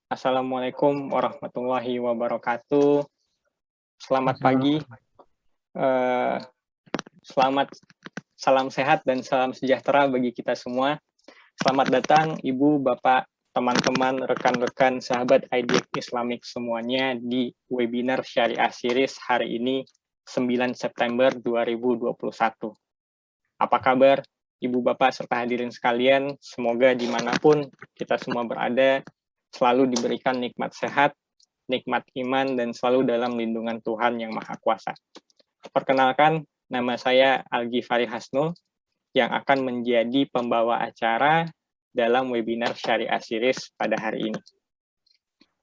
Assalamualaikum warahmatullahi wabarakatuh. Selamat Assalamualaikum. pagi, eh, selamat salam sehat dan salam sejahtera bagi kita semua. Selamat datang Ibu, Bapak, teman-teman, rekan-rekan, sahabat IDX Islamic semuanya di webinar Syariah Series hari ini 9 September 2021. Apa kabar Ibu, Bapak, serta hadirin sekalian? Semoga dimanapun kita semua berada, selalu diberikan nikmat sehat, nikmat iman, dan selalu dalam lindungan Tuhan Yang Maha Kuasa. Perkenalkan, nama saya Al-Ghifari Hasnul, yang akan menjadi pembawa acara dalam webinar Syariah Series pada hari ini.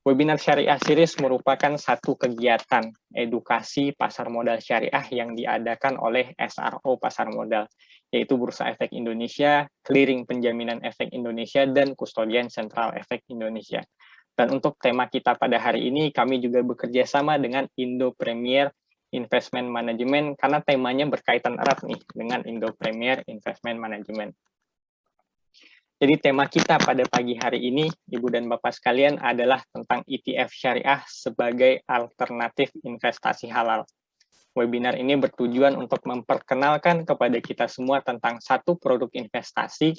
Webinar Syariah Series merupakan satu kegiatan edukasi pasar modal syariah yang diadakan oleh SRO Pasar Modal, yaitu Bursa Efek Indonesia, Clearing Penjaminan Efek Indonesia, dan Kustodian Sentral Efek Indonesia. Dan untuk tema kita pada hari ini, kami juga bekerja sama dengan Indo Premier Investment Management, karena temanya berkaitan erat nih dengan Indo Premier Investment Management. Jadi tema kita pada pagi hari ini, Ibu dan Bapak sekalian, adalah tentang ETF syariah sebagai alternatif investasi halal. Webinar ini bertujuan untuk memperkenalkan kepada kita semua tentang satu produk investasi,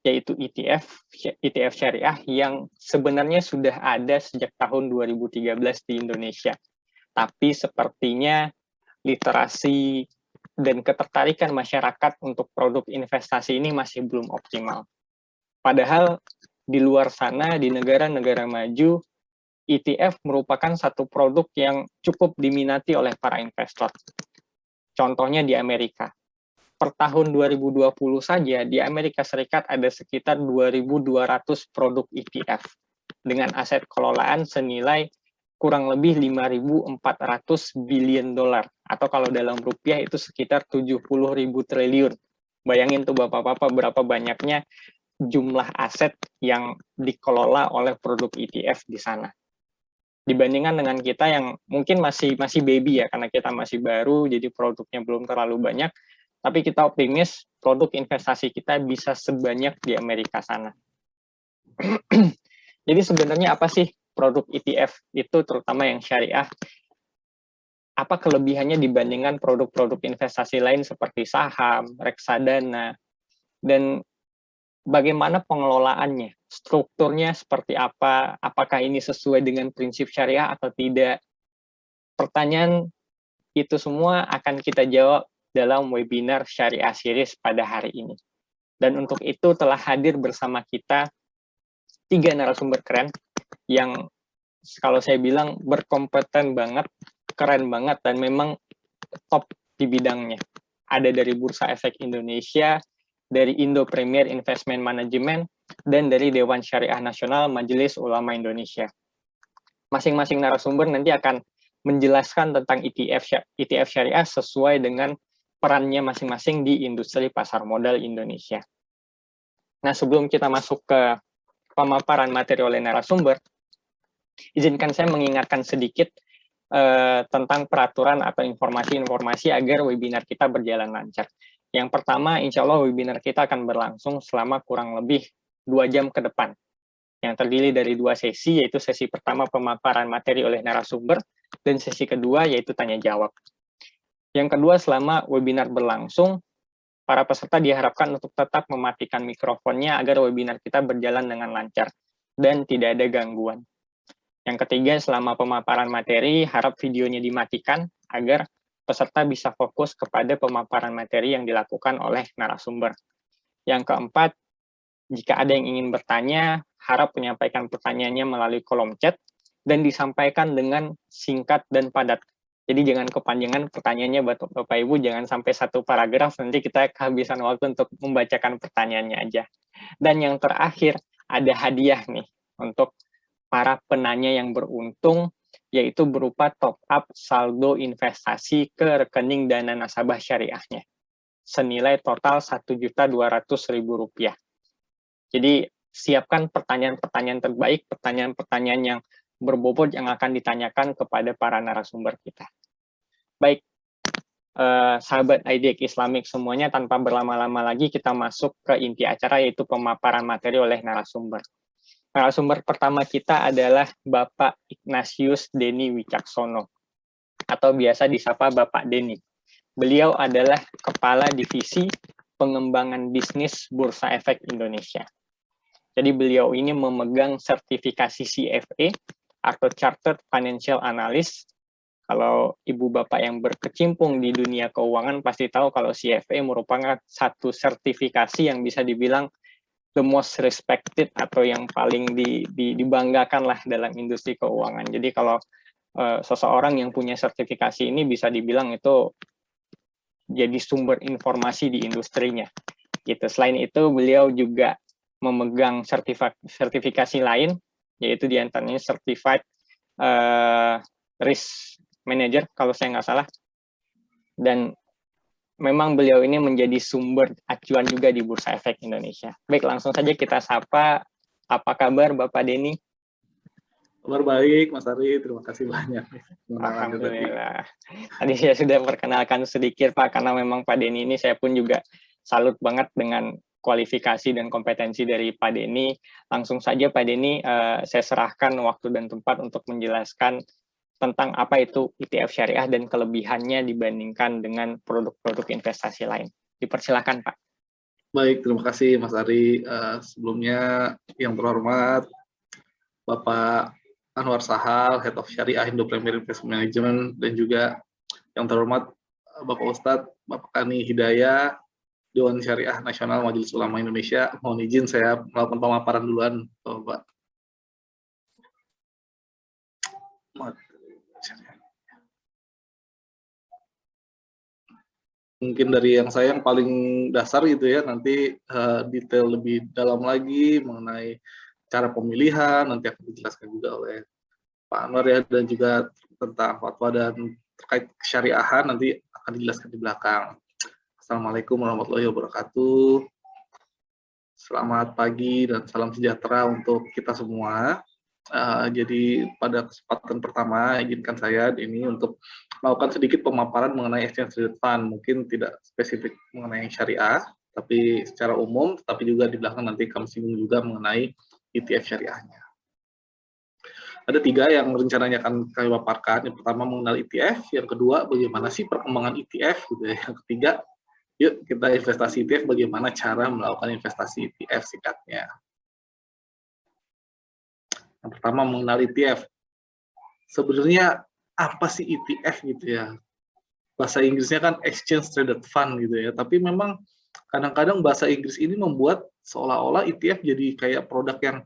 yaitu ETF syariah yang sebenarnya sudah ada sejak tahun 2013 di Indonesia. Tapi sepertinya literasi dan ketertarikan masyarakat untuk produk investasi ini masih belum optimal. Padahal di luar sana, di negara-negara maju, ETF merupakan satu produk yang cukup diminati oleh para investor. Contohnya di Amerika. Per tahun 2020 saja, di Amerika Serikat ada sekitar 2.200 produk ETF dengan aset kelolaan senilai kurang lebih 5.400 billion dolar, atau kalau dalam rupiah itu sekitar 70.000 triliun. Bayangin tuh Bapak-Bapak berapa banyaknya jumlah aset yang dikelola oleh produk ETF di sana. Dibandingkan dengan kita yang mungkin masih baby ya, karena kita masih baru, jadi produknya belum terlalu banyak, tapi kita optimis produk investasi kita bisa sebanyak di Amerika sana. Jadi sebenarnya apa sih produk ETF itu, terutama yang syariah? Apa kelebihannya dibandingkan produk-produk investasi lain seperti saham, reksadana, dan bagaimana pengelolaannya, strukturnya seperti apa, apakah ini sesuai dengan prinsip syariah atau tidak? Pertanyaan itu semua akan kita jawab dalam webinar Syariah Series pada hari ini. Dan untuk itu telah hadir bersama kita 3 narasumber keren yang kalau saya bilang berkompeten banget, keren banget, dan memang top di bidangnya. Ada dari Bursa Efek Indonesia, dari Indo Premier Investment Management, dan dari Dewan Syariah Nasional Majelis Ulama Indonesia. Masing-masing narasumber nanti akan menjelaskan tentang ETF syariah sesuai dengan perannya masing-masing di industri pasar modal Indonesia. Nah, sebelum kita masuk ke pemaparan materi oleh narasumber, izinkan saya mengingatkan sedikit tentang peraturan atau informasi-informasi agar webinar kita berjalan lancar. Yang pertama, insya Allah webinar kita akan berlangsung selama kurang lebih 2 jam ke depan, yang terdiri dari 2 sesi, yaitu sesi pertama pemaparan materi oleh narasumber, dan sesi kedua yaitu tanya jawab. Yang kedua, selama webinar berlangsung, para peserta diharapkan untuk tetap mematikan mikrofonnya agar webinar kita berjalan dengan lancar dan tidak ada gangguan. Yang ketiga, selama pemaparan materi, harap videonya dimatikan agar peserta bisa fokus kepada pemaparan materi yang dilakukan oleh narasumber. Yang keempat, jika ada yang ingin bertanya, harap menyampaikan pertanyaannya melalui kolom chat dan disampaikan dengan singkat dan padat. Jadi jangan kepanjangan pertanyaannya Bapak Ibu, jangan sampai 1 paragraf, nanti kita kehabisan waktu untuk membacakan pertanyaannya aja. Dan yang terakhir, ada hadiah nih untuk para penanya yang beruntung, yaitu berupa top up saldo investasi ke rekening dana nasabah syariahnya, senilai total Rp1.200.000. Jadi siapkan pertanyaan-pertanyaan terbaik, pertanyaan-pertanyaan yang berbobot yang akan ditanyakan kepada para narasumber kita. Baik, sahabat IDX Islamic semuanya, tanpa berlama-lama lagi kita masuk ke inti acara, yaitu pemaparan materi oleh narasumber. Narasumber pertama kita adalah Bapak Ignatius Denny Wicaksono, atau biasa disapa Bapak Denny. Beliau adalah Kepala Divisi Pengembangan Bisnis Bursa Efek Indonesia. Jadi beliau ini memegang sertifikasi CFA atau Chartered Financial Analyst. Kalau ibu bapak yang berkecimpung di dunia keuangan pasti tahu kalau CFA merupakan satu sertifikasi yang bisa dibilang the most respected atau yang paling dibanggakan lah dalam industri keuangan. Jadi kalau seseorang yang punya sertifikasi ini bisa dibilang itu jadi sumber informasi di industrinya. Gitu. Selain itu beliau juga memegang sertifikasi lain, yaitu diantaranya Certified Risk Manager kalau saya nggak salah. Dan memang beliau ini menjadi sumber acuan juga di Bursa Efek Indonesia. Baik, langsung saja kita sapa. Apa kabar Bapak Denny? Kabar baik, Mas Ari. Terima kasih banyak. Alhamdulillah. Tadi saya sudah perkenalkan sedikit, Pak, karena memang Pak Denny ini saya pun juga salut banget dengan kualifikasi dan kompetensi dari Pak Denny. Langsung saja Pak Denny, saya serahkan waktu dan tempat untuk menjelaskan tentang apa itu ETF syariah dan kelebihannya dibandingkan dengan produk-produk investasi lain. Dipersilakan, Pak. Baik, terima kasih Mas Ari. Sebelumnya yang terhormat Bapak Anwar Sahal, Head of Syariah Indo Premier Investment Management, dan juga yang terhormat Bapak Ustadz Bapak Kani Hidayah, Dewan Syariah Nasional Majelis Ulama Indonesia. Mohon izin saya melakukan pemaparan duluan, Bapak. Mungkin dari yang saya yang paling dasar gitu ya, nanti detail lebih dalam lagi mengenai cara pemilihan, nanti akan dijelaskan juga oleh Pak Anwar ya, dan juga tentang fatwa dan terkait kesyariahan nanti akan dijelaskan di belakang. Assalamualaikum warahmatullahi wabarakatuh. Selamat pagi dan salam sejahtera untuk kita semua. Jadi pada kesempatan pertama izinkan saya ini untuk melakukan sedikit pemaparan mengenai exchange traded fund, mungkin tidak spesifik mengenai syariah, tapi secara umum, tapi juga di belakang nanti kami singgung juga mengenai ETF syariahnya. Ada 3 yang rencananya akan kami paparkan. Yang pertama mengenal ETF, yang kedua bagaimana sih perkembangan ETF, gitu ya. Yang ketiga, yuk kita investasi ETF, bagaimana cara melakukan investasi ETF singkatnya. Yang pertama mengenal ETF. Sebenarnya apa sih ETF gitu ya? Bahasa Inggrisnya kan Exchange Traded Fund gitu ya. Tapi memang kadang-kadang bahasa Inggris ini membuat seolah-olah ETF jadi kayak produk yang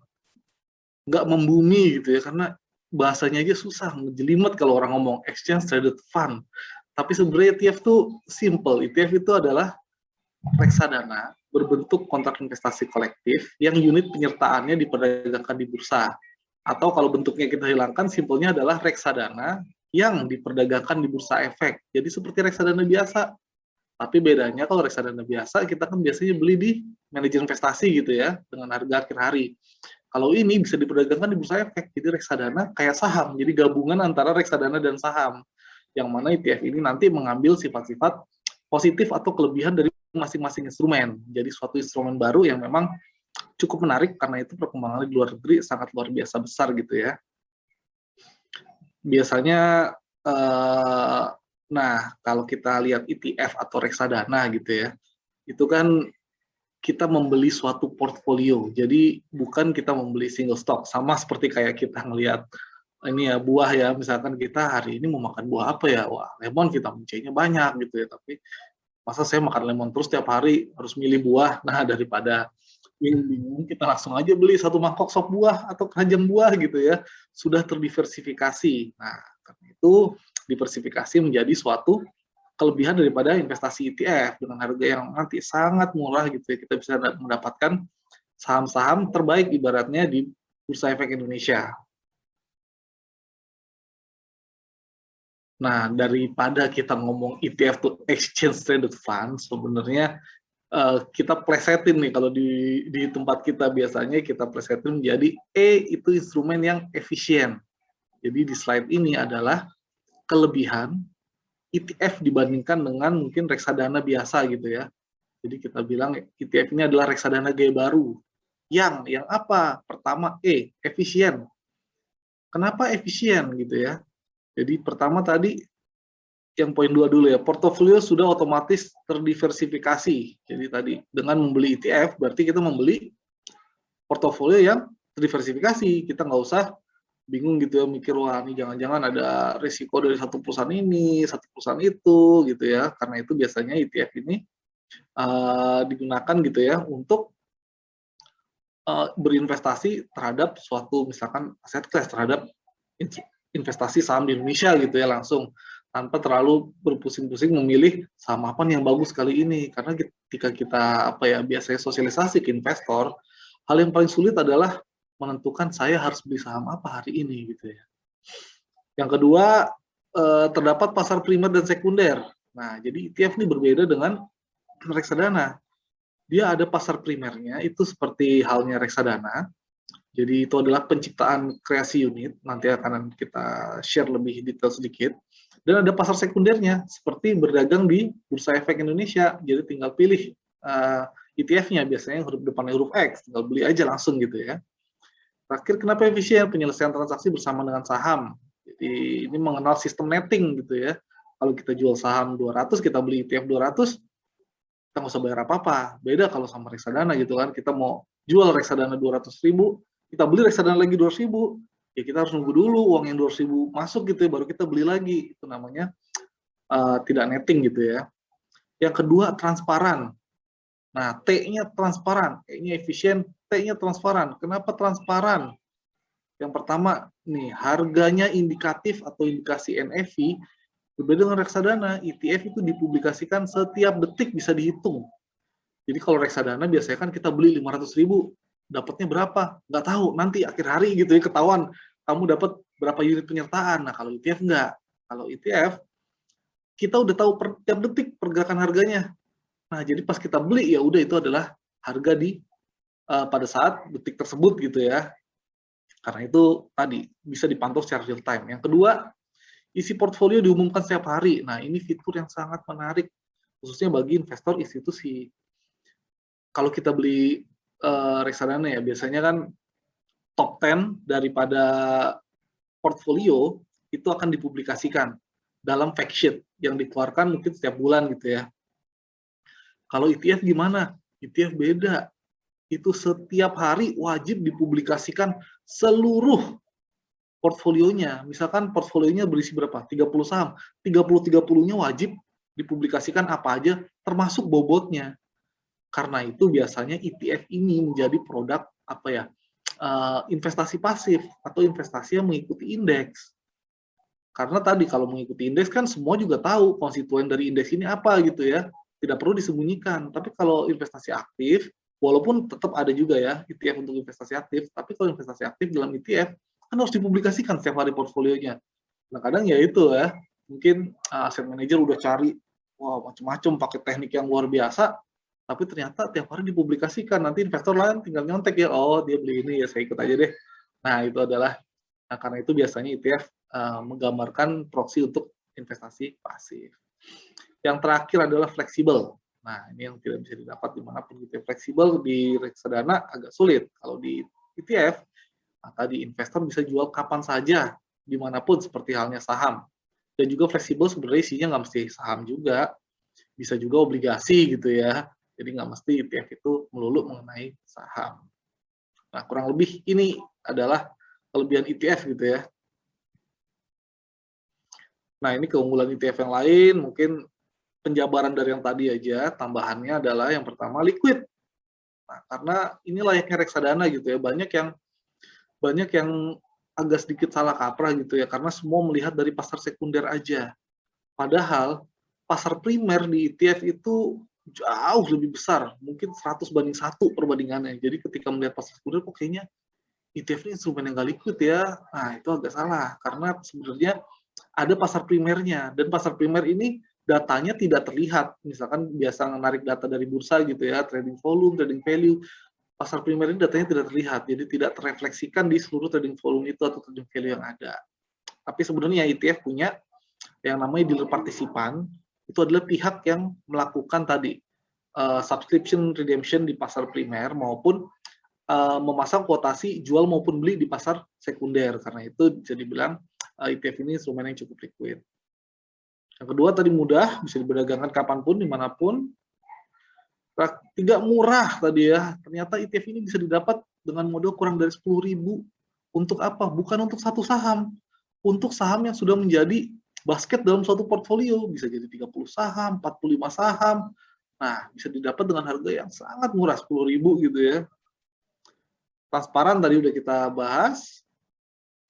nggak membumi gitu ya. Karena bahasanya aja susah, ngejelimet kalau orang ngomong Exchange Traded Fund. Tapi sebenarnya ETF tuh simple. ETF itu adalah reksadana berbentuk kontrak investasi kolektif yang unit penyertaannya diperdagangkan di bursa. Atau kalau bentuknya kita hilangkan, simpelnya adalah reksadana yang diperdagangkan di bursa efek. Jadi seperti reksadana biasa. Tapi bedanya kalau reksadana biasa, kita kan biasanya beli di manajer investasi gitu ya, dengan harga akhir hari. Kalau ini bisa diperdagangkan di bursa efek, jadi reksadana kayak saham. Jadi gabungan antara reksadana dan saham. Yang mana ETF ini nanti mengambil sifat-sifat positif atau kelebihan dari masing-masing instrumen. Jadi suatu instrumen baru yang memang cukup menarik karena itu perkembangannya di luar negeri sangat luar biasa besar gitu ya. Biasanya, nah kalau kita lihat ETF atau reksadana gitu ya, itu kan kita membeli suatu portfolio. Jadi bukan kita membeli single stock, sama seperti kayak kita ngelihat ini ya buah ya, misalkan kita hari ini mau makan buah apa ya, wah lemon vitamin C-nya banyak gitu ya, tapi masa saya makan lemon terus tiap hari harus milih buah. Nah daripada bingung, kita langsung aja beli 1 mangkok sop buah atau keranjang buah gitu ya, sudah terdiversifikasi. Nah, karena itu diversifikasi menjadi suatu kelebihan daripada investasi ETF dengan harga yang nanti sangat murah gitu ya, kita bisa mendapatkan saham-saham terbaik ibaratnya di Bursa Efek Indonesia. Nah, daripada kita ngomong ETF to Exchange Traded Fund, sebenarnya kita plesetin nih, kalau di tempat kita biasanya kita plesetin menjadi itu instrumen yang efisien. Jadi di slide ini adalah kelebihan ETF dibandingkan dengan mungkin reksadana biasa gitu ya. Jadi kita bilang ETF ini adalah reksadana gaya baru. Yang apa? Pertama, efisien. Kenapa efisien gitu ya? Jadi pertama tadi yang poin 2 dulu ya, portofolio sudah otomatis terdiversifikasi. Jadi tadi dengan membeli ETF berarti kita membeli portofolio yang terdiversifikasi. Kita nggak usah bingung gitu ya, mikir wah ini jangan-jangan ada risiko dari satu perusahaan ini, satu perusahaan itu gitu ya. Karena itu biasanya ETF ini digunakan gitu ya untuk berinvestasi terhadap suatu misalkan aset class, terhadap investasi saham di Indonesia gitu ya langsung, tanpa terlalu berpusing-pusing memilih saham apa nih yang bagus kali ini. Karena ketika kita biasanya sosialisasi ke investor, hal yang paling sulit adalah menentukan saya harus beli saham apa hari ini gitu ya. Yang kedua, terdapat pasar primer dan sekunder. Nah, jadi ETF ini berbeda dengan reksadana. Dia ada pasar primernya, itu seperti halnya reksadana. Jadi itu adalah penciptaan kreasi unit, nanti akan kita share lebih detail sedikit. Dan ada pasar sekundernya, seperti berdagang di Bursa Efek Indonesia. Jadi tinggal pilih ETF-nya, biasanya huruf depannya huruf X, tinggal beli aja langsung gitu ya. Terakhir, kenapa efisien? Penyelesaian transaksi bersama dengan saham. Jadi ini mengenal sistem netting gitu ya. Kalau kita jual saham 200, kita beli ETF 200, kita nggak usah bayar apa-apa. Beda kalau sama reksadana gitu kan, kita mau jual reksadana 200.000, kita beli reksadana lagi 200.000, ya kita harus nunggu dulu uang yang 200.000 masuk gitu ya, baru kita beli lagi. Itu namanya tidak netting gitu ya. Yang kedua, transparan. Nah, T-nya transparan, E-nya efisien, T-nya transparan. Kenapa transparan? Yang pertama, nih harganya indikatif atau indikasi NAV. Berbeda dengan reksadana, ETF itu dipublikasikan setiap detik, bisa dihitung. Jadi kalau reksadana biasanya kan kita beli 500.000, dapatnya berapa? Nggak tahu, nanti akhir hari gitu ya ketahuan kamu dapat berapa unit penyertaan. Nah kalau ETF enggak. Kalau ETF, kita udah tahu tiap detik pergerakan harganya. Nah jadi pas kita beli ya udah itu adalah harga di pada saat detik tersebut gitu ya. Karena itu tadi bisa dipantau secara real time. Yang kedua, isi portfolio diumumkan setiap hari. Nah, ini fitur yang sangat menarik, khususnya bagi investor institusi. Kalau kita beli reksadana ya, biasanya kan top 10 daripada portfolio itu akan dipublikasikan dalam fact sheet yang dikeluarkan mungkin setiap bulan gitu ya. Kalau ETF gimana? ETF beda. Itu setiap hari wajib dipublikasikan seluruh portfolionya. Misalkan portfolionya berisi berapa? 30 saham. 30-30-nya wajib dipublikasikan apa aja, termasuk bobotnya. Karena itu biasanya ETF ini menjadi produk investasi pasif atau investasi yang mengikuti indeks. Karena tadi kalau mengikuti indeks kan semua juga tahu konstituen dari indeks ini apa gitu ya. Tidak perlu disembunyikan. Tapi kalau investasi aktif, walaupun tetap ada juga ya ETF untuk investasi aktif, tapi kalau investasi aktif dalam ETF kan harus dipublikasikan setiap hari portfolionya. Nah kadang ya itu ya, mungkin asset manager udah cari macam-macam pakai teknik yang luar biasa, tapi ternyata tiap hari dipublikasikan, nanti investor lain tinggal nyontek ya, oh dia beli ini ya saya ikut aja deh. Nah itu adalah, karena itu biasanya ETF menggambarkan proksi untuk investasi pasif. Yang terakhir adalah fleksibel. Nah ini yang tidak bisa didapat dimanapun gitu ya. Fleksibel di reksadana agak sulit, kalau di ETF maka di investor bisa jual kapan saja, dimanapun seperti halnya saham. Dan juga fleksibel sebenarnya isinya nggak mesti saham juga, bisa juga obligasi gitu ya. Jadi nggak mesti ETF itu melulu mengenai saham. Nah kurang lebih ini adalah kelebihan ETF gitu ya. Nah ini keunggulan ETF yang lain, mungkin penjabaran dari yang tadi aja, tambahannya adalah yang pertama liquid. Nah karena ini layaknya reksadana gitu ya, banyak yang agak sedikit salah kaprah gitu ya, karena semua melihat dari pasar sekunder aja. Padahal pasar primer di ETF itu jauh lebih besar, mungkin 100:1 perbandingannya. Jadi ketika melihat pasar sekunder, kok kayaknya ETF ini instrumen yang nggak liquid ya. Nah itu agak salah, karena sebenarnya ada pasar primernya, dan pasar primer ini datanya tidak terlihat. Misalkan biasa menarik data dari bursa gitu ya, trading volume, trading value, pasar primer ini datanya tidak terlihat, jadi tidak terrefleksikan di seluruh trading volume itu atau trading value yang ada. Tapi sebenarnya ETF punya yang namanya dealer partisipan, itu adalah pihak yang melakukan tadi subscription redemption di pasar primer maupun memasang kuotasi jual maupun beli di pasar sekunder. Karena itu bisa dibilang ETF ini instrumen yang cukup liquid. Yang kedua tadi mudah, bisa diperdagangkan kapanpun, dimanapun. Tiga, murah tadi ya. Ternyata ETF ini bisa didapat dengan modal kurang dari 10.000. Untuk apa? Bukan untuk satu saham. Untuk saham yang sudah menjadi basket dalam suatu portfolio. Bisa jadi 30 saham, 45 saham. Nah, bisa didapat dengan harga yang sangat murah, 10.000 gitu ya. Transparan tadi udah kita bahas.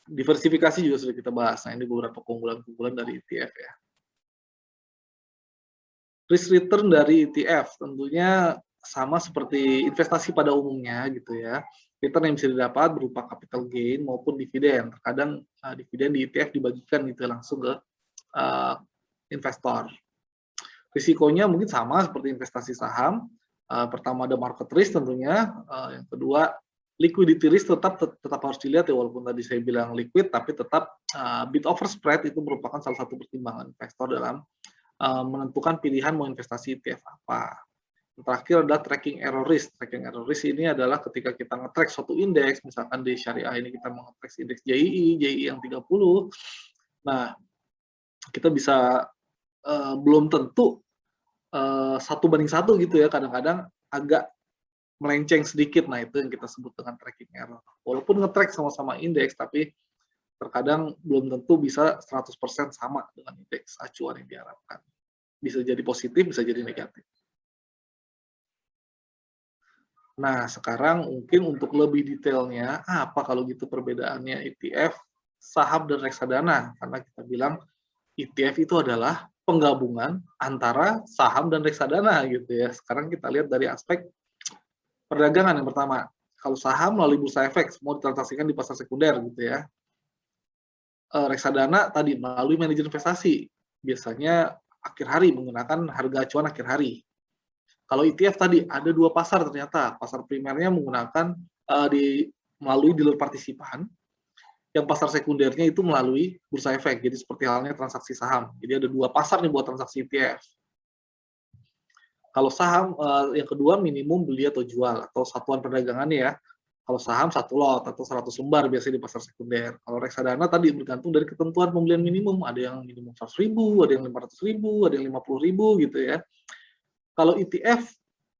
Diversifikasi juga sudah kita bahas. Nah, ini beberapa keunggulan-keunggulan dari ETF ya. Risk return dari ETF tentunya sama seperti investasi pada umumnya gitu ya. Return yang bisa didapat berupa capital gain maupun dividen. Terkadang dividen di ETF dibagikan gitu langsung ke investor. Risikonya mungkin sama seperti investasi saham. Pertama ada market risk tentunya. Yang kedua liquidity risk tetap harus dilihat ya, walaupun tadi saya bilang liquid, tapi tetap bid over spread itu merupakan salah satu pertimbangan investor dalam menentukan pilihan mau investasi ETF apa. Yang terakhir adalah tracking error risk. Tracking error risk ini adalah ketika kita nge-track suatu indeks, misalkan di syariah ini kita mau nge-track indeks JII yang 30. Nah, kita bisa belum tentu 1 banding 1 gitu ya, kadang-kadang agak melenceng sedikit. Nah, itu yang kita sebut dengan tracking error. Walaupun nge-track sama-sama indeks, tapi terkadang belum tentu bisa 100% sama dengan indeks acuan yang diharapkan. Bisa jadi positif, bisa jadi negatif. Nah, sekarang mungkin untuk lebih detailnya, apa kalau gitu perbedaannya ETF, saham, dan reksadana? Karena kita bilang ETF itu adalah penggabungan antara saham dan reksadana gitu ya. Sekarang kita lihat dari aspek perdagangan yang pertama. Kalau saham melalui bursa efek, semua ditransaksikan di pasar sekunder gitu ya. Reksadana tadi melalui manajer investasi, biasanya akhir hari menggunakan harga acuan akhir hari. Kalau ETF tadi ada 2 pasar ternyata, pasar primernya menggunakan melalui dealer partisipan, yang pasar sekundernya itu melalui bursa efek, jadi seperti halnya transaksi saham. Jadi ada 2 pasar nih buat transaksi ETF. Kalau saham, yang kedua minimum beli atau jual, atau satuan perdagangannya ya. Kalau saham 1 lot atau 100 lembar biasanya di pasar sekunder. Kalau reksadana tadi bergantung dari ketentuan pembelian minimum, ada yang minimum 100.000, ada yang 500.000, ada yang 50.000 gitu ya. Kalau ETF,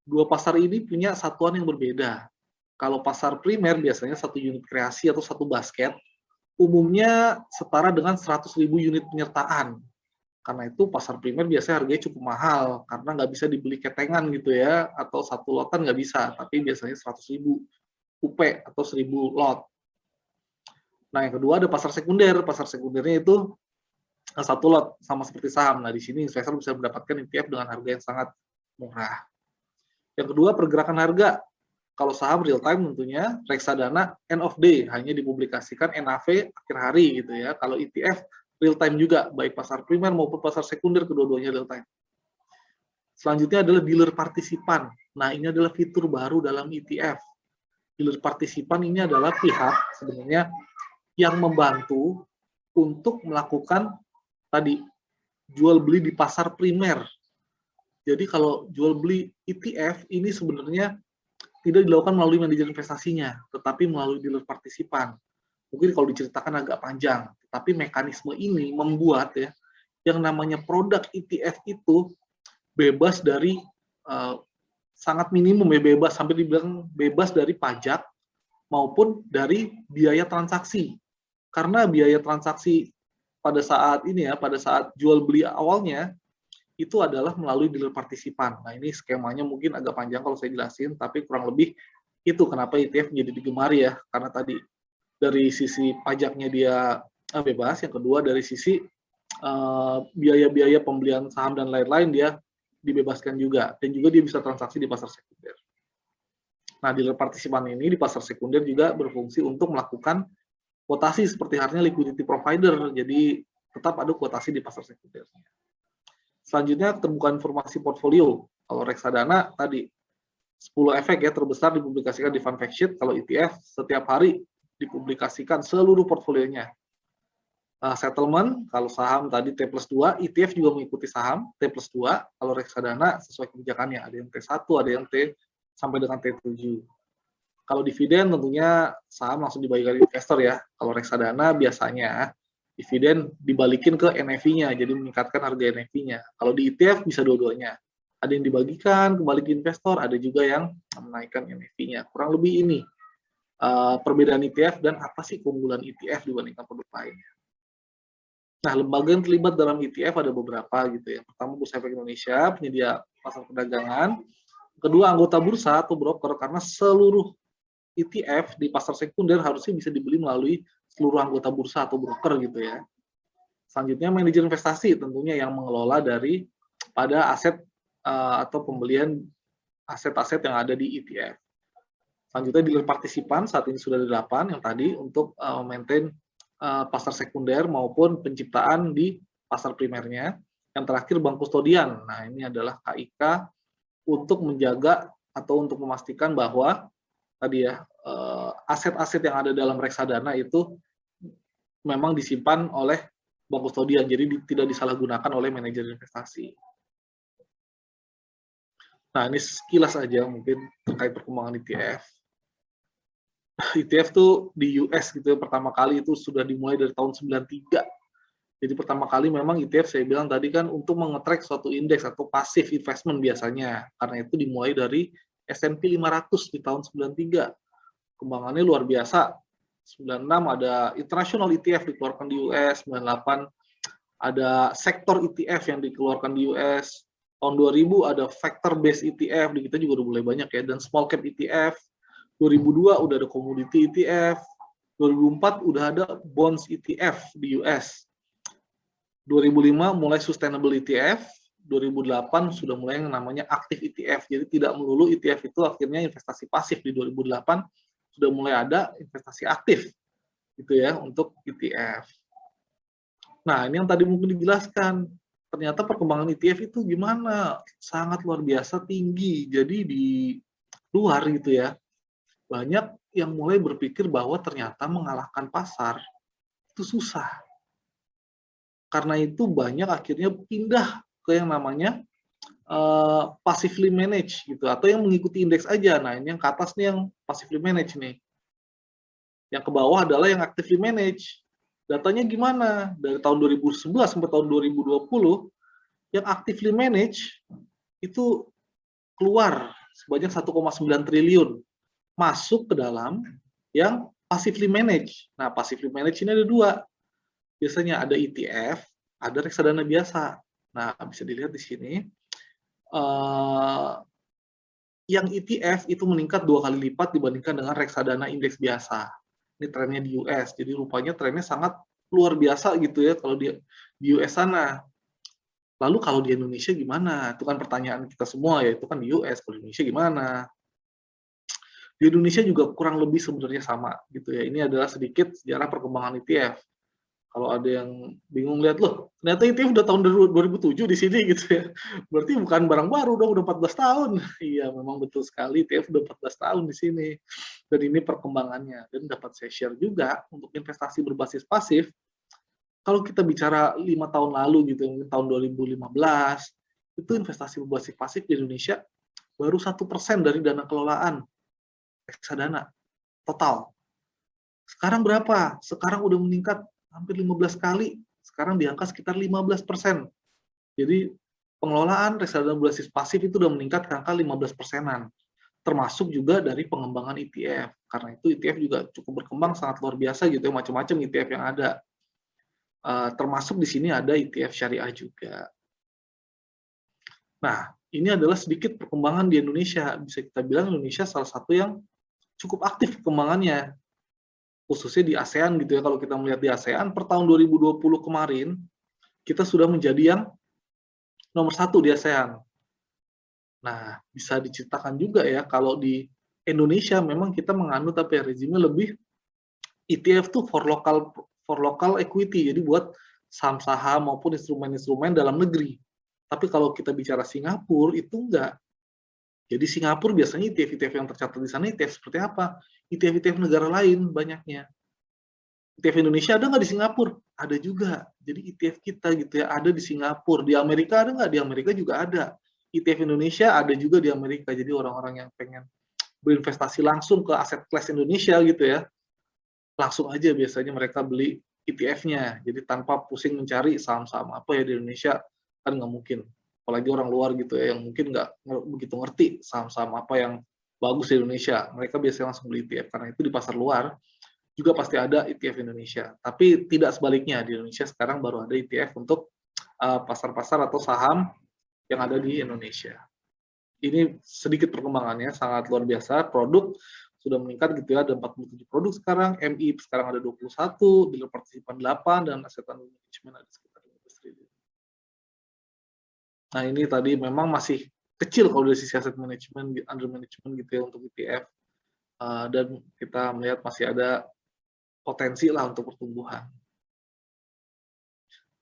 2 pasar ini punya satuan yang berbeda. Kalau pasar primer biasanya 1 unit kreasi atau 1 basket, umumnya setara dengan 100.000 unit penyertaan. Karena itu pasar primer biasanya harganya cukup mahal, karena nggak bisa dibeli ketengan gitu ya, atau 1 lotan nggak bisa, tapi biasanya 100.000 UP atau 1.000 lot. Nah, yang kedua ada pasar sekunder. Pasar sekundernya itu 1 lot, sama seperti saham. Nah, di sini investor bisa mendapatkan ETF dengan harga yang sangat murah. Yang kedua, pergerakan harga. Kalau saham real time tentunya, reksadana end of day, hanya dipublikasikan NAV akhir hari gitu ya. Kalau ETF real time juga, baik pasar primer maupun pasar sekunder, kedua-duanya real time. Selanjutnya adalah dealer partisipan. Nah, ini adalah fitur baru dalam ETF. Dealer partisipan ini adalah pihak sebenarnya yang membantu untuk melakukan tadi jual beli di pasar primer. Jadi kalau jual beli ETF ini sebenarnya tidak dilakukan melalui manajer investasinya, tetapi melalui dealer partisipan. Mungkin kalau diceritakan agak panjang, tapi mekanisme ini membuat ya yang namanya produk ETF itu bebas dari sangat minimum ya, bebas sampai dibilang bebas dari pajak maupun dari biaya transaksi. Karena biaya transaksi pada saat ini ya, pada saat jual beli awalnya itu adalah melalui dealer partisipan. Nah, ini skemanya mungkin agak panjang kalau saya jelasin, tapi kurang lebih itu kenapa ETF menjadi digemari ya, karena tadi dari sisi pajaknya dia bebas, yang kedua dari sisi biaya-biaya pembelian saham dan lain-lain dia dibebaskan juga, dan juga dia bisa transaksi di pasar sekunder. Nah, dealer partisipan ini di pasar sekunder juga berfungsi untuk melakukan kuotasi seperti halnya liquidity provider, jadi tetap ada kuotasi di pasar sekunder. Selanjutnya, keterbukaan informasi portfolio. Kalau reksadana tadi 10 efek ya terbesar dipublikasikan di fund fact sheet, kalau ETF setiap hari dipublikasikan seluruh portfolionya. Settlement, kalau saham tadi T+2, ETF juga mengikuti saham T+2, kalau reksadana sesuai kebijakannya, ada yang T1, ada yang T sampai dengan T7. Kalau dividen tentunya saham langsung dibagikan investor ya. Kalau reksadana biasanya dividen dibalikin ke NAV-nya, jadi meningkatkan harga NAV-nya. Kalau di ETF bisa dua-duanya. Ada yang dibagikan kembali ke investor, ada juga yang menaikkan NAV-nya. Kurang lebih ini perbedaan ETF dan apa sih keunggulan ETF dibandingkan produk lainnya. Nah, lembaga yang terlibat dalam ETF ada beberapa gitu ya. Pertama, Bursa Efek Indonesia, penyedia pasar perdagangan. Kedua, anggota bursa atau broker, karena seluruh ETF di pasar sekunder harusnya bisa dibeli melalui seluruh anggota bursa atau broker gitu ya. Selanjutnya manajer investasi tentunya yang mengelola dari pada aset atau pembelian aset-aset yang ada di ETF. Selanjutnya dealer partisipan saat ini sudah ada 8 yang tadi untuk maintain pasar sekunder maupun penciptaan di pasar primernya. Yang terakhir bank kustodian. Nah, ini adalah KIK untuk menjaga atau untuk memastikan bahwa tadi ya aset-aset yang ada dalam reksadana itu memang disimpan oleh bank kustodian, jadi tidak disalahgunakan oleh manajer investasi. Nah, ini sekilas aja mungkin terkait perkembangan ETF. ETF tuh di US gitu ya, pertama kali itu sudah dimulai dari tahun 93. Jadi pertama kali memang ETF saya bilang tadi kan untuk mengetrack suatu indeks atau passive investment biasanya. Karena itu dimulai dari S&P 500 di tahun 93. Kembangannya luar biasa. 96 ada international ETF dikeluarkan di US, 98 ada sektor ETF yang dikeluarkan di US, tahun 2000 ada factor based ETF, di kita juga udah mulai banyak ya, dan small cap ETF, 2002 udah ada commodity ETF, 2004 udah ada bonds ETF di US, 2005 mulai sustainable ETF, 2008 sudah mulai yang namanya active ETF, jadi tidak melulu ETF itu akhirnya investasi pasif. Di 2008 sudah mulai ada investasi aktif gitu ya untuk ETF. Nah, ini yang tadi mungkin dijelaskan. Ternyata perkembangan ETF itu gimana? Sangat luar biasa tinggi. Jadi di luar gitu ya, banyak yang mulai berpikir bahwa ternyata mengalahkan pasar itu susah. Karena itu banyak akhirnya pindah ke yang namanya passively managed gitu, atau yang mengikuti indeks aja. Nah, ini yang ke atas nih yang passively managed nih. Yang ke bawah adalah yang actively managed. Datanya gimana? Dari tahun 2011 sampai tahun 2020, yang actively managed itu keluar sebanyak 1,9 triliun. Masuk ke dalam yang passively managed. Nah, passively managed ini ada dua. Biasanya ada ETF, ada reksadana biasa. Nah, bisa dilihat di sini. Yang ETF itu meningkat 2 kali lipat dibandingkan dengan reksadana indeks biasa. Ini trennya di US, jadi rupanya trennya sangat luar biasa gitu ya kalau di US sana. Lalu kalau di Indonesia gimana? Itu kan pertanyaan kita semua ya, itu kan di US, kalau di Indonesia gimana? Di Indonesia juga kurang lebih sebenarnya sama gitu ya. Ini adalah sedikit sejarah perkembangan ETF. Kalau ada yang bingung lihat, loh ternyata ETF udah tahun 2007 di sini gitu ya. Berarti bukan barang baru dong, udah 14 tahun. Iya, memang betul sekali ETF udah 14 tahun di sini. Dan ini perkembangannya. Dan dapat saya share juga untuk investasi berbasis pasif. Kalau kita bicara 5 tahun lalu gitu, mungkin tahun 2015, itu investasi berbasis pasif di Indonesia baru 1% dari dana kelolaan reksadana total. Sekarang berapa? Sekarang udah meningkat hampir 15 kali, sekarang di angka sekitar 15%. Jadi pengelolaan reksadana berbasis pasif itu udah meningkat ke angka 15%-an. Termasuk juga dari pengembangan ETF. Karena itu ETF juga cukup berkembang sangat luar biasa gitu ya, macam-macam ETF yang ada. Termasuk di sini ada ETF syariah juga. Nah, ini adalah sedikit perkembangan di Indonesia. Bisa kita bilang Indonesia salah satu yang cukup aktif perkembangannya. Khususnya di ASEAN gitu ya, kalau kita melihat di ASEAN per tahun 2020 kemarin kita sudah menjadi yang nomor 1 di ASEAN. Nah, bisa diceritakan juga ya kalau di Indonesia memang kita menganut rezimnya lebih ETF tuh for local equity, jadi buat saham-saham maupun instrumen-instrumen dalam negeri. Tapi kalau kita bicara Singapura itu enggak. Jadi Singapura biasanya ETF yang tercatat di sana ETF seperti apa? ETF negara lain banyaknya. ETF Indonesia ada nggak di Singapura? Ada juga. Jadi ETF kita gitu ya ada di Singapura. Di Amerika ada nggak? Di Amerika juga ada. ETF Indonesia ada juga di Amerika. Jadi orang-orang yang pengen berinvestasi langsung ke aset kelas Indonesia gitu ya, langsung aja biasanya mereka beli ETF-nya. Jadi tanpa pusing mencari saham-saham apa ya di Indonesia, kan nggak mungkin. Apalagi orang luar gitu ya, yang mungkin nggak begitu ngerti saham-saham apa yang bagus di Indonesia. Mereka biasanya langsung beli ETF, karena itu di pasar luar juga pasti ada ETF Indonesia. Tapi tidak sebaliknya, di Indonesia sekarang baru ada ETF untuk pasar-pasar atau saham yang ada di Indonesia. Ini sedikit perkembangannya, sangat luar biasa. Produk sudah meningkat gitu ya, ada 47 produk sekarang, MI sekarang ada 21, dealer partisipan 8, dan aset under management ada sekitar 15 triliun. Nah ini tadi memang masih kecil kalau dari sisi aset management, under management gitu ya untuk ETF, dan kita melihat masih ada potensi lah untuk pertumbuhan.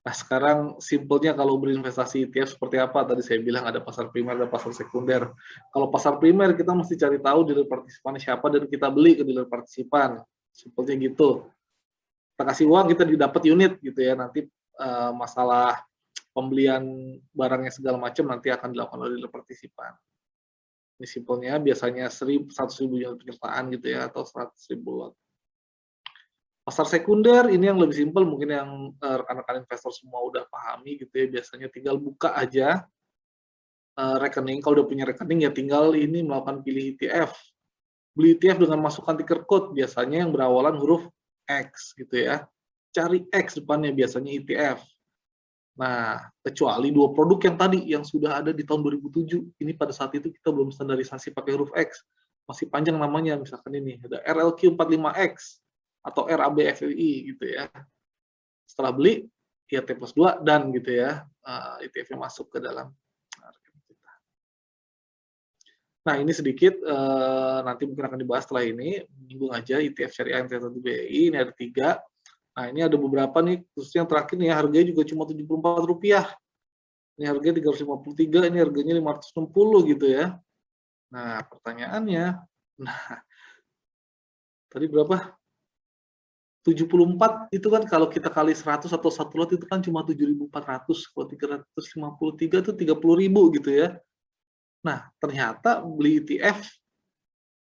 Nah sekarang simpelnya kalau berinvestasi ETF seperti apa? Tadi saya bilang ada pasar primer, ada pasar sekunder. Kalau pasar primer kita mesti cari tahu dealer partisipan siapa dan kita beli ke dealer partisipan. Simpelnya gitu. Kita kasih uang, kita didapat unit gitu ya. Nanti masalah pembelian barangnya segala macam nanti akan dilakukan oleh dealer partisipan. Ini simpelnya biasanya 100.000 unit penyertaan gitu ya, atau 100.000 lot. Pasar sekunder ini yang lebih simpel, mungkin yang rekan-rekan investor semua udah pahami gitu ya, biasanya tinggal buka aja rekening, kalau udah punya rekening ya tinggal ini melakukan pilih ETF. Beli ETF dengan masukkan ticker code, biasanya yang berawalan huruf X gitu ya. Cari X depannya biasanya ETF. Nah, kecuali dua produk yang tadi yang sudah ada di tahun 2007, ini pada saat itu kita belum standarisasi pakai huruf X. Masih panjang namanya, misalkan ini ada RLQ45X atau RABFI gitu ya. Setelah beli, ya T+2 dan gitu ya, ETF-nya masuk ke dalam rekening kita. Nah ini sedikit, nanti mungkin akan dibahas setelah ini, menyinggung aja ETF Syariah MT1 BI, ini ada 3. Nah ini ada beberapa nih, khususnya yang terakhir nih, harganya juga cuma Rp74. Ini harganya 353, ini harganya 560 gitu ya. Nah pertanyaannya, tadi berapa? 74 itu kan kalau kita kali 100 atau 1 lot itu kan cuma 7.400, kalau 353 itu 30.000 gitu ya. Nah, ternyata beli ETF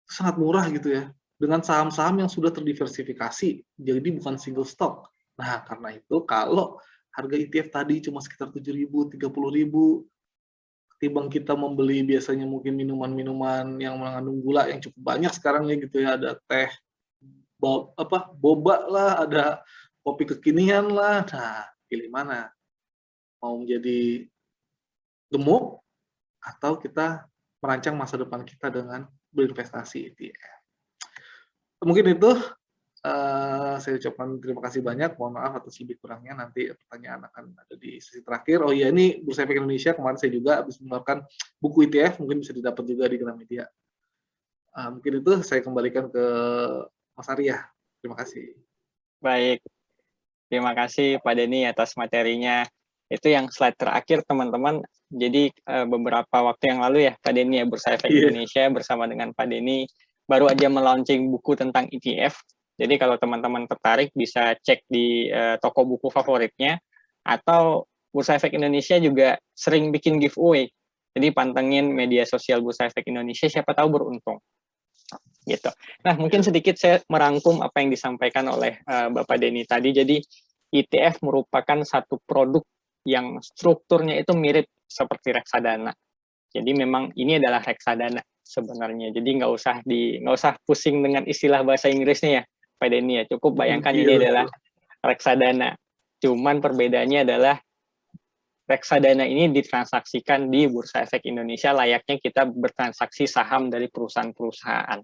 sangat murah gitu ya, dengan saham-saham yang sudah terdiversifikasi, jadi bukan single stock. Nah, karena itu kalau harga ETF tadi cuma sekitar 7.000, 30.000, ketimbang kita membeli biasanya mungkin minuman-minuman yang mengandung gula yang cukup banyak sekarang ya gitu ya, ada teh, boba lah, ada kopi kekinian lah. Nah, pilih mana? Mau menjadi gemuk atau kita merancang masa depan kita dengan berinvestasi ETF. Mungkin itu saya ucapkan terima kasih banyak. Mohon maaf atas lebih kurangnya. Nanti pertanyaan akan ada di sesi terakhir. Oh iya, ini Bursa Efek Indonesia kemarin saya juga habis mengeluarkan buku ETF, mungkin bisa didapat juga di Gramedia. Mungkin itu saya kembalikan ke Mas Arya. Terima kasih. Baik, terima kasih Pak Denny atas materinya. Itu yang slide terakhir teman-teman. Jadi beberapa waktu yang lalu ya Pak Denny ya, Bursa Efek Indonesia bersama dengan Pak Denny baru aja melaunching buku tentang ETF. Jadi kalau teman-teman tertarik bisa cek di toko buku favoritnya, atau Bursa Efek Indonesia juga sering bikin giveaway. Jadi pantengin media sosial Bursa Efek Indonesia, siapa tahu beruntung. Gitu. Nah, mungkin sedikit saya merangkum apa yang disampaikan oleh Bapak Denny tadi. Jadi ETF merupakan satu produk yang strukturnya itu mirip seperti reksadana. Jadi memang ini adalah reksadana sebenarnya. Jadi nggak usah pusing dengan istilah bahasa Inggrisnya ya, Pak Denny ya. Cukup bayangkan ini adalah reksadana. Cuman perbedaannya adalah reksadana ini ditransaksikan di Bursa Efek Indonesia layaknya kita bertransaksi saham dari perusahaan-perusahaan.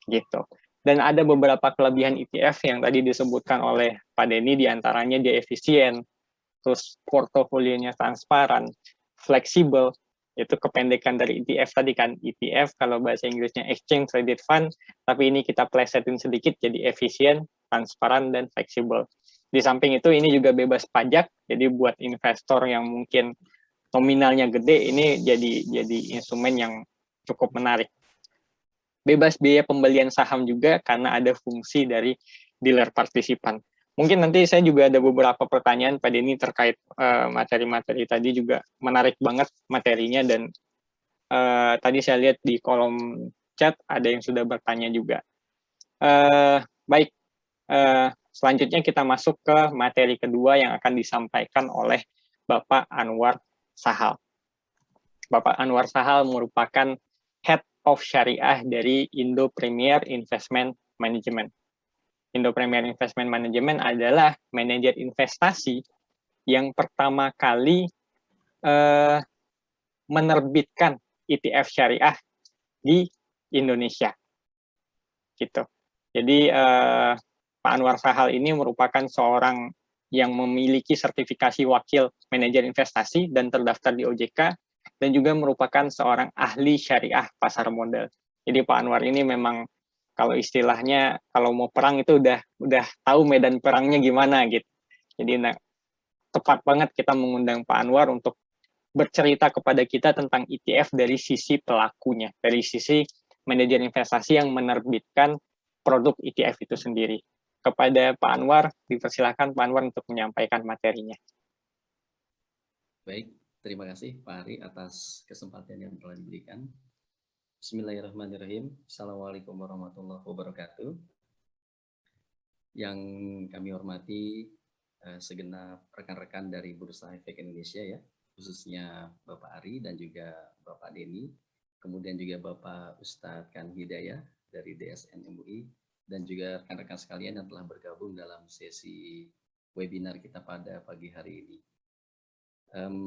Gitu. Dan ada beberapa kelebihan ETF yang tadi disebutkan oleh Pak Denny, diantaranya dia efisien, terus portofolionya transparan, fleksibel, itu kependekan dari ETF tadi kan, ETF kalau bahasa Inggrisnya Exchange Traded Fund, tapi ini kita plesetin sedikit jadi efisien, transparan, dan fleksibel. Di samping itu ini juga bebas pajak, jadi buat investor yang mungkin nominalnya gede, ini jadi instrumen yang cukup menarik. Bebas biaya pembelian saham juga karena ada fungsi dari dealer partisipan. Mungkin nanti saya juga ada beberapa pertanyaan Pak Denny terkait materi-materi tadi, juga menarik banget materinya, dan tadi saya lihat di kolom chat, ada yang sudah bertanya juga. Baik, selanjutnya kita masuk ke materi kedua yang akan disampaikan oleh Bapak Anwar Sahal. Bapak Anwar Sahal merupakan Head of Syariah dari Indo Premier Investment Management. Indo Premier Investment Management adalah manajer investasi yang pertama kali menerbitkan ETF syariah di Indonesia. Gitu. Jadi Pak Anwar Sahal ini merupakan seorang yang memiliki sertifikasi wakil manajer investasi dan terdaftar di OJK, dan juga merupakan seorang ahli syariah pasar modal. Jadi Pak Anwar ini memang kalau istilahnya kalau mau perang itu udah tahu medan perangnya gimana gitu. Jadi tepat banget kita mengundang Pak Anwar untuk bercerita kepada kita tentang ETF dari sisi pelakunya, dari sisi manajer investasi yang menerbitkan produk ETF itu sendiri. Kepada Pak Anwar, dipersilakan Pak Anwar untuk menyampaikan materinya. Baik, terima kasih Pak Ari atas kesempatan yang telah diberikan. Bismillahirrahmanirrahim. Assalamualaikum warahmatullahi wabarakatuh. Yang kami hormati segenap rekan-rekan dari Bursa Efek Indonesia ya, khususnya Bapak Ari dan juga Bapak Denny, kemudian juga Bapak Ustadz Kan Hidayah dari DSN MUI, dan juga rekan-rekan sekalian yang telah bergabung dalam sesi webinar kita pada pagi hari ini.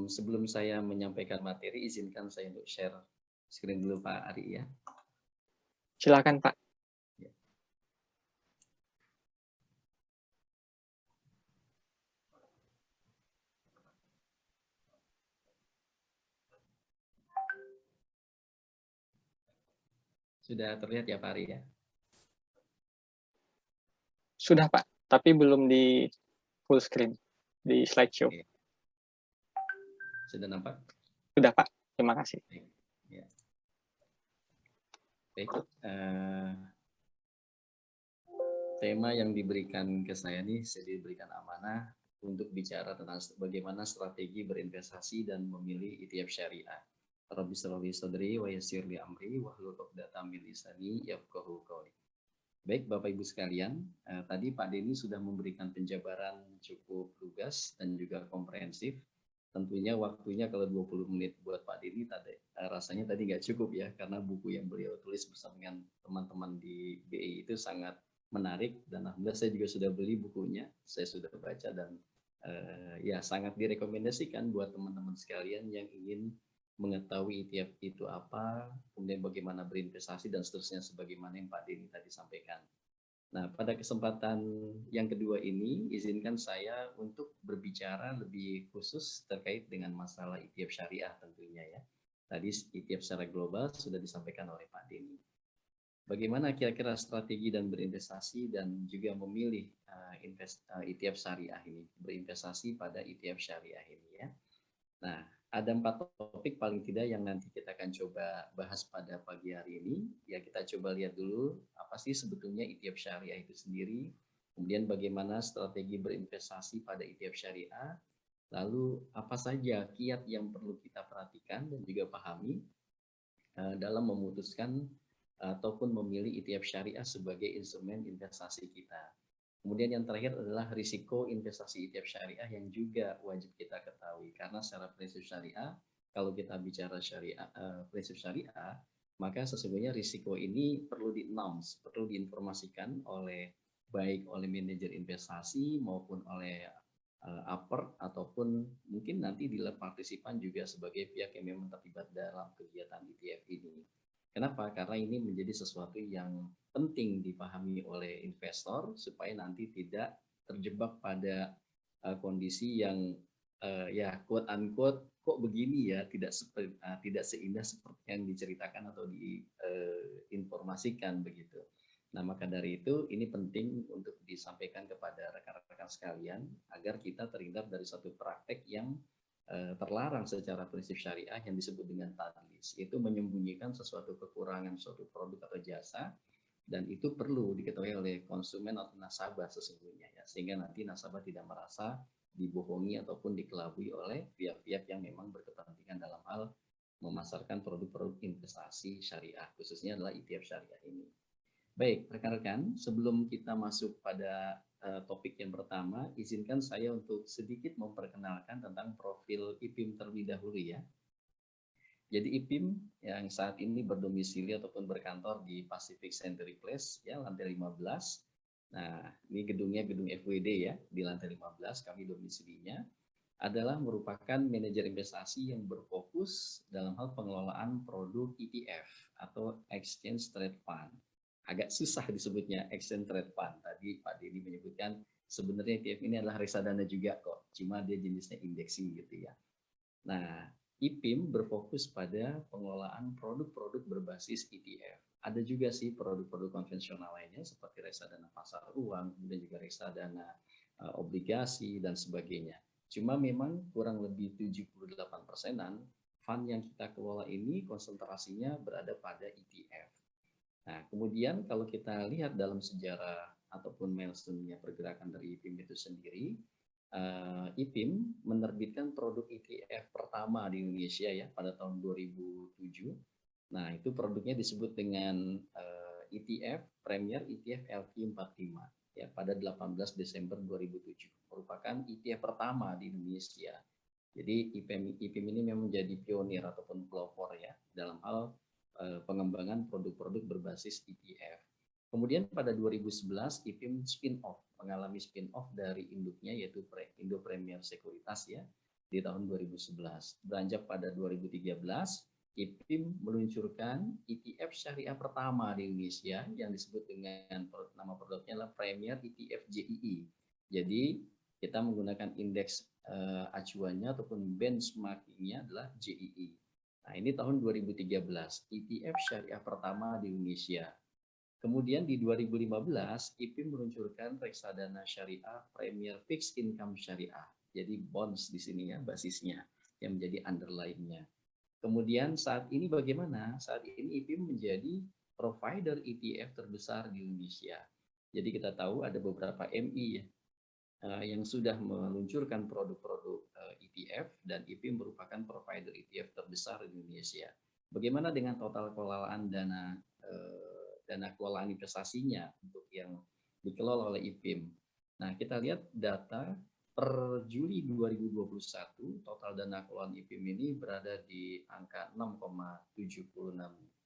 Sebelum saya menyampaikan materi, izinkan saya untuk share screen dulu Pak Ari ya. Silakan Pak. Ya. Sudah terlihat ya Pak Ari ya? Sudah Pak, tapi belum di full screen, di slideshow. Oke. Sudah nampak? Sudah Pak, terima kasih. Baik. Ya. Baik. Tema yang diberikan ke saya nih, saya diberikan amanah untuk bicara tentang bagaimana strategi berinvestasi dan memilih ETF syariah. Rabbi shrah li sadri wa yassir li amri wahlul 'uqdatam min lisani yafqahu qawli. Baik Bapak Ibu sekalian, tadi Pak Denny sudah memberikan penjabaran cukup lugas dan juga komprehensif. Tentunya waktunya kalau 20 menit buat Pak Denny rasanya tadi nggak cukup ya, karena buku yang beliau tulis bersama dengan teman-teman di BI itu sangat menarik, dan alhamdulillah saya juga sudah beli bukunya, saya sudah baca, dan ya sangat direkomendasikan buat teman-teman sekalian yang ingin mengetahui ETF itu apa, kemudian bagaimana berinvestasi dan seterusnya sebagaimana yang Pak Denny tadi sampaikan. Nah, pada kesempatan yang kedua ini, izinkan saya untuk berbicara lebih khusus terkait dengan masalah ETF syariah tentunya ya. Tadi ETF secara global sudah disampaikan oleh Pak Denny. Bagaimana kira-kira strategi dan berinvestasi dan juga memilih ETF syariah ini, berinvestasi pada ETF syariah ini ya. Nah, ada 4 topik paling tidak yang nanti kita akan coba bahas pada pagi hari ini. Ya, kita coba lihat dulu apa sih sebetulnya ETF syariah itu sendiri, kemudian bagaimana strategi berinvestasi pada ETF syariah, lalu apa saja kiat yang perlu kita perhatikan dan juga pahami dalam memutuskan ataupun memilih ETF syariah sebagai instrumen investasi kita. Kemudian yang terakhir adalah risiko investasi ETF syariah yang juga wajib kita ketahui, karena secara prinsip syariah, kalau kita bicara syariah, prinsip syariah, maka sesungguhnya risiko ini perlu di-announce, perlu diinformasikan baik oleh manajer investasi maupun oleh upper ataupun mungkin nanti dealer partisipan juga sebagai pihak yang memang terlibat dalam kegiatan ETF ini. Kenapa? Karena ini menjadi sesuatu yang penting dipahami oleh investor supaya nanti tidak terjebak pada kondisi yang ya quote unquote kok begini ya, tidak seindah seperti yang diceritakan atau diinformasikan begitu. Nah, maka dari itu ini penting untuk disampaikan kepada rekan-rekan sekalian agar kita terhindar dari satu praktek yang terlarang secara prinsip syariah yang disebut dengan tadlis, itu menyembunyikan sesuatu kekurangan suatu produk atau jasa, dan itu perlu diketahui oleh konsumen atau nasabah sesungguhnya ya, sehingga nanti nasabah tidak merasa dibohongi ataupun dikelabui oleh pihak-pihak yang memang berkepentingan dalam hal memasarkan produk-produk investasi syariah, khususnya adalah ETF syariah ini. Baik, rekan-rekan, sebelum kita masuk pada topik yang pertama, izinkan saya untuk sedikit memperkenalkan tentang profil IPIM terlebih dahulu ya. Jadi IPIM yang saat ini berdomisili ataupun berkantor di Pacific Century Place ya, lantai 15. Nah, ini gedungnya gedung FWD ya, di lantai 15 kami domisilinya, adalah merupakan manajer investasi yang berfokus dalam hal pengelolaan produk ETF atau Exchange Trade Fund. Agak susah disebutnya Exchange Trade Fund. Tadi Pak Denny menyebutkan sebenarnya ETF ini adalah reksadana juga kok, cuma dia jenisnya indexing gitu ya. Nah, IPIM berfokus pada pengelolaan produk-produk berbasis ETF. Ada juga sih produk-produk konvensional lainnya seperti reksadana pasar uang, kemudian juga reksadana obligasi dan sebagainya. Cuma memang kurang lebih 78%-an fund yang kita kelola ini konsentrasinya berada pada ETF. Nah, kemudian kalau kita lihat dalam sejarah ataupun milestone-nya pergerakan dari IPIM itu sendiri, IPIM menerbitkan produk ETF pertama di Indonesia ya pada tahun 2007. Nah, itu produknya disebut dengan ETF Premier ETF LQ45 ya pada 18 Desember 2007. Merupakan ETF pertama di Indonesia. Jadi IPIM ini memang menjadi pionir ataupun pelopor ya dalam hal pengembangan produk-produk berbasis ETF. Kemudian pada 2011 IPIM spin-off, mengalami spin-off dari induknya yaitu Indo Premier Sekuritas ya di tahun 2011. Beranjak pada 2013 IPIM meluncurkan ETF syariah pertama di Indonesia yang disebut dengan nama produknya adalah Premier ETF JII. Jadi kita menggunakan indeks acuannya ataupun benchmarkingnya adalah JII. Nah ini tahun 2013 ETF syariah pertama di Indonesia. Kemudian di 2015 IPIM meluncurkan reksadana syariah Premier Fixed Income Syariah. Jadi bonds di sini ya basisnya yang menjadi underlying-nya. Kemudian saat ini bagaimana? Saat ini IPIM menjadi provider ETF terbesar di Indonesia. Jadi kita tahu ada beberapa MI ya, yang sudah meluncurkan produk-produk ETF dan IPIM merupakan provider ETF terbesar di Indonesia. Bagaimana dengan total pengelolaan dana kelolaan investasinya untuk yang dikelola oleh IPIM? Nah, kita lihat data per Juli 2021 total dana kelolaan IPIM ini berada di angka 6,76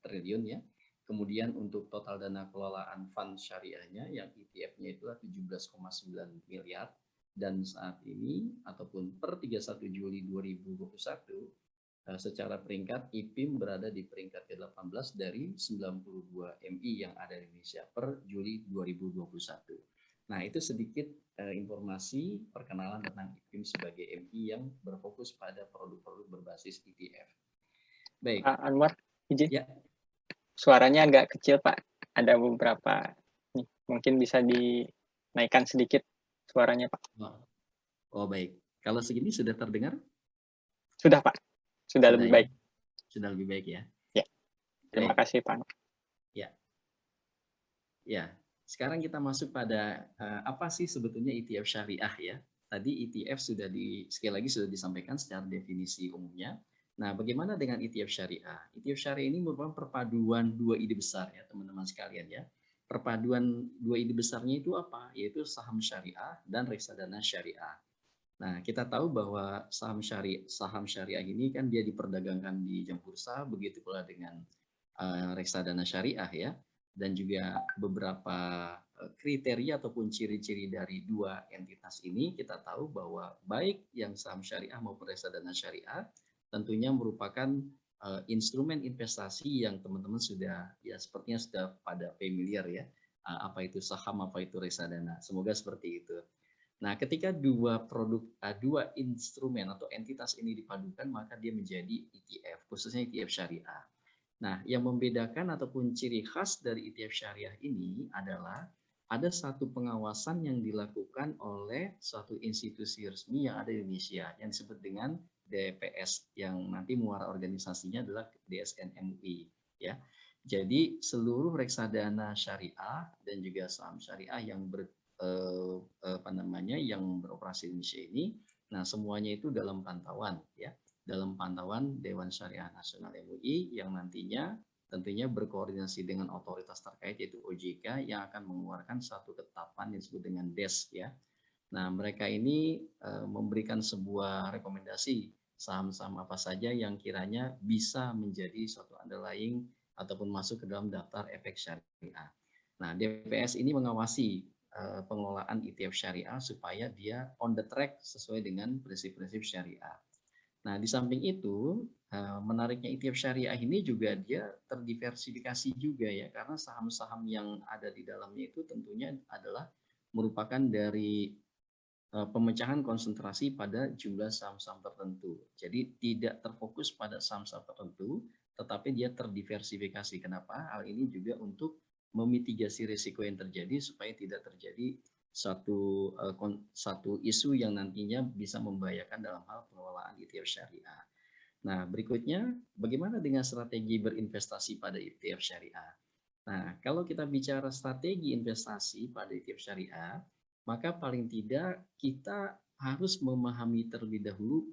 triliun ya. Kemudian untuk total dana kelolaan fund syariahnya yang ETF-nya itu 17,9 miliar dan saat ini ataupun per 31 Juli 2021 secara peringkat IPIM berada di peringkat ke-18 dari 92 MI yang ada di Indonesia per Juli 2021. Nah, itu sedikit informasi perkenalan tentang IPIM sebagai MI yang berfokus pada produk-produk berbasis ETF. Baik. Pak Anwar, izin. Ya. Suaranya agak kecil, Pak. Ada beberapa nih, mungkin bisa dinaikkan sedikit suaranya, Pak. Oh, baik. Kalau segini sudah terdengar? Sudah, Pak. Sudah lebih baik. Sudah lebih baik ya. Ya. Terima kasih, Pak. Ya. Ya. Sekarang kita masuk pada apa sih sebetulnya ETF syariah ya. Tadi ETF sekali lagi sudah disampaikan secara definisi umumnya. Nah, bagaimana dengan ETF syariah? ETF syariah ini merupakan perpaduan dua ide besar ya teman-teman sekalian ya. Perpaduan dua ide besarnya itu apa? Yaitu saham syariah dan reksadana syariah. Nah, kita tahu bahwa saham syariah ini kan dia diperdagangkan di jam bursa, begitu pula dengan reksadana syariah ya. Dan juga beberapa kriteria ataupun ciri-ciri dari dua entitas ini kita tahu bahwa baik yang saham syariah maupun reksadana syariah tentunya merupakan instrumen investasi yang teman-teman sudah ya sepertinya sudah pada familiar ya, apa itu saham, apa itu reksadana. Semoga seperti itu. Nah, ketika dua instrumen atau entitas ini dipadukan maka dia menjadi ETF, khususnya ETF syariah. Nah, yang membedakan ataupun ciri khas dari ETF syariah ini adalah ada satu pengawasan yang dilakukan oleh suatu institusi resmi yang ada di Indonesia yang disebut dengan DPS yang nanti muara organisasinya adalah DSN MUI ya. Jadi seluruh reksadana syariah dan juga saham syariah yang yang beroperasi di Indonesia ini, nah semuanya itu dalam pantauan ya. dalam pantauan Dewan Syariah Nasional MUI yang nantinya tentunya berkoordinasi dengan otoritas terkait yaitu OJK yang akan mengeluarkan satu ketetapan yang disebut dengan DES ya. Nah, mereka ini memberikan sebuah rekomendasi saham-saham apa saja yang kiranya bisa menjadi suatu underlying ataupun masuk ke dalam daftar efek syariah. Nah, DPS ini mengawasi pengelolaan ETF syariah supaya dia on the track sesuai dengan prinsip-prinsip syariah. Nah, di samping itu, menariknya ETF syariah ini juga dia terdiversifikasi juga ya, karena saham-saham yang ada di dalamnya itu tentunya adalah merupakan dari pemecahan konsentrasi pada jumlah saham-saham tertentu. Jadi tidak terfokus pada saham-saham tertentu, tetapi dia terdiversifikasi. Kenapa? Hal ini juga untuk memitigasi risiko yang terjadi supaya tidak terjadi satu isu yang nantinya bisa membahayakan dalam hal pengelolaan ETF syariah. Nah, berikutnya bagaimana dengan strategi berinvestasi pada ETF syariah? Nah, kalau kita bicara strategi investasi pada ETF syariah, maka paling tidak kita harus memahami terlebih dahulu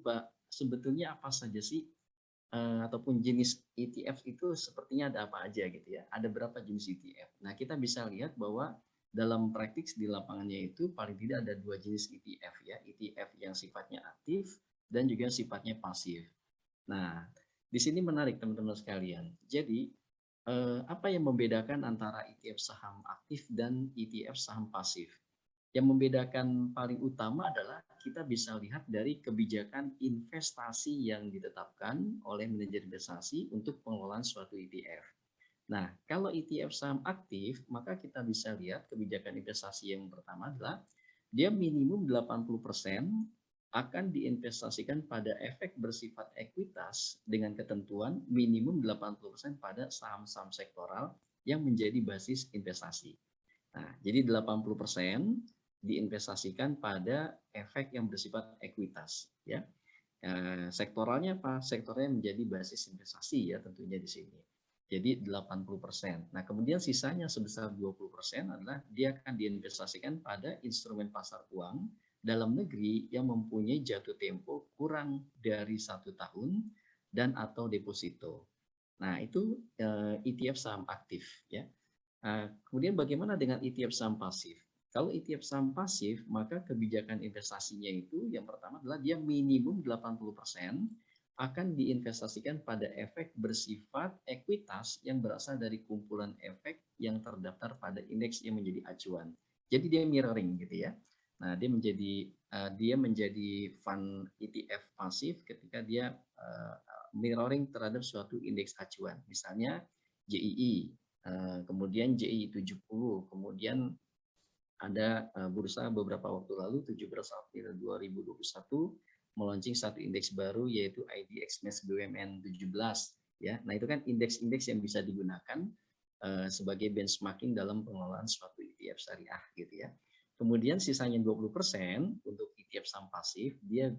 sebetulnya apa saja sih ataupun jenis ETF itu sepertinya ada apa aja gitu ya. Ada berapa jenis ETF. Nah, kita bisa lihat bahwa dalam praktik di lapangannya itu paling tidak ada dua jenis ETF ya. ETF yang sifatnya aktif dan juga sifatnya pasif. Nah, di sini menarik teman-teman sekalian. Jadi, apa yang membedakan antara ETF saham aktif dan ETF saham pasif? Yang membedakan paling utama adalah kita bisa lihat dari kebijakan investasi yang ditetapkan oleh manajer investasi untuk pengelolaan suatu ETF. Nah, kalau ETF saham aktif, maka kita bisa lihat kebijakan investasi yang pertama adalah dia minimum 80% akan diinvestasikan pada efek bersifat ekuitas dengan ketentuan minimum 80% pada saham-saham sektoral yang menjadi basis investasi. Nah, jadi 80% diinvestasikan pada efek yang bersifat ekuitas ya. Sektoralnya apa? Sektornya menjadi basis investasi ya tentunya di sini. Jadi 80%. Nah, kemudian sisanya sebesar 20% adalah dia akan diinvestasikan pada instrumen pasar uang dalam negeri yang mempunyai jatuh tempo kurang dari 1 tahun dan atau deposito. Nah, itu ETF saham aktif ya. Kemudian bagaimana dengan ETF saham pasif? Kalau ETF saham pasif, maka kebijakan investasinya itu yang pertama adalah dia minimum 80% akan diinvestasikan pada efek bersifat ekuitas yang berasal dari kumpulan efek yang terdaftar pada indeks yang menjadi acuan. Jadi dia mirroring gitu ya. Nah, dia menjadi fund ETF pasif ketika dia mirroring terhadap suatu indeks acuan. Misalnya JII, kemudian JII 70, kemudian ada bursa beberapa waktu lalu 17 April 2021 meluncing satu indeks baru yaitu IDX Match BUMN 17 ya. Nah, itu kan indeks-indeks yang bisa digunakan sebagai benchmarking dalam pengelolaan suatu ETF syariah gitu ya. Kemudian sisanya 20% untuk ETF saham pasif dia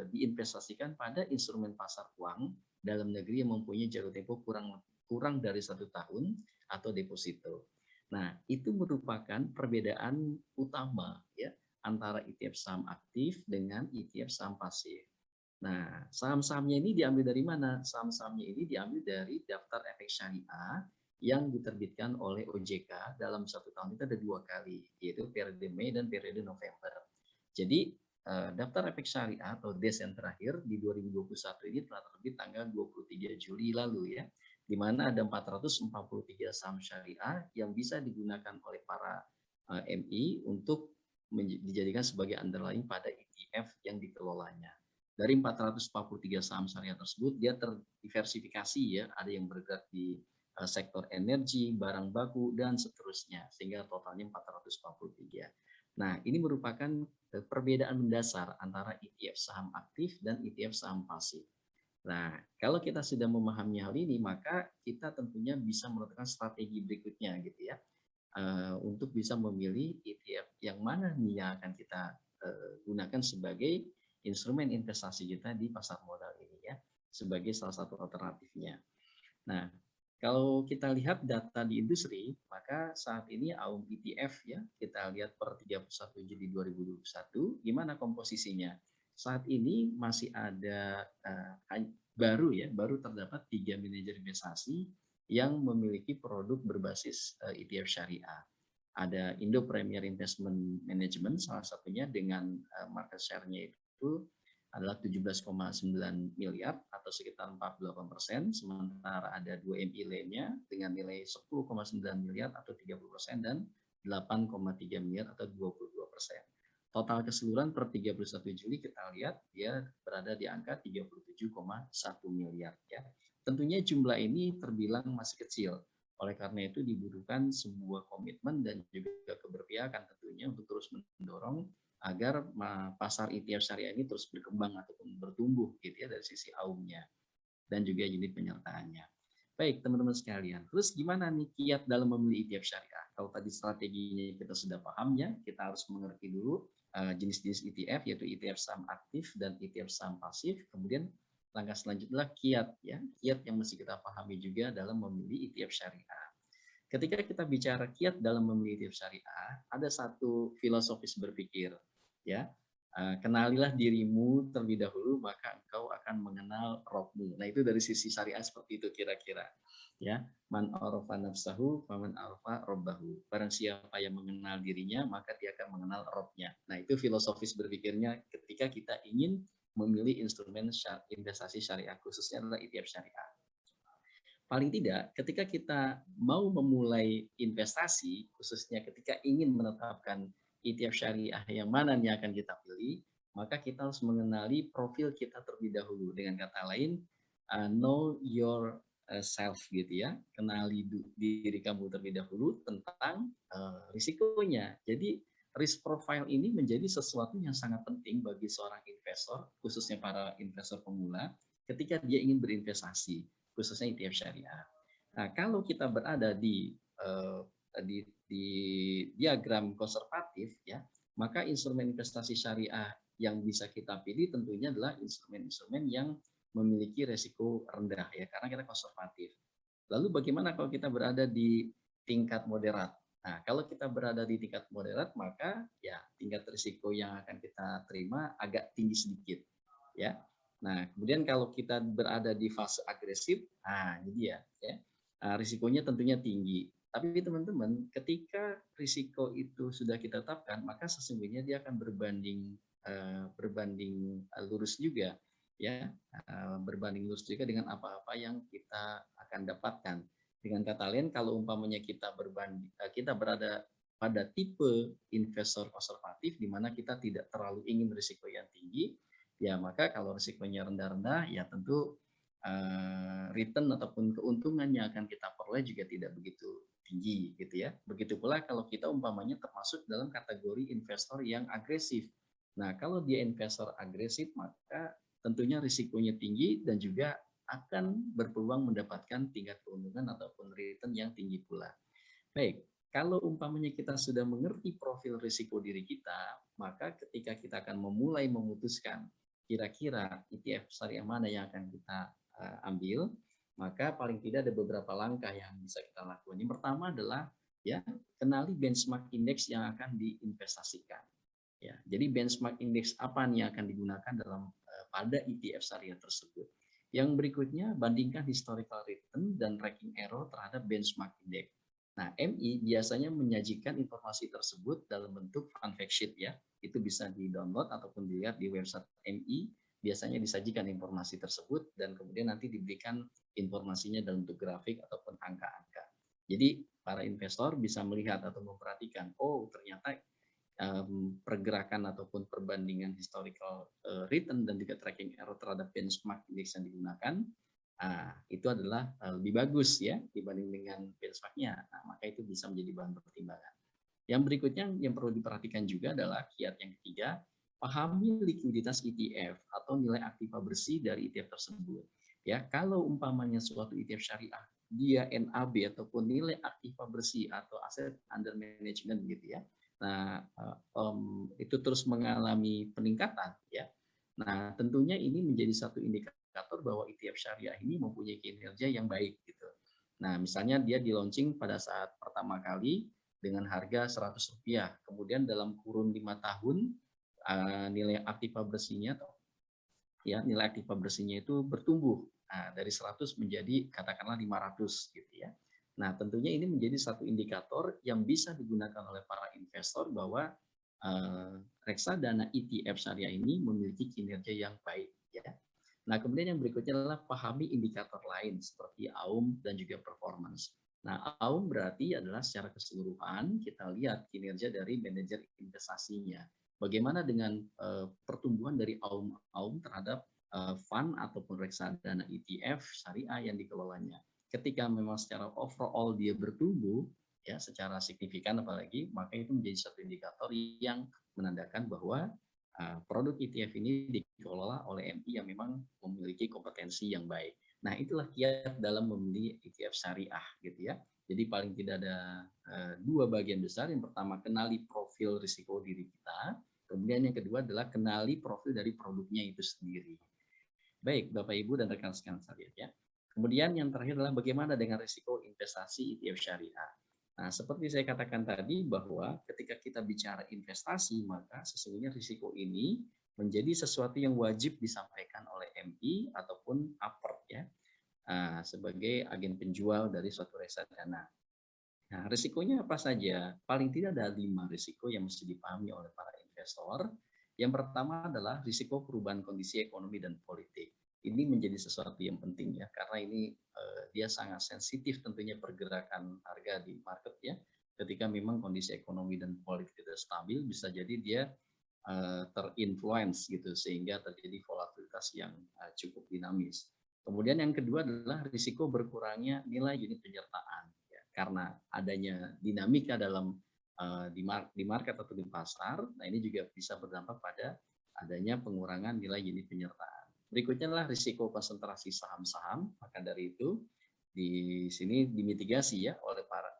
diinvestasikan pada instrumen pasar uang dalam negeri yang mempunyai jatuh tempo kurang dari 1 tahun atau deposito. Nah, itu merupakan perbedaan utama ya antara ETF saham aktif dengan ETF saham pasif. Nah, saham-sahamnya ini diambil dari mana? Saham-sahamnya ini diambil dari daftar efek syariah yang diterbitkan oleh OJK dalam 1 tahun itu ada 2 kali, yaitu periode Mei dan periode November. Jadi, daftar efek syariah atau DES yang terakhir di 2021 ini telah terbit tanggal 23 Juli lalu ya, di mana ada 443 saham syariah yang bisa digunakan oleh para MI untuk dijadikan sebagai underlying pada ETF yang dikelolanya. Dari 443 saham syariah tersebut, dia terdiversifikasi ya, ada yang bergerak di sektor energi, barang baku, dan seterusnya, sehingga totalnya 443. Nah, ini merupakan perbedaan mendasar antara ETF saham aktif dan ETF saham pasif. Nah, kalau kita sudah memahami hal ini, maka kita tentunya bisa menentukan strategi berikutnya gitu ya, untuk bisa memilih ETF yang mana nih yang akan kita gunakan sebagai instrumen investasi kita di pasar modal ini ya, sebagai salah satu alternatifnya. Nah, kalau kita lihat data di industri, maka saat ini AUM ETF ya, kita lihat per 31 Juli 2021, gimana komposisinya? saat ini masih ada baru terdapat 3 manajer investasi yang memiliki produk berbasis ETF syariah. Ada Indo Premier Investment Management salah satunya dengan market share-nya itu adalah 17,9 miliar atau sekitar 48%, sementara ada 2 MI lainnya dengan nilai 10,9 miliar atau 30% dan 8,3 miliar atau 22%. Total keseluruhan per 31 Juli kita lihat dia berada di angka 37,1 miliar ya. Tentunya jumlah ini terbilang masih kecil. Oleh karena itu dibutuhkan sebuah komitmen dan juga keberpihakan tentunya untuk terus mendorong agar pasar ETF syariah ini terus berkembang ataupun bertumbuh gitu ya dari sisi AUM-nya dan juga unit penyertaannya. Baik teman-teman sekalian, terus gimana nih kiat dalam memilih ETF syariah? Kalau tadi strateginya kita sudah paham ya, kita harus mengerti dulu jenis-jenis ETF yaitu ETF saham aktif dan ETF saham pasif. Kemudian langkah selanjutnya kiat ya, kiat yang mesti kita pahami juga dalam memilih ETF syariah. Ketika kita bicara kiat dalam memilih ETF syariah, ada satu filosofis berpikir ya. Kenalilah dirimu terlebih dahulu maka engkau akan mengenal Rabbmu. Nah itu dari sisi syariah seperti itu kira-kira ya. Man arafa nafsahu faman arafa rabbahu. Barang siapa yang mengenal dirinya maka dia akan mengenal Rabbnya. Nah itu filosofis berpikirnya ketika kita ingin memilih instrumen investasi syariah, khususnya adalah ETF syariah. Paling tidak ketika kita mau memulai investasi, khususnya ketika ingin menetapkan ETF syariah yang mana yang akan kita pilih, maka kita harus mengenali profil kita terlebih dahulu. Dengan kata lain, know your self gitu ya. Kenali diri kamu terlebih dahulu tentang risikonya. Jadi risk profile ini menjadi sesuatu yang sangat penting bagi seorang investor, khususnya para investor pemula, ketika dia ingin berinvestasi, khususnya ETF syariah. Nah, kalau kita berada di diagram konservatif ya, maka instrumen investasi syariah yang bisa kita pilih tentunya adalah instrumen-instrumen yang memiliki resiko rendah ya, karena kita konservatif. Lalu bagaimana kalau kita berada di tingkat moderat? Nah, kalau kita berada di tingkat moderat maka ya tingkat risiko yang akan kita terima agak tinggi sedikit ya. Nah, kemudian kalau kita berada di fase agresif, nah ini dia ya. Risikonya tentunya tinggi. Tapi teman-teman, ketika risiko itu sudah kita tetapkan, maka sesungguhnya dia akan berbanding lurus juga, ya, berbanding lurus juga dengan apa-apa yang kita akan dapatkan. Dengan kata lain, kalau umpamanya kita berada pada tipe investor konservatif, di mana kita tidak terlalu ingin risiko yang tinggi, ya maka kalau risikonya rendah-rendah, ya tentu return ataupun keuntungan yang akan kita peroleh juga tidak begitu tinggi gitu ya. Begitu pula kalau kita umpamanya termasuk dalam kategori investor yang agresif. Nah, kalau dia investor agresif maka tentunya risikonya tinggi dan juga akan berpeluang mendapatkan tingkat keuntungan ataupun return yang tinggi pula. Baik, kalau umpamanya kita sudah mengerti profil risiko diri kita, maka ketika kita akan memulai memutuskan kira-kira ETF syariah mana yang akan kita ambil, maka paling tidak ada beberapa langkah yang bisa kita lakukan. Yang pertama adalah ya kenali benchmark index yang akan diinvestasikan. Ya, jadi benchmark index apa nih yang akan digunakan dalam pada ETF syariah tersebut. Yang berikutnya bandingkan historical return dan ranking error terhadap benchmark index. Nah, MI biasanya menyajikan informasi tersebut dalam bentuk fun fact sheet ya. Itu bisa di-download ataupun dilihat di website MI. Biasanya disajikan informasi tersebut dan kemudian nanti diberikan informasinya dalam bentuk grafik ataupun angka-angka. Jadi para investor bisa melihat atau memperhatikan, oh ternyata pergerakan ataupun perbandingan historical return dan juga tracking error terhadap benchmark index yang digunakan, itu adalah lebih bagus ya dibanding dengan benchmarknya. Nah, maka itu bisa menjadi bahan pertimbangan. Yang berikutnya yang perlu diperhatikan juga adalah kiat yang ketiga, pahami likuiditas ETF atau nilai aktiva bersih dari ETF tersebut. Ya, kalau umpamanya suatu ETF syariah dia NAB ataupun nilai aktiva bersih atau aset under management gitu ya. Nah, itu terus mengalami peningkatan ya. Nah, tentunya ini menjadi satu indikator bahwa ETF syariah ini mempunyai kinerja yang baik gitu. Nah, misalnya dia di-launching pada saat pertama kali dengan harga Rp100, kemudian dalam kurun 5 tahun nilai aktiva bersihnya atau ya nilai aktiva bersihnya itu bertumbuh. Nah, dari 100 menjadi katakanlah 500 gitu ya. Nah, tentunya ini menjadi satu indikator yang bisa digunakan oleh para investor bahwa reksadana ETF syariah ini memiliki kinerja yang baik ya. Nah, kemudian yang berikutnya adalah pahami indikator lain seperti AUM dan juga performance. Nah, AUM berarti adalah secara keseluruhan kita lihat kinerja dari manajer investasinya. Bagaimana dengan pertumbuhan dari AUM terhadap fund ataupun reksadana ETF syariah yang dikelolanya. Ketika memang secara overall dia bertumbuh ya secara signifikan apalagi, maka itu menjadi satu indikator yang menandakan bahwa produk ETF ini dikelola oleh MI yang memang memiliki kompetensi yang baik. Nah, itulah kiat dalam memilih ETF syariah gitu ya. Jadi paling tidak ada dua bagian besar. Yang pertama, kenali profil risiko diri kita. Kemudian yang kedua adalah kenali profil dari produknya itu sendiri. Baik, Bapak Ibu dan rekan sekalian ya. Kemudian yang terakhir adalah bagaimana dengan risiko investasi ETF syariah. Nah, seperti saya katakan tadi bahwa ketika kita bicara investasi, maka sesungguhnya risiko ini menjadi sesuatu yang wajib disampaikan oleh MI ataupun APER ya, sebagai agen penjual dari suatu reksadana. Nah, risikonya apa saja? Paling tidak ada 5 risiko yang mesti dipahami oleh para investor. Yang pertama adalah risiko perubahan kondisi ekonomi dan politik. Ini menjadi sesuatu yang penting ya, karena ini dia sangat sensitif tentunya pergerakan harga di market ya. Ketika memang kondisi ekonomi dan politik tidak stabil, bisa jadi dia terinfluence gitu, sehingga terjadi volatilitas yang cukup dinamis. Kemudian yang kedua adalah risiko berkurangnya nilai unit penyertaan. Karena adanya dinamika dalam di market atau di pasar, nah ini juga bisa berdampak pada adanya pengurangan nilai unit penyertaan. Berikutnya adalah risiko konsentrasi saham-saham. Maka dari itu di sini dimitigasi ya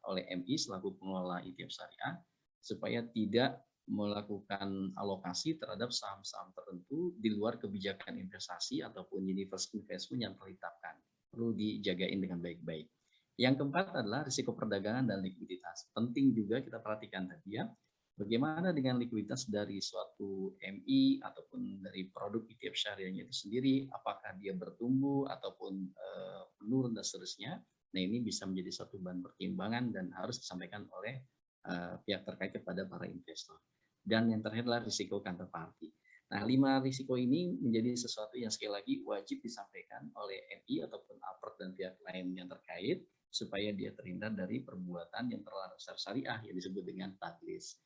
oleh MI selaku pengelola ETF syariah supaya tidak melakukan alokasi terhadap saham-saham tertentu di luar kebijakan investasi ataupun universal investment yang telah ditetapkan. Perlu dijagain dengan baik-baik. Yang keempat adalah risiko perdagangan dan likuiditas. Penting juga kita perhatikan tadi ya, bagaimana dengan likuiditas dari suatu MI ataupun dari produk ETF syariahnya itu sendiri, apakah dia bertumbuh ataupun menurun dan seterusnya. Nah, ini bisa menjadi satu bahan pertimbangan dan harus disampaikan oleh pihak terkait kepada para investor. Dan yang terakhir adalah risiko counterparty. Nah, 5 risiko ini menjadi sesuatu yang sekali lagi wajib disampaikan oleh MI ataupun APER dan pihak lain yang terkait supaya dia terhindar dari perbuatan yang terlarang secara syariah yang disebut dengan tadlis.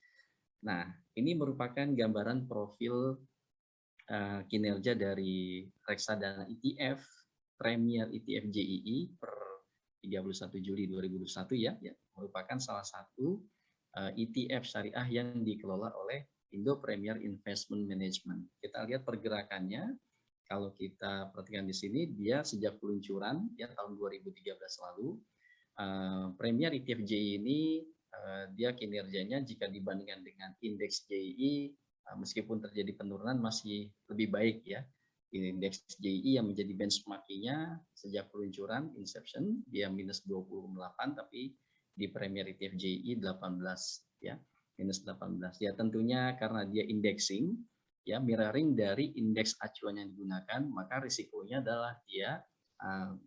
Nah, ini merupakan gambaran profil kinerja dari reksadana ETF Premier ETF JII per 31 Juli 2021 ya, merupakan salah satu ETF syariah yang dikelola oleh Indo Premier Investment Management. Kita lihat pergerakannya. Kalau kita perhatikan di sini, dia sejak peluncuran ya tahun 2013 lalu, Premier ETF JII ini dia kinerjanya jika dibandingkan dengan indeks JII meskipun terjadi penurunan masih lebih baik ya. Indeks JII yang menjadi benchmark-nya sejak peluncuran inception dia minus 28, tapi di Premier ETF JII 18 ya, minus 18. Ya tentunya karena dia indexing ya, mirroring dari indeks acuan yang digunakan, maka risikonya adalah dia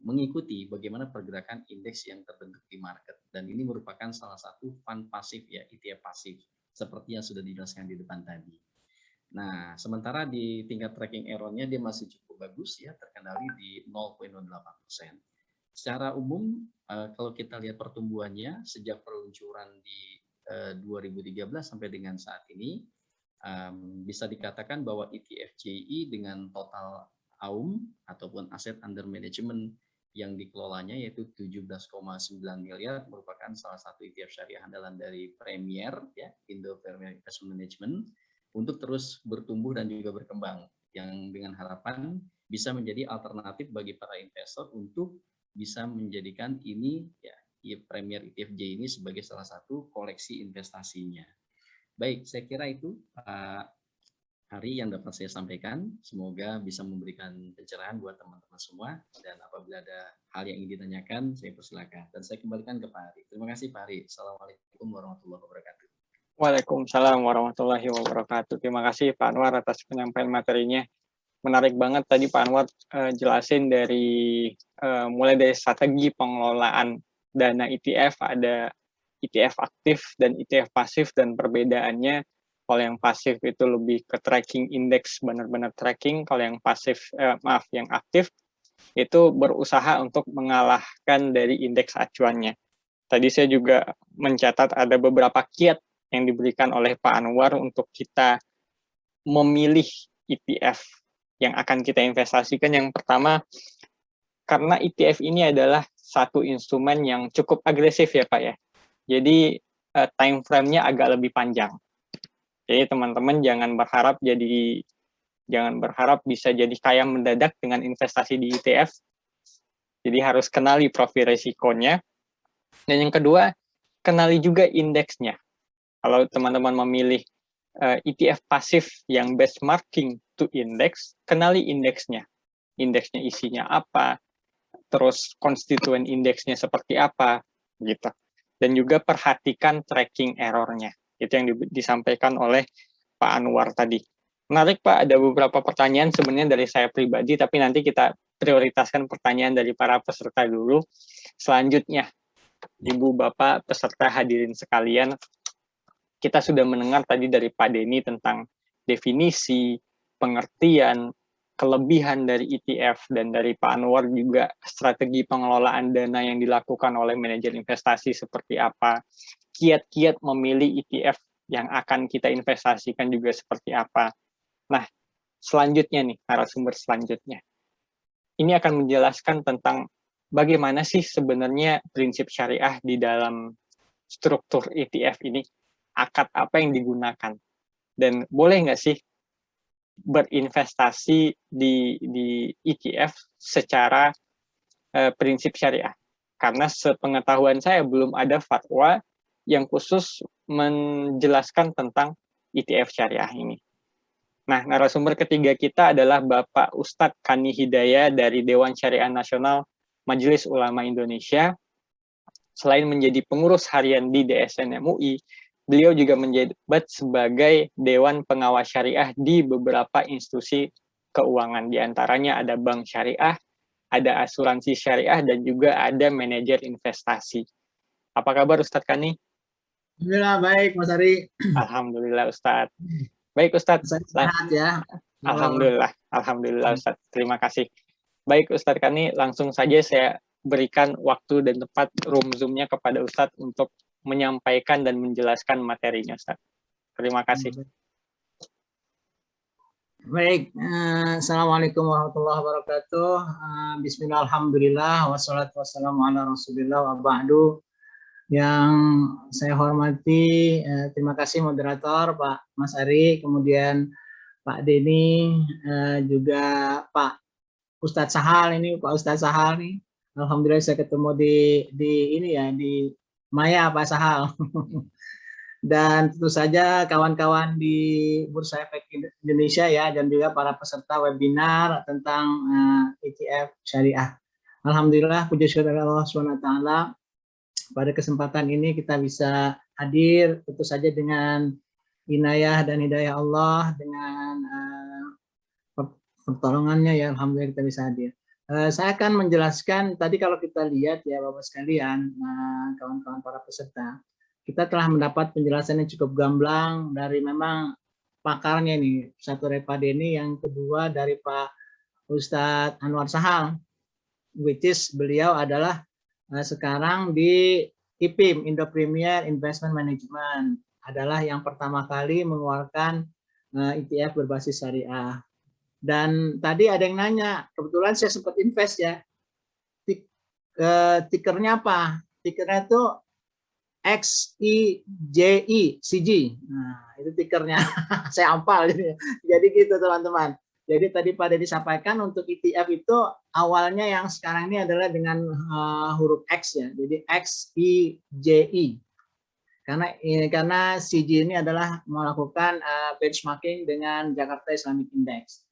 mengikuti bagaimana pergerakan indeks yang terbentuk di market, dan ini merupakan salah satu fund pasif ya, ETF pasif seperti yang sudah dijelaskan di depan tadi. Nah, sementara di tingkat tracking error-nya dia masih cukup bagus ya, terkendali di 0,08%. Secara umum kalau kita lihat pertumbuhannya sejak peluncuran di 2013 sampai dengan saat ini, bisa dikatakan bahwa ETF JII dengan total AUM ataupun aset under management yang dikelolanya yaitu 17,9 miliar merupakan salah satu ETF syariah andalan dari Premier ya, Indo Premier Investment Management, untuk terus bertumbuh dan juga berkembang yang dengan harapan bisa menjadi alternatif bagi para investor untuk bisa menjadikan ini ya Premier ETF JII ini sebagai salah satu koleksi investasinya. Baik, saya kira itu Hari yang dapat saya sampaikan. Semoga bisa memberikan pencerahan buat teman-teman semua. Dan apabila ada hal yang ingin ditanyakan, saya persilakan. Dan saya kembalikan ke Pak Hari. Terima kasih Pak Hari. Assalamualaikum warahmatullahi wabarakatuh. Waalaikumsalam warahmatullahi wabarakatuh. Terima kasih Pak Anwar atas penyampaian materinya. Menarik banget tadi Pak Anwar jelasin dari mulai dari strategi pengelolaan dana ETF, ada ETF aktif dan ETF pasif, dan perbedaannya kalau yang pasif itu lebih ke tracking indeks, benar-benar tracking. Kalau yang pasif, yang aktif itu berusaha untuk mengalahkan dari indeks acuannya. Tadi saya juga mencatat ada beberapa kiat yang diberikan oleh Pak Anwar untuk kita memilih ETF yang akan kita investasikan. Yang pertama, karena ETF ini adalah satu instrumen yang cukup agresif ya Pak ya. Jadi time frame-nya agak lebih panjang. Jadi teman-teman jangan berharap bisa jadi kaya mendadak dengan investasi di ETF. Jadi harus kenali profil risikonya. Dan yang kedua, kenali juga indeksnya. Kalau teman-teman memilih ETF pasif yang benchmarking to index, kenali indeksnya. Indeksnya isinya apa, terus konstituen indeksnya seperti apa, gitu. Dan juga perhatikan tracking errornya. Itu yang disampaikan oleh Pak Anwar tadi. Menarik Pak, ada beberapa pertanyaan sebenarnya dari saya pribadi, tapi nanti kita prioritaskan pertanyaan dari para peserta dulu. Selanjutnya, Ibu, Bapak, peserta hadirin sekalian, kita sudah mendengar tadi dari Pak Denny tentang definisi, pengertian, kelebihan dari ETF, dan dari Pak Anwar juga strategi pengelolaan dana yang dilakukan oleh manajer investasi seperti apa, kiat-kiat memilih ETF yang akan kita investasikan juga seperti apa. Nah, selanjutnya nih, narasumber selanjutnya. Ini akan menjelaskan tentang bagaimana sih sebenarnya prinsip syariah di dalam struktur ETF ini, akad apa yang digunakan, dan boleh nggak sih berinvestasi di ETF secara prinsip syariah. Karena sepengetahuan saya belum ada fatwa yang khusus menjelaskan tentang ETF syariah ini. Nah, narasumber ketiga kita adalah Bapak Ustadz Kani Hidayah dari Dewan Syariah Nasional Majelis Ulama Indonesia. Selain menjadi pengurus harian di DSN MUI, beliau juga menjabat sebagai Dewan Pengawas Syariah di beberapa institusi keuangan. Di antaranya ada Bank Syariah, ada asuransi syariah, dan juga ada manajer investasi. Apa kabar Ustadz Kani? Alhamdulillah baik Mas Ari. Alhamdulillah Ustadz. Baik Ustadz. Sehat ya. Alhamdulillah Ustadz. Terima kasih. Baik Ustadz Kani, langsung saja saya berikan waktu dan tempat room Zoom-nya kepada Ustadz untuk menyampaikan dan menjelaskan materinya, Ustaz. Terima kasih. Baik, Assalamualaikum warahmatullahi wabarakatuh. Bismillah, alhamdulillah, wassalatu wassalamu ala rasulillah wa ba'du. Yang saya hormati, terima kasih moderator Pak Mas Ari, kemudian Pak Denny, juga Pak Ustadz Sahal ini, Pak Ustadz Sahal nih. Alhamdulillah saya ketemu di ini ya, di Maya Pak Sahal. Dan tentu saja kawan-kawan di Bursa Efek Indonesia ya, dan juga para peserta webinar tentang ETF syariah. Alhamdulillah, puji syukur Allah SWT. Pada kesempatan ini kita bisa hadir tentu saja dengan inayah dan hidayah Allah, dengan pertolongannya ya, alhamdulillah kita bisa hadir. Saya akan menjelaskan tadi kalau kita lihat ya Bapak sekalian, kawan-kawan para peserta, kita telah mendapat penjelasan yang cukup gamblang dari memang pakarnya ini, satu dari Pak Denny, yang kedua dari Pak Ustadz Anwar Sahal, which is beliau adalah sekarang di IPIM, Indo Premier Investment Management, adalah yang pertama kali mengeluarkan ETF berbasis syariah. Dan tadi ada yang nanya, kebetulan saya sempat invest ya, tikernya apa? Tikernya itu XIJI, CG. Nah, itu tikernya. Saya hafal. Jadi gitu teman-teman. Jadi tadi pada disampaikan untuk ETF itu awalnya yang sekarang ini adalah dengan huruf X ya. Jadi XIJI. Karena CG ini adalah melakukan benchmarking dengan Jakarta Islamic Index.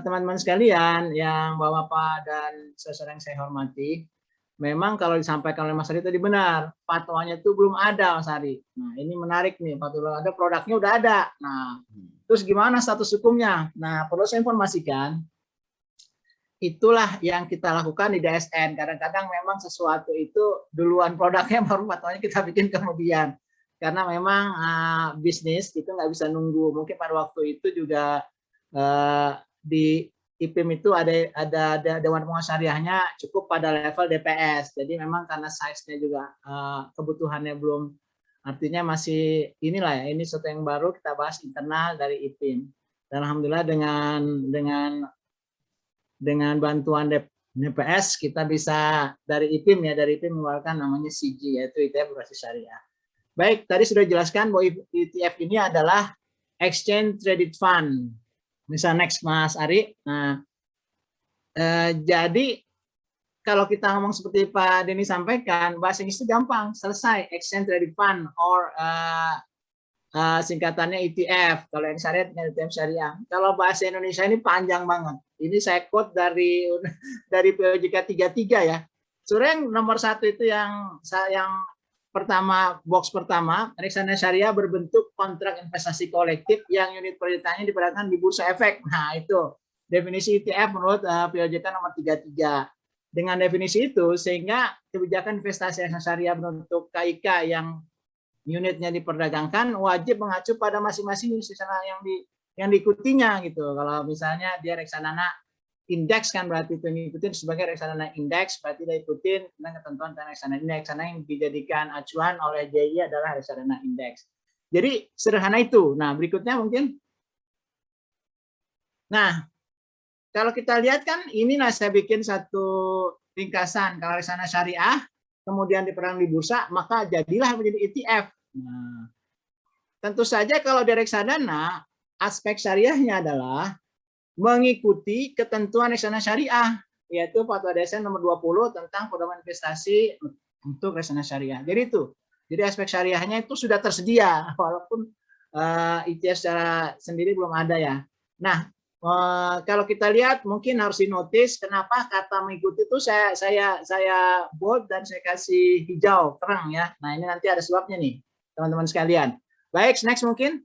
Teman-teman sekalian yang Bapak-bapak dan saudara yang saya hormati, memang kalau disampaikan oleh Mas Ari tadi benar, fatwanya itu belum ada, Mas Ari. Nah, ini menarik nih, fatwa belum ada, produknya udah ada. Nah, terus gimana status hukumnya? Nah, perlu saya informasikan, itulah yang kita lakukan di DSN. Kadang-kadang memang sesuatu itu duluan produknya, baru fatwanya kita bikin kemudian. Karena memang bisnis itu nggak bisa nunggu. Mungkin pada waktu itu juga di IPIM itu ada Dewan Pengawas Syariahnya cukup pada level DPS. Jadi memang karena size-nya juga kebutuhannya belum, artinya masih inilah ya, ini sesuatu yang baru kita bahas internal dari IPIM. Dan alhamdulillah dengan bantuan DPS kita bisa dari IPIM ya, dari IPIM mengeluarkan namanya CG, yaitu ETF berbasis syariah. Baik, tadi sudah dijelaskan bahwa ETF ini adalah Exchange Traded Fund. Bisa next Mas Ari. Nah, jadi kalau kita ngomong seperti Pak Denny sampaikan, bahasa Inggris itu gampang, selesai. Exchange Traded Fund or singkatannya ETF. Kalau yang syariah dengan ETF syariah. Kalau bahasa Indonesia ini panjang banget. Ini saya quote dari POJK 33 ya. Sebenarnya yang nomor 1 itu yang pertama, box pertama, reksadana syariah berbentuk kontrak investasi kolektif yang unit perdagangannya diperdagangkan di bursa efek. Nah, itu definisi ETF menurut POJK nomor 33. Dengan definisi itu, sehingga kebijakan investasi syariah bentuk KIK yang unitnya diperdagangkan wajib mengacu pada masing-masing reksadana yang diikutinya gitu. Kalau misalnya dia reksadana indeks kan berarti itu ngikutin sebagai reksadana indeks, berarti dia ikutin tentang ketentuan tentang reksadana indeks. Reksadana yang dijadikan acuan oleh JI adalah reksadana indeks. Jadi sederhana itu. Nah, berikutnya mungkin. Nah, kalau kita lihat kan ini saya bikin satu ringkasan. Kalau reksadana syariah kemudian diperdagangkan di bursa, maka jadilah menjadi ETF. Nah, tentu saja kalau di reksadana aspek syariahnya adalah mengikuti ketentuan reksadana syariah, yaitu Fatwa DSN nomor 20 tentang pedoman investasi untuk reksadana syariah. Jadi itu. Jadi aspek syariahnya itu sudah tersedia, walaupun ETF secara sendiri belum ada ya. Nah, kalau kita lihat mungkin harus dinotis kenapa kata mengikuti itu saya bold dan saya kasih hijau terang ya. Nah, ini nanti ada sebabnya nih, teman-teman sekalian. Baik, next mungkin.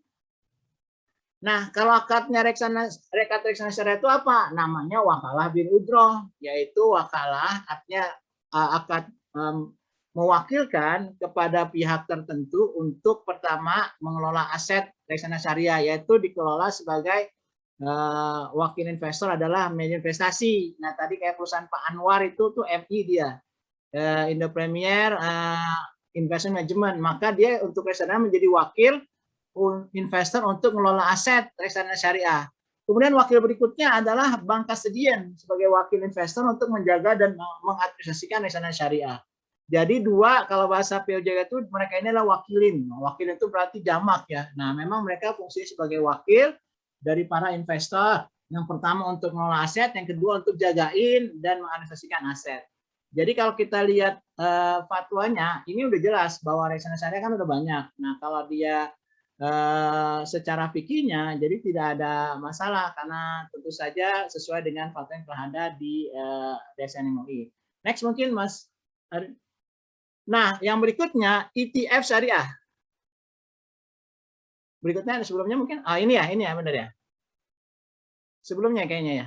Nah, kalau akadnya reksadana syariah itu apa? Namanya wakalah bin udroh, yaitu wakalah artinya akad mewakilkan kepada pihak tertentu untuk pertama mengelola aset reksadana syariah, yaitu dikelola sebagai wakil investor adalah manajer investasi. Nah, tadi kayak perusahaan Pak Anwar itu tuh MI dia, Indo Premier Investment Management, maka dia untuk reksadana menjadi wakil investor untuk mengelola aset reksadana syariah. Kemudian wakil berikutnya adalah Bank Kastedien sebagai wakil investor untuk menjaga dan mengadministrasikan reksadana syariah. Jadi dua, kalau bahasa POJK itu mereka ini adalah wakilin. Wakil itu berarti jamak ya. Nah, memang mereka fungsinya sebagai wakil dari para investor. Yang pertama untuk mengelola aset, yang kedua untuk jagain dan mengadministrasikan aset. Jadi kalau kita lihat fatwanya, ini udah jelas bahwa reksadana syariah kan udah banyak. Nah, kalau dia secara fikihnya jadi tidak ada masalah karena tentu saja sesuai dengan fatwa yang telah ada di DSN MUI. Next mungkin Mas. Nah, yang berikutnya ETF syariah. Berikutnya sebelumnya mungkin ini ya benar ya. Sebelumnya kayaknya ya.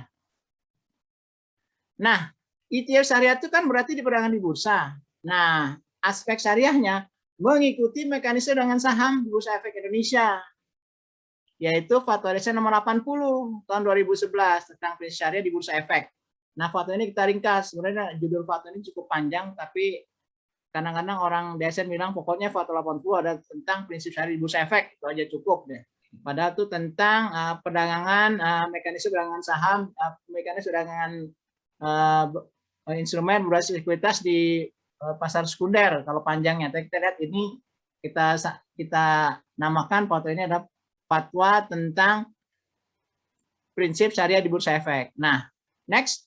Nah, ETF syariah itu kan berarti diperdagangkan di bursa. Nah, aspek syariahnya mengikuti mekanisme dengan saham di Bursa Efek Indonesia, yaitu Fatwa DSN nomor 80 tahun 2011 tentang prinsip syariah di Bursa Efek. Nah, fatwa ini kita ringkas. Sebenarnya judul fatwa ini cukup panjang, tapi kadang-kadang orang DSN bilang pokoknya Fatwa 80 ada tentang prinsip syariah di Bursa Efek, itu aja cukup deh. Padahal itu tentang perdagangan, mekanisme perdagangan saham, mekanisme perdagangan instrumen berbasis likuiditas di pasar sekunder kalau panjangnya. Tapi kita lihat ini kita namakan fatwa ini adalah fatwa tentang prinsip syariah di Bursa Efek. Nah, next.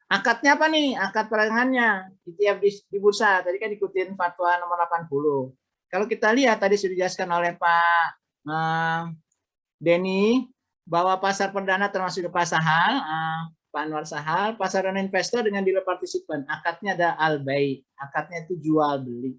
Akadnya apa nih? Akad perdagangannya ETF di bursa. Tadi kan ikutin fatwa nomor 80. Kalau kita lihat tadi sudah dijelaskan oleh Pak Denny bahwa pasar perdana termasuk di pasar hal Pak Anwar Sahal, pasar dana investor dengan dealer partisipan. Akadnya ada al-bai, akadnya itu jual beli.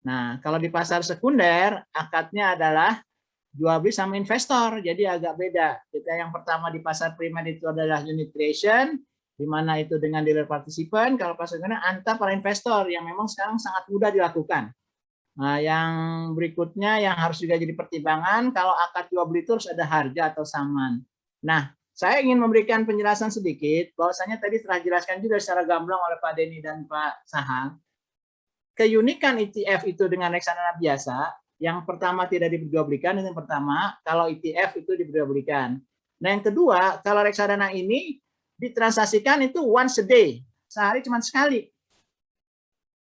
Nah, kalau di pasar sekunder, akadnya adalah jual beli sama investor, jadi agak beda. Kita yang pertama di pasar primer itu adalah unit creation, di mana itu dengan dealer partisipan. Kalau pasar sekunder antar para investor yang memang sekarang sangat mudah dilakukan. Nah, yang berikutnya yang harus juga jadi pertimbangan, kalau akad jual beli itu harus ada harga atau saman. Nah, saya ingin memberikan penjelasan sedikit, bahwasanya tadi telah dijelaskan juga secara gamblang oleh Pak Denny dan Pak Sahal. Keunikan ETF itu dengan reksadana biasa, yang pertama tidak diperjualbelikan, yang pertama kalau ETF itu diperjualbelikan. Nah, yang kedua, kalau reksadana ini ditransaksikan itu once a day, sehari cuma sekali.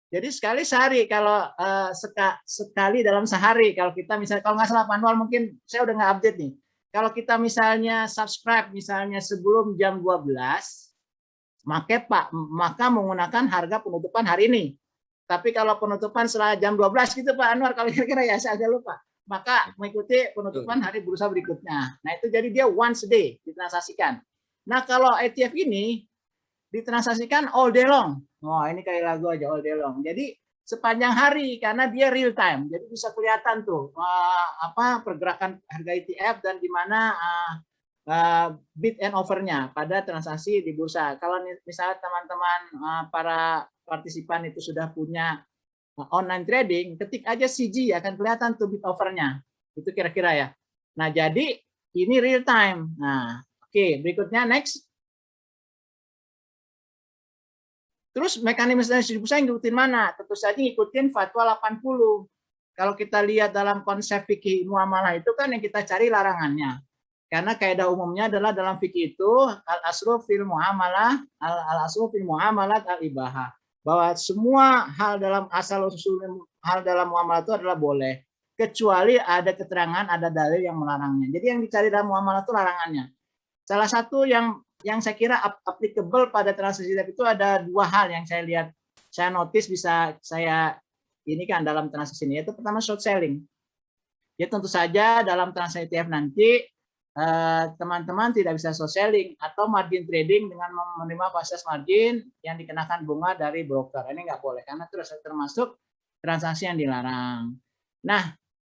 Jadi sekali sehari, kalau sekali dalam sehari, kalau kita misalnya, kalau nggak salah manual mungkin saya udah nggak update nih. Kalau kita misalnya subscribe misalnya sebelum jam 12, maka menggunakan harga penutupan hari ini. Tapi kalau penutupan setelah jam 12 gitu Pak Anwar, kalau kira-kira ya saya agak lupa, maka mengikuti penutupan hari bursa berikutnya. Nah, itu jadi dia once a day ditransaksikan. Nah, kalau ETF ini ditransaksikan all day long. Oh, ini kayak lagu aja, all day long. Jadi sepanjang hari karena dia real time. Jadi bisa kelihatan tuh pergerakan harga ETF dan di mana bid and offer-nya pada transaksi di bursa. Kalau misalnya teman-teman para partisipan itu sudah punya online trading, ketik aja CG akan kelihatan tuh bid offer-nya. Itu kira-kira ya. Nah, jadi ini real time. Nah, oke, berikutnya next. Terus mekanisme distribusi ngikutin mana? Tentu saja ngikutin fatwa 80. Kalau kita lihat dalam konsep fikih muamalah itu kan yang kita cari larangannya. Karena kaidah umumnya adalah dalam fikih itu al-aslu fil muamalah, al-aslu fil muamalat al-ibahah. Bahwa semua hal dalam asal-usul hal dalam muamalah itu adalah boleh. Kecuali ada keterangan, ada dalil yang melarangnya. Jadi yang dicari dalam muamalah itu larangannya. Salah satu yang saya kira applicable pada transaksi ETF itu ada dua hal yang saya lihat, saya notice bisa saya ini kan dalam transaksi ini, yaitu pertama short selling. Ya tentu saja dalam transaksi ETF nanti teman-teman tidak bisa short selling atau margin trading dengan menerima basis margin yang dikenakan bunga dari broker. Ini nggak boleh karena itu termasuk transaksi yang dilarang. Nah,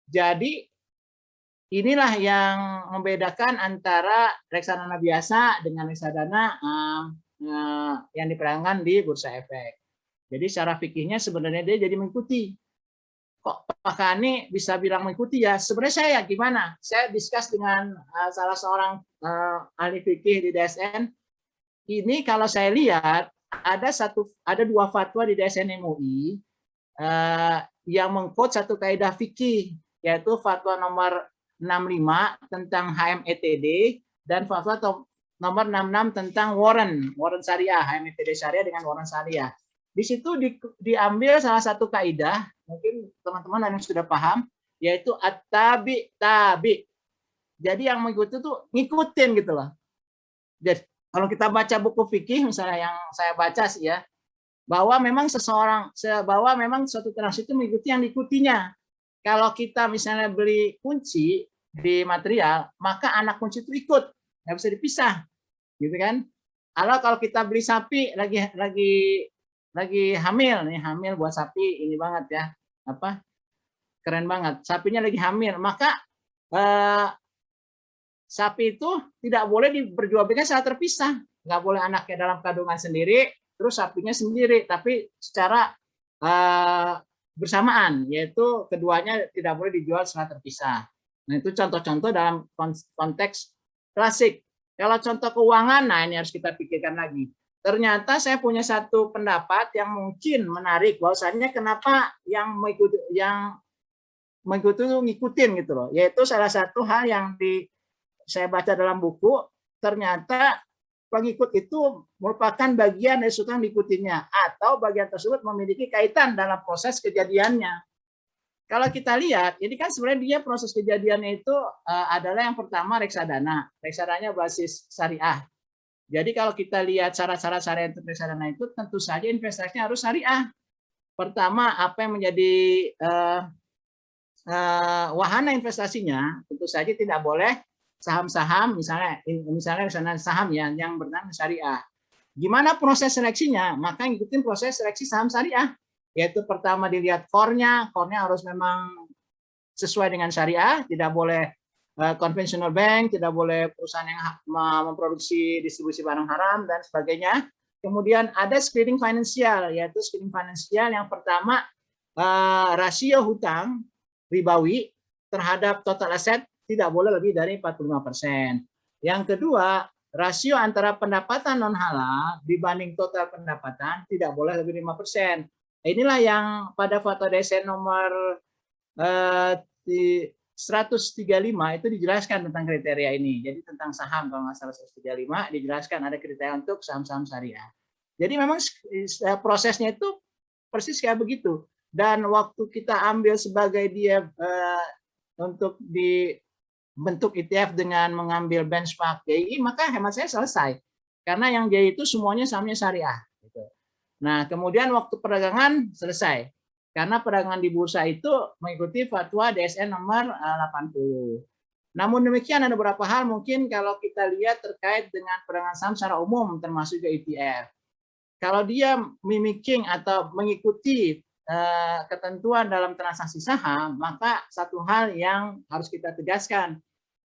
jadi inilah yang membedakan antara reksadana biasa dengan reksadana yang diperdagangkan di bursa efek. Jadi secara fikihnya sebenarnya dia jadi mengikuti. Kok Pak Kani bisa bilang mengikuti ya? Sebenarnya saya gimana? Saya discuss dengan salah seorang ahli fikih di DSN. Ini kalau saya lihat ada dua fatwa di DSN MUI yang mengquote satu kaidah fikih, yaitu fatwa nomor 65 tentang HMETD dan fatwa nomor 66 tentang warrant syariah, HMETD syariah dengan warrant syariah. Di situ diambil salah satu kaidah, mungkin teman-teman yang sudah paham, yaitu at-tabi. Jadi yang mengikuti itu ngikutin gitu loh. Jadi kalau kita baca buku fikih misalnya yang saya baca sih ya, bahwa memang suatu transaksi itu mengikuti yang diikutinya. Kalau kita misalnya beli kunci di material, maka anak kunci itu ikut, nggak bisa dipisah, gitu kan? Kalau kita beli sapi lagi hamil nih, hamil buat sapi ini banget ya, keren banget, sapinya lagi hamil, maka sapi itu tidak boleh diperjualbelikan secara terpisah, nggak boleh anaknya dalam kandungan sendiri, terus sapinya sendiri, tapi secara bersamaan, yaitu keduanya tidak boleh dijual secara terpisah. Nah, itu contoh-contoh dalam konteks klasik. Kalau contoh keuangan, nah ini harus kita pikirkan lagi. Ternyata saya punya satu pendapat yang mungkin menarik, bahwasanya kenapa yang mengikuti itu ngikutin gitu loh. Yaitu salah satu hal yang saya baca dalam buku, ternyata pengikut itu merupakan bagian dari sesuatu yang diikutinya, atau bagian tersebut memiliki kaitan dalam proses kejadiannya. Kalau kita lihat, ini kan sebenarnya dia proses kejadiannya itu adalah yang pertama reksadana. Reksadananya basis syariah. Jadi kalau kita lihat syarat-syarat syariah untuk reksadana itu, tentu saja investasinya harus syariah. Pertama, apa yang menjadi wahana investasinya, tentu saja tidak boleh saham-saham misalnya saham ya yang bernama syariah. Gimana proses seleksinya? Maka ngikutin proses seleksi saham syariah. Yaitu pertama dilihat core-nya harus memang sesuai dengan syariah, tidak boleh konvensional bank, tidak boleh perusahaan yang memproduksi distribusi barang haram dan sebagainya. Kemudian ada screening finansial, yaitu screening finansial yang pertama rasio hutang ribawi terhadap total aset tidak boleh lebih dari 45%. Yang kedua, rasio antara pendapatan non halal dibanding total pendapatan tidak boleh lebih 5%. Inilah yang pada Fatwa DSN nomor 135 itu dijelaskan tentang kriteria ini. Jadi tentang saham kalau nggak salah 135 dijelaskan ada kriteria untuk saham-saham syariah. Jadi memang prosesnya itu persis kayak begitu. Dan waktu kita ambil sebagai dia untuk dibentuk ETF dengan mengambil benchmark DI, maka hemat saya selesai. Karena yang DI itu semuanya sahamnya syariah. Nah, kemudian waktu perdagangan selesai. Karena perdagangan di bursa itu mengikuti fatwa DSN nomor 80. Namun demikian ada beberapa hal mungkin kalau kita lihat terkait dengan perdagangan saham secara umum termasuk juga ETF. Kalau dia mimicking atau mengikuti ketentuan dalam transaksi saham, maka satu hal yang harus kita tegaskan.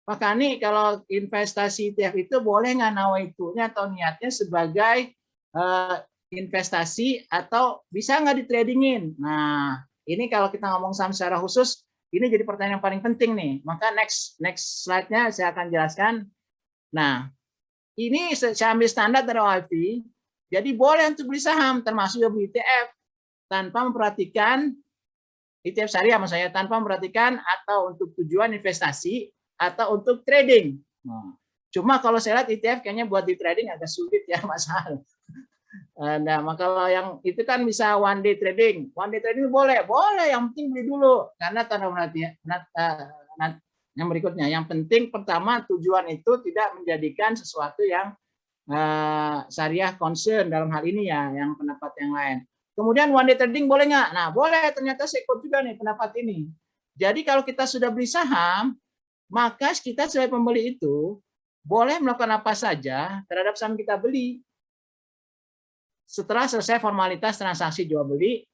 Maka nih kalau investasi ETF itu boleh nggak nawaitunya atau niatnya sebagai investasi atau bisa nggak ditradingin? Nah, ini kalau kita ngomong saham secara khusus, ini jadi pertanyaan yang paling penting nih. Maka next slide-nya saya akan jelaskan. Nah, ini saya ambil standar dari OIV. Jadi boleh untuk beli saham, termasuk beli ETF, tanpa memperhatikan ETF syariah, maksudnya tanpa memperhatikan atau untuk tujuan investasi atau untuk trading. Nah, cuma kalau saya lihat ETF kayaknya buat di trading agak sulit ya Mas Al. Nah, maka kalau yang itu kan bisa one day trading boleh, yang penting beli dulu karena tanda yang berikutnya. Yang penting pertama tujuan itu tidak menjadikan sesuatu yang syariah concern dalam hal ini ya, yang pendapat yang lain. Kemudian one day trading boleh nggak? Nah boleh, ternyata saya ikut juga nih pendapat ini. Jadi kalau kita sudah beli saham, maka kita sebagai pembeli itu boleh melakukan apa saja terhadap saham kita beli. Setelah selesai formalitas transaksi jual beli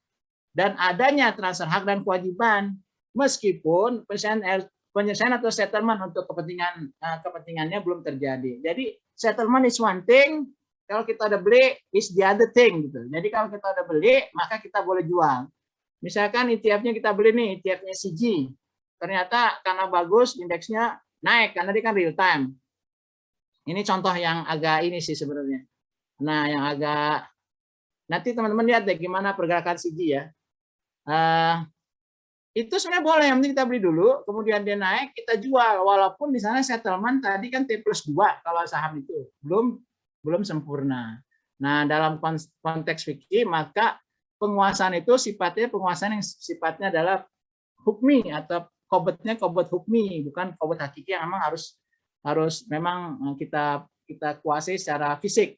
dan adanya transfer hak dan kewajiban, meskipun penyelesaian atau settlement untuk kepentingannya belum terjadi. Jadi settlement is one thing, kalau kita udah beli is the other thing gitu. Jadi kalau kita udah beli maka kita boleh jual. Misalkan ETF-nya kita beli nih, ETF-nya CG, ternyata karena bagus indeksnya naik karena dia kan real time. Ini contoh yang agak ini sih sebenarnya. Nah yang agak nanti teman-teman lihat deh gimana pergerakan CG ya. Itu sebenarnya boleh, yang penting kita beli dulu, kemudian dia naik, kita jual. Walaupun di sana settlement tadi kan T+2 kalau saham itu belum sempurna. Nah dalam konteks fikih maka penguasaan itu sifatnya penguasaan yang sifatnya adalah hukmi atau qobotnya qobot hukmi, bukan qobot hakiki yang memang harus memang kita kuasai secara fisik.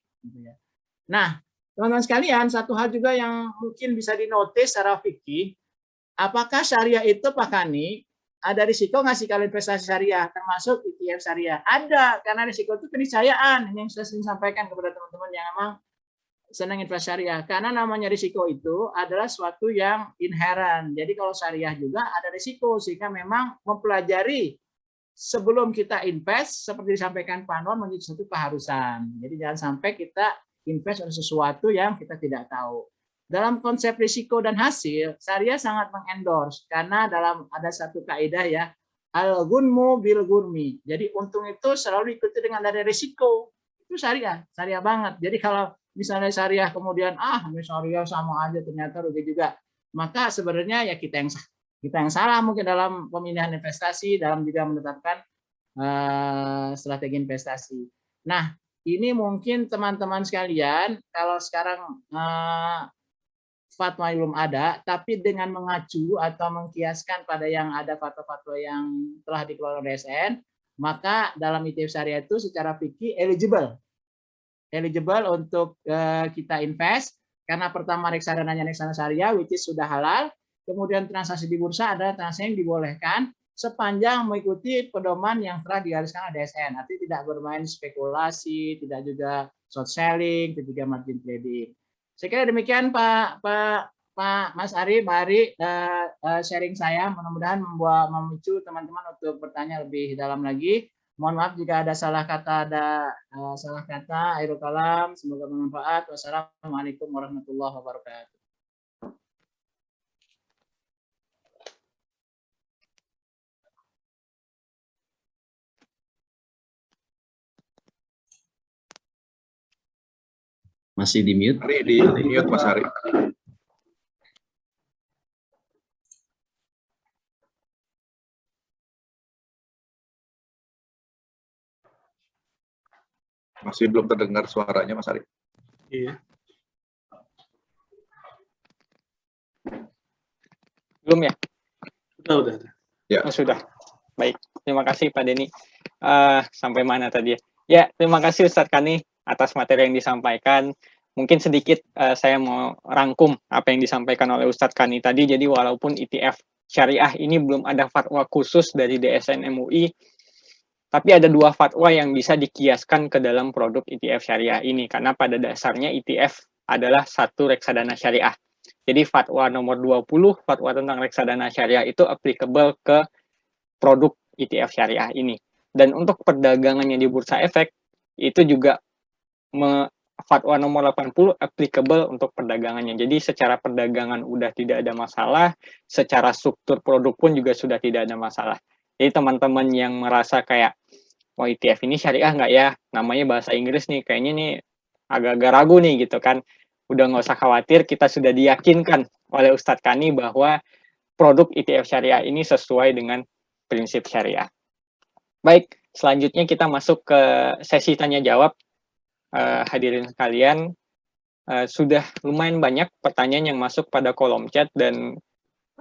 Nah teman-teman sekalian, satu hal juga yang mungkin bisa dinotis secara fikih, apakah syariah itu Pak Kani ada risiko nggak sih kalau investasi syariah, termasuk ETF syariah? Ada, karena risiko itu keniscayaan. Ini yang saya sering sampaikan kepada teman-teman yang memang senang investasi syariah. Karena namanya risiko itu adalah suatu yang inherent. Jadi kalau syariah juga ada risiko, sehingga memang mempelajari sebelum kita invest, seperti disampaikan Pak Anwar, menjadi suatu keharusan. Jadi jangan sampai kita invest untuk sesuatu yang kita tidak tahu. Dalam konsep risiko dan hasil, syariah sangat mengendorse karena ada satu kaidah ya, al-gunmu bil gurmi. Jadi untung itu selalu diikuti dengan ada risiko. Itu syariah banget. Jadi kalau misalnya syariah kemudian syariah sama aja ternyata rugi juga, maka sebenarnya ya kita yang salah mungkin dalam pemilihan investasi, dalam juga menetapkan strategi investasi. Nah, ini mungkin teman-teman sekalian, kalau sekarang fatwa belum ada, tapi dengan mengacu atau mengkiaskan pada yang ada fatwa-fatwa yang telah dikeluarkan DSN, maka dalam ETF syariah itu secara fikih eligible untuk kita invest, karena pertama reksadananya reksadana syariah, which is sudah halal, kemudian transaksi di bursa adalah transaksi yang dibolehkan, sepanjang mengikuti pedoman yang telah digariskan ADSN. Artinya tidak bermain spekulasi, tidak juga short selling, tidak juga margin trading. Saya kira demikian Pak Mas Ari, Pak Ari, sharing saya. Mudah-mudahan memicu teman-teman untuk bertanya lebih dalam lagi. Mohon maaf jika ada salah kata, akhirul kalam. Semoga bermanfaat. Wassalamualaikum warahmatullahi wabarakatuh. Masih di mute? Hari di mute Mas Hari. Masih belum terdengar suaranya Mas Hari. Iya. Belum ya? Udah. Ya. Oh, sudah. Baik, terima kasih Pak Denny. Sampai mana tadi ya? Ya, terima kasih Ustadz Kani atas materi yang disampaikan. Mungkin sedikit saya mau rangkum apa yang disampaikan oleh Ustadz Kani tadi. Jadi walaupun ETF syariah ini belum ada fatwa khusus dari DSN MUI, tapi ada dua fatwa yang bisa dikiaskan ke dalam produk ETF syariah ini. Karena pada dasarnya ETF adalah satu reksadana syariah. Jadi fatwa nomor 20, fatwa tentang reksadana syariah itu applicable ke produk ETF syariah ini. Dan untuk perdagangannya di Bursa Efek, itu juga fatwa nomor 80 applicable untuk perdagangannya. Jadi secara perdagangan udah tidak ada masalah, secara struktur produk pun juga sudah tidak ada masalah. Jadi teman-teman yang merasa kayak, wah ETF ini syariah nggak ya? Namanya bahasa Inggris nih, kayaknya nih agak-agak ragu nih gitu kan. Udah nggak usah khawatir, kita sudah diyakinkan oleh Ustadz Kani bahwa produk ETF syariah ini sesuai dengan prinsip syariah. Baik, selanjutnya kita masuk ke sesi tanya-jawab. Hadirin sekalian, sudah lumayan banyak pertanyaan yang masuk pada kolom chat dan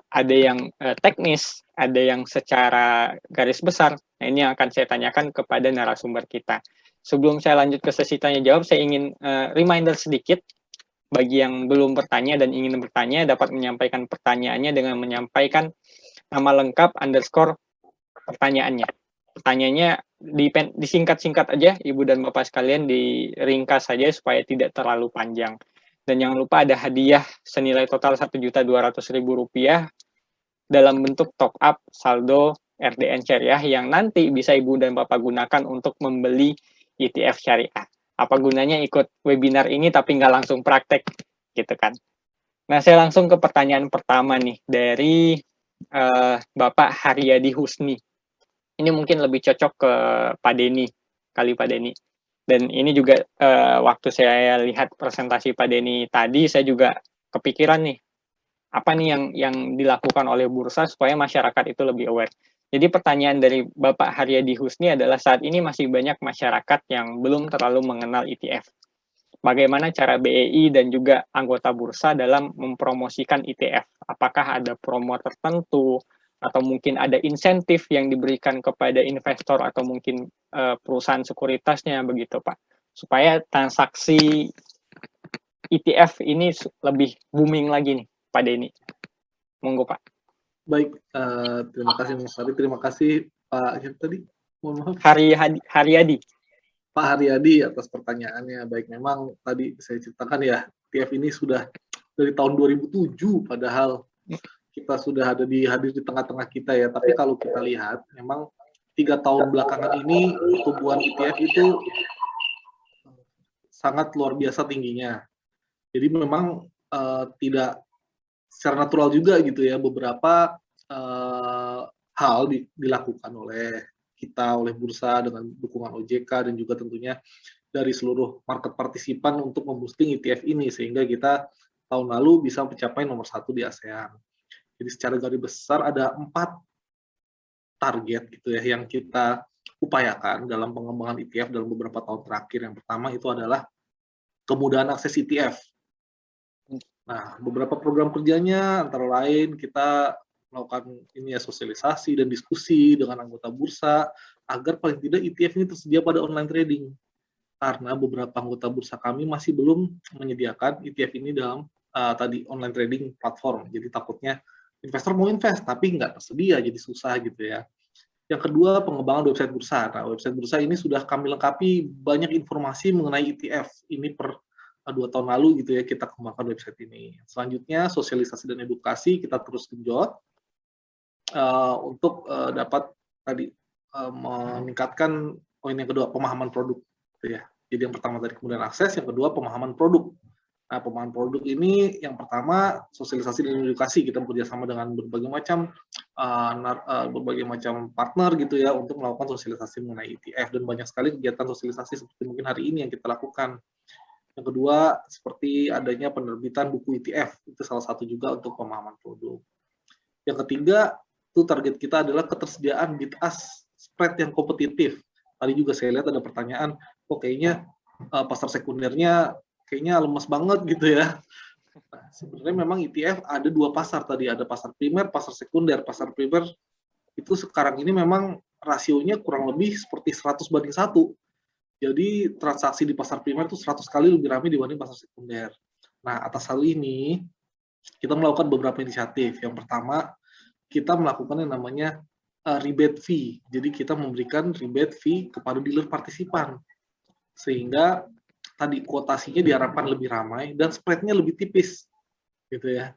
ada yang teknis, ada yang secara garis besar. Nah, ini yang akan saya tanyakan kepada narasumber kita. Sebelum saya lanjut ke sesi tanya-jawab, saya ingin reminder sedikit bagi yang belum bertanya dan ingin bertanya dapat menyampaikan pertanyaannya dengan menyampaikan nama lengkap _ pertanyaannya. Pertanyaannya disingkat-singkat aja, Ibu dan Bapak sekalian, diringkas saja supaya tidak terlalu panjang. Dan jangan lupa ada hadiah senilai total Rp1.200.000 dalam bentuk top up saldo RDN syariah yang nanti bisa Ibu dan Bapak gunakan untuk membeli ETF syariah. Apa gunanya ikut webinar ini tapi nggak langsung praktek, gitu kan. Nah, saya langsung ke pertanyaan pertama nih, dari Bapak Haryadi Husni. Ini mungkin lebih cocok ke Pak Denny, kali Pak Denny. Dan ini juga waktu saya lihat presentasi Pak Denny tadi, saya juga kepikiran nih, apa nih yang dilakukan oleh bursa supaya masyarakat itu lebih aware. Jadi pertanyaan dari Bapak Haryadi Husni adalah, saat ini masih banyak masyarakat yang belum terlalu mengenal ETF. Bagaimana cara BEI dan juga anggota bursa dalam mempromosikan ETF? Apakah ada promo tertentu, atau mungkin ada insentif yang diberikan kepada investor atau mungkin perusahaan sekuritasnya begitu Pak, supaya transaksi ETF ini lebih booming lagi nih Pak Denny. Monggo Pak. Baik, terima kasih Mas Hari, terima kasih Pak yang tadi, mohon maaf. Haryadi. Pak Haryadi atas pertanyaannya. Baik, memang tadi saya ceritakan ya, ETF ini sudah dari tahun 2007, padahal kita sudah hadir di tengah-tengah kita ya. Tapi kalau kita lihat, memang 3 tahun belakangan ini pertumbuhan ETF itu sangat luar biasa tingginya. Jadi memang tidak secara natural juga gitu ya, beberapa hal dilakukan oleh kita, oleh bursa dengan dukungan OJK dan juga tentunya dari seluruh market partisipan untuk memboosting ETF ini, sehingga kita tahun lalu bisa mencapai nomor 1 di ASEAN. Jadi secara garis besar ada 4 target gitu ya yang kita upayakan dalam pengembangan ETF dalam beberapa tahun terakhir. Yang pertama itu adalah kemudahan akses ETF. Nah, beberapa program kerjanya antara lain kita melakukan ini ya, sosialisasi dan diskusi dengan anggota bursa agar paling tidak ETF ini tersedia pada online trading. Karena beberapa anggota bursa kami masih belum menyediakan ETF ini dalam tadi online trading platform. Jadi takutnya investor mau invest tapi nggak tersedia, jadi susah gitu ya. Yang kedua, pengembangan website bursa. Nah, website bursa ini sudah kami lengkapi banyak informasi mengenai ETF. Ini per 2 tahun lalu gitu ya kita kembangkan website ini. Selanjutnya, sosialisasi dan edukasi kita terus genjot untuk dapat tadi meningkatkan poin yang kedua, pemahaman produk gitu ya. Jadi yang pertama tadi kemudian akses, yang kedua pemahaman produk. Nah, pemahaman produk ini yang pertama sosialisasi dan edukasi, kita bekerjasama dengan berbagai macam partner gitu ya untuk melakukan sosialisasi mengenai ETF, dan banyak sekali kegiatan sosialisasi seperti mungkin hari ini yang kita lakukan. Yang kedua seperti adanya penerbitan buku ETF, itu salah satu juga untuk pemahaman produk. Yang ketiga itu target kita adalah ketersediaan bid ask spread yang kompetitif. Tadi juga saya lihat ada pertanyaan, kok kayaknya pasar sekundernya kayaknya lemas banget gitu ya. Nah, sebenarnya memang ETF ada dua pasar tadi, ada pasar primer, pasar sekunder. Pasar primer itu sekarang ini memang rasionya kurang lebih seperti 100:1. Jadi transaksi di pasar primer itu 100 kali lebih ramai dibanding pasar sekunder. Nah, atas hal ini kita melakukan beberapa inisiatif. Yang pertama, kita melakukan yang namanya rebate fee. Jadi kita memberikan rebate fee kepada dealer partisipan. Sehingga tadi kuotasinya diharapkan lebih ramai dan spread-nya lebih tipis gitu ya.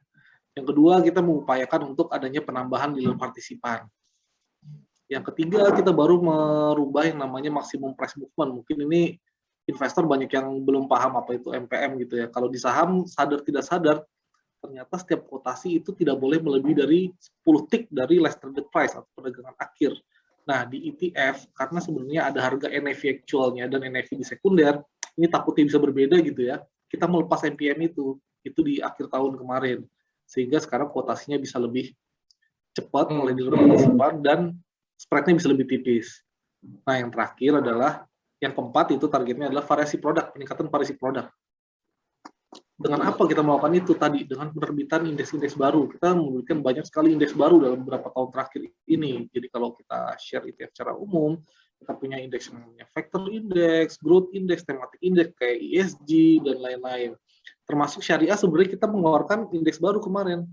Yang kedua, kita mengupayakan untuk adanya penambahan dealer partisipan. Yang ketiga, kita baru merubah yang namanya maximum price movement. Mungkin ini investor banyak yang belum paham apa itu MPM gitu ya. Kalau di saham, sadar tidak sadar, ternyata setiap kuotasi itu tidak boleh melebihi dari 10 tick dari last traded price atau perdagangan akhir. Nah, di ETF, karena sebenarnya ada harga NAV actual-nya dan NAV di sekunder, ini takutnya bisa berbeda gitu ya, kita melepas MPM itu di akhir tahun kemarin, sehingga sekarang kuotasinya bisa lebih cepat oleh dealer partisipan dan spread-nya bisa lebih tipis. Nah, yang terakhir adalah, yang keempat itu targetnya adalah variasi produk, peningkatan variasi produk. Dengan apa kita melakukan itu tadi? Dengan penerbitan indeks-indeks baru. Kita memberikan banyak sekali indeks baru dalam beberapa tahun terakhir ini. Jadi kalau kita share ETF secara umum, kita punya indeks yang namanya factor index, growth index, thematic index kayak ESG dan lain-lain. Termasuk syariah sebenarnya kita mengeluarkan indeks baru kemarin,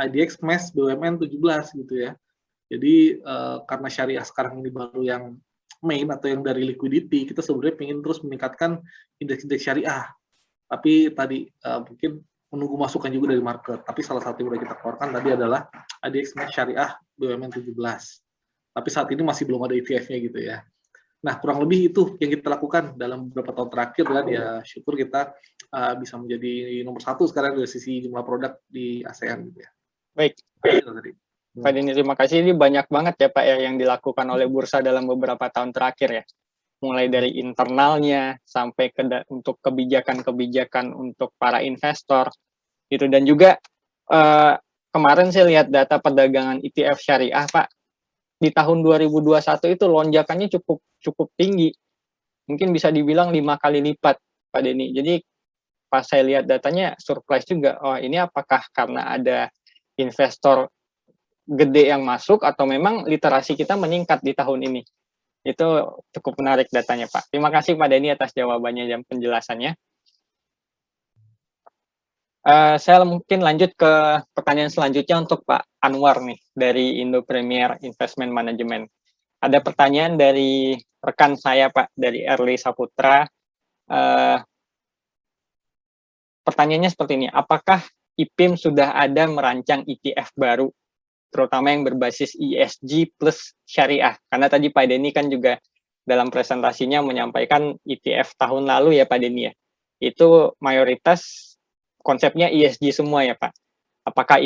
IDX MAS BUMN 17 gitu ya. Jadi karena syariah sekarang ini baru yang main atau yang dari liquidity, kita sebenarnya ingin terus meningkatkan indeks-indeks syariah. Tapi tadi mungkin menunggu masukan juga dari market. Tapi salah satu yang sudah kita keluarkan tadi adalah IDX MAS syariah BUMN 17. Tapi saat ini masih belum ada ETF-nya gitu ya. Nah, kurang lebih itu yang kita lakukan dalam beberapa tahun terakhir, dan ya syukur kita bisa menjadi nomor 1 sekarang dari sisi jumlah produk di ASEAN gitu ya. Baik. Pak Denny, terima kasih. Ini banyak banget ya Pak ya yang dilakukan oleh bursa dalam beberapa tahun terakhir ya. Mulai dari internalnya sampai untuk kebijakan-kebijakan untuk para investor gitu, dan juga kemarin saya lihat data perdagangan ETF syariah Pak, di tahun 2021 itu lonjakannya cukup tinggi, mungkin bisa dibilang 5 kali lipat Pak Denny. Jadi pas saya lihat datanya surprise juga, oh ini apakah karena ada investor gede yang masuk atau memang literasi kita meningkat di tahun ini. Itu cukup menarik datanya Pak. Terima kasih Pak Denny atas jawabannya dan penjelasannya. Saya mungkin lanjut ke pertanyaan selanjutnya untuk Pak Anwar nih dari Indo Premier Investment Management. Ada pertanyaan dari rekan saya Pak, dari Erli Saputra. Pertanyaannya seperti ini, apakah IPIM sudah ada merancang ETF baru, terutama yang berbasis ESG plus syariah? Karena tadi Pak Denny kan juga dalam presentasinya menyampaikan ETF tahun lalu ya Pak Denny ya, itu mayoritas konsepnya ESG semua ya Pak. Apakah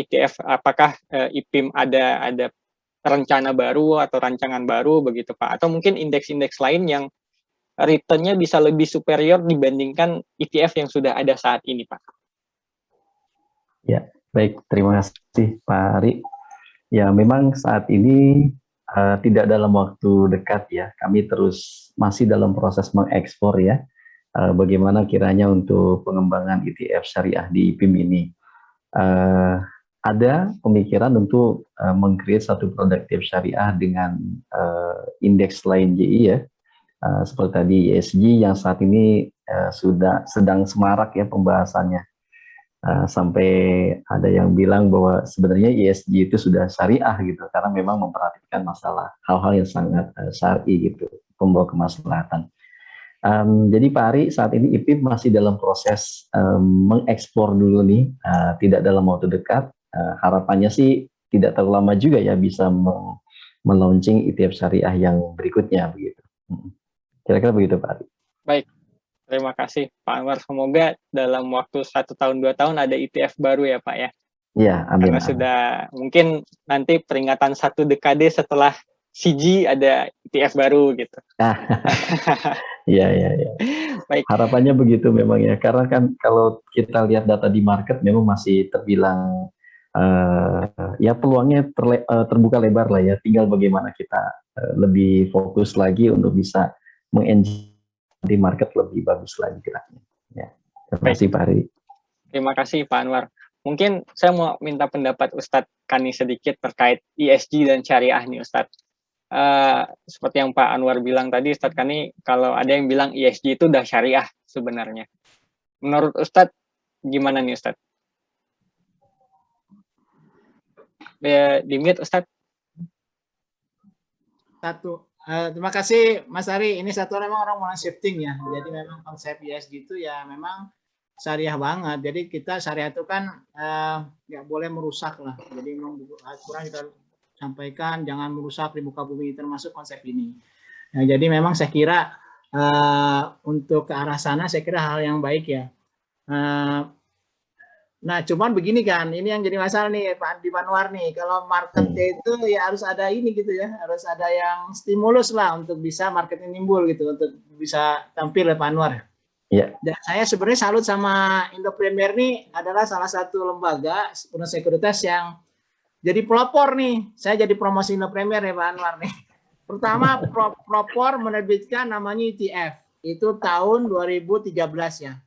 IPIM ada rencana baru atau rancangan baru begitu Pak? Atau mungkin indeks-indeks lain yang return-nya bisa lebih superior dibandingkan ETF yang sudah ada saat ini Pak? Ya, baik. Terima kasih Pak Ari. Ya, memang saat ini tidak dalam waktu dekat ya. Kami masih dalam proses mengekspor ya. Bagaimana kiranya untuk pengembangan ETF syariah di IPIM ini. Ada pemikiran untuk meng-create satu produk ETF syariah dengan indeks lain JI ya. Seperti tadi ESG yang saat ini sedang semarak ya pembahasannya. Sampai ada yang bilang bahwa sebenarnya ESG itu sudah syariah gitu, karena memang memperhatikan masalah hal-hal yang sangat syar'i gitu, pembawa kemaslahatan. Jadi Pak Ari, saat ini IPIP masih dalam proses mengekspor dulu nih, tidak dalam waktu dekat. Harapannya sih tidak terlalu lama juga ya bisa melaunching ETF syariah yang berikutnya begitu. Kira-kira begitu Pak Ari. Baik, terima kasih Pak Anwar. Semoga dalam waktu 1 tahun 2 tahun ada ETF baru ya Pak ya. Iya, amin. Karena sudah mungkin nanti peringatan 1 dekade setelah CG ada ETF baru gitu. Iya. Baik. Harapannya begitu memang ya, karena kan kalau kita lihat data di market memang masih terbilang ya peluangnya terbuka lebar lah ya. Tinggal bagaimana kita lebih fokus lagi untuk bisa mengenjoy di market lebih bagus lagi geraknya. Ya. Terima kasih Pak Ari. Terima kasih Pak Anwar. Mungkin saya mau minta pendapat Ustadz Kani sedikit terkait ESG dan syariah nih Ustadz. Seperti yang Pak Anwar bilang tadi, Ustadz Kani, kalau ada yang bilang ESG itu udah syariah sebenarnya. Menurut Ustadz, gimana nih Ustadz? Di mute Ustadz. Terima kasih Mas Ari. Ini satu memang orang mulai shifting ya. Jadi memang konsep ESG itu ya memang syariah banget. Jadi kita syariah itu kan nggak boleh merusak lah. Jadi memang aturan kita sampaikan jangan merusak di muka bumi, termasuk konsep ini. Nah, jadi memang saya kira untuk ke arah sana saya kira hal yang baik ya. Nah, cuman begini kan, ini yang jadi masalah nih Pak Anwar nih. Kalau marketnya itu ya harus ada ini gitu ya, harus ada yang stimulus lah untuk bisa marketnya nimbul gitu, untuk bisa tampil ya Pak Anwar. Iya. Dan saya sebenarnya salut sama Indo Premier nih, adalah salah satu lembaga penuh sekuritas yang jadi pelopor nih. Saya jadi promosi Indo Premier ya Pak Anwar nih. Pertama pelopor menerbitkan namanya ETF. Itu tahun 2013 ya.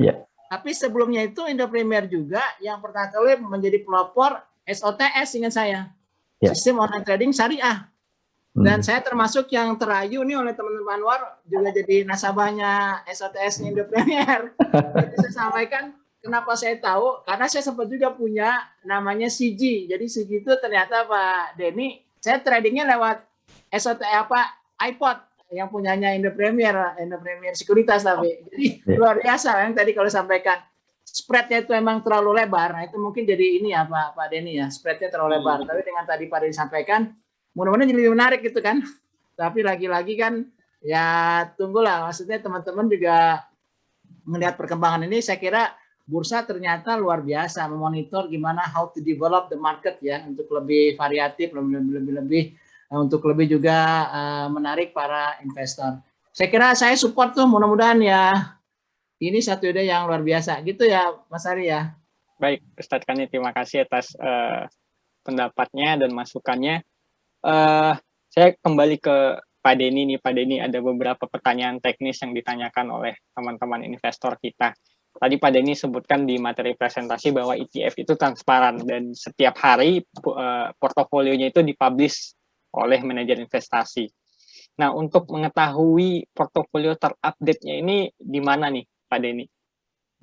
Iya. Tapi sebelumnya itu Indo Premier juga yang pertama kali menjadi pelopor SOTS ingat saya. Ya. Sistem online trading syariah. Dan saya termasuk yang terayu nih oleh teman-teman Anwar juga jadi nasabahnya SOTS Indo Premier. Jadi saya sampaikan kenapa saya tahu, karena saya sempat juga punya namanya CG. Jadi CG itu ternyata Pak Denny, saya tradingnya lewat SOTS iPod yang punyanya Indo Premier Sekuritas tapi. Jadi luar biasa yang tadi kalau sampaikan. Spreadnya itu memang terlalu lebar. Nah, itu mungkin jadi ini ya Pak Denny ya, spreadnya terlalu lebar. Tapi dengan tadi Pak Denny sampaikan, mudah-mudahan jadi lebih menarik gitu kan. Tapi lagi-lagi kan ya tunggulah, maksudnya teman-teman juga melihat perkembangan ini, saya kira bursa ternyata luar biasa memonitor gimana how to develop the market ya, untuk lebih variatif, lebih untuk lebih juga menarik para investor. Saya kira saya support tuh, mudah-mudahan ya ini satu ide yang luar biasa gitu ya Mas Ari ya. Baik Ustadz Kani, terima kasih atas pendapatnya dan masukannya. Saya kembali ke Pak Denny nih. Pak Denny, ada beberapa pertanyaan teknis yang ditanyakan oleh teman-teman investor kita. Tadi Pak Denny sebutkan di materi presentasi bahwa ETF itu transparan dan setiap hari portofolionya itu dipublish oleh manajer investasi. Nah, untuk mengetahui portofolio terupdate-nya ini di mana nih Pak Denny?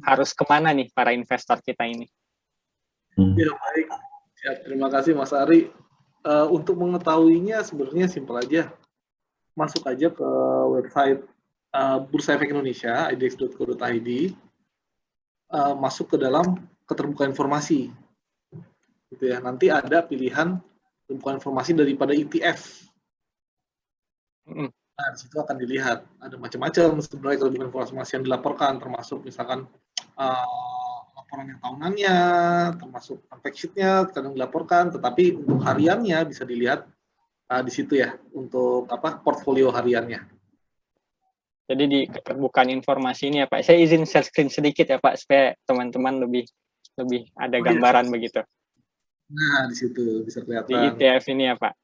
Harus kemana nih para investor kita ini? Ya baik, ya, terima kasih Mas Ari. Untuk mengetahuinya sebenarnya simpel aja. Masuk aja ke website Bursa Efek Indonesia, idx.co.id, masuk ke dalam keterbukaan informasi. Gitu ya. Nanti ada pilihan keterbukaan informasi daripada ETF. Nah, di situ akan dilihat ada macam-macam sebenarnya keterbukaan informasi yang dilaporkan, termasuk misalkan laporan yang tahunannya, termasuk fact sheet-nya kadang dilaporkan, tetapi untuk hariannya bisa dilihat di situ ya, untuk portfolio hariannya. Jadi di keterbukaan informasi ini ya Pak, saya izin share screen sedikit ya Pak, supaya teman-teman lebih ada gambaran begitu. Nah, di situ bisa kelihatan. Di ETF ini ya Pak.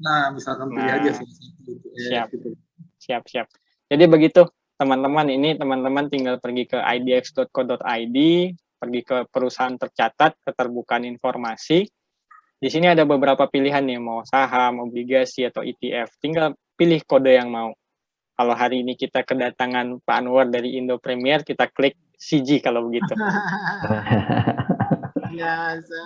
Nah, misalkan pilih aja salah satu. Siap. Jadi begitu teman-teman, ini teman-teman tinggal pergi ke idx.co.id, pergi ke perusahaan tercatat, keterbukaan informasi. Di sini ada beberapa pilihan nih, mau saham, obligasi, atau ETF. Tinggal pilih kode yang mau. Kalau hari ini kita kedatangan Pak Anwar dari Indo Premier, kita klik CG kalau begitu. Biasa.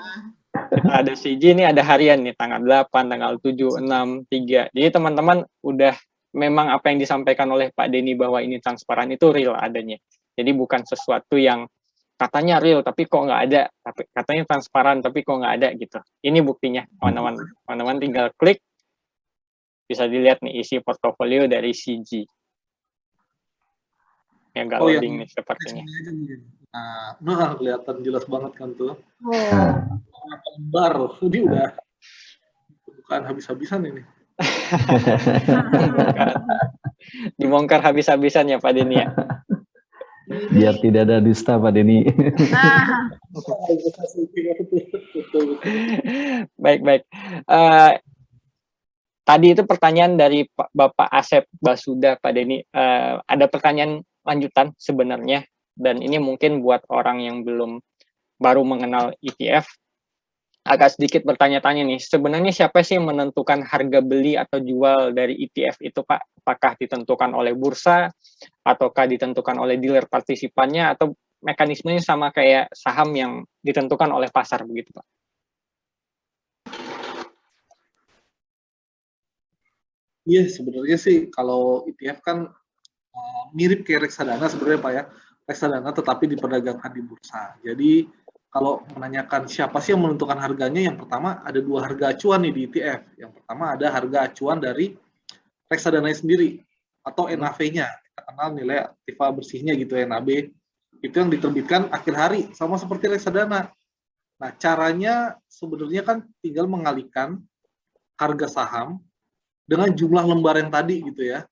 Kita ada CG, ini ada harian nih, tanggal 8, tanggal 7, 6, 3. Jadi teman-teman udah memang apa yang disampaikan oleh Pak Denny bahwa ini transparan itu real adanya. Jadi bukan sesuatu yang katanya real tapi kok nggak ada, tapi katanya transparan tapi kok nggak ada gitu. Ini buktinya, teman-teman tinggal klik, bisa dilihat nih isi portofolio dari CG. Yang nggak loading nih sepertinya. Nah, kelihatan jelas banget kan tuh. Oh. Lembar, ini udah bukan habis-habisan ini. Dibongkar habis-habisan ya Pak Denny ya. Biar tidak ada dusta Pak Denny. Baik. Tadi itu pertanyaan dari Bapak Asep Basuda, Pak Denny. Ada pertanyaan lanjutan sebenarnya, dan ini mungkin buat orang yang baru mengenal ETF, agak sedikit bertanya-tanya nih, sebenarnya siapa sih yang menentukan harga beli atau jual dari ETF itu Pak? Apakah ditentukan oleh bursa, ataukah ditentukan oleh dealer partisipannya, atau mekanismenya sama kayak saham yang ditentukan oleh pasar begitu Pak? Iya, sebenarnya sih kalau ETF kan mirip kayak reksadana sebenarnya Pak ya. Reksadana tetapi diperdagangkan di bursa. Jadi kalau menanyakan siapa sih yang menentukan harganya, yang pertama ada dua harga acuan nih di ETF. Yang pertama ada harga acuan dari reksadana sendiri atau NAV-nya. Kita kenal nilai aktiva bersihnya gitu, NAB. Itu yang diterbitkan akhir hari, sama seperti reksadana. Nah, caranya sebenarnya kan tinggal mengalihkan harga saham dengan jumlah lembar yang tadi gitu ya.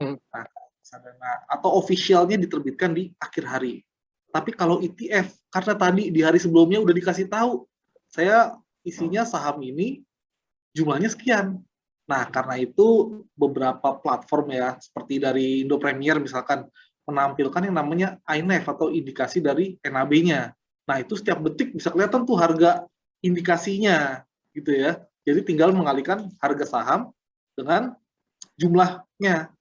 Nah, reksadana atau officialnya diterbitkan di akhir hari. Tapi kalau ETF, karena tadi di hari sebelumnya udah dikasih tahu, saya isinya saham ini jumlahnya sekian. Nah, karena itu beberapa platform ya, seperti dari Indo Premier misalkan, menampilkan yang namanya INAV atau indikasi dari NAB-nya. Nah, itu setiap detik bisa kelihatan tuh harga indikasinya, gitu ya. Jadi tinggal mengalihkan harga saham dengan jumlahnya.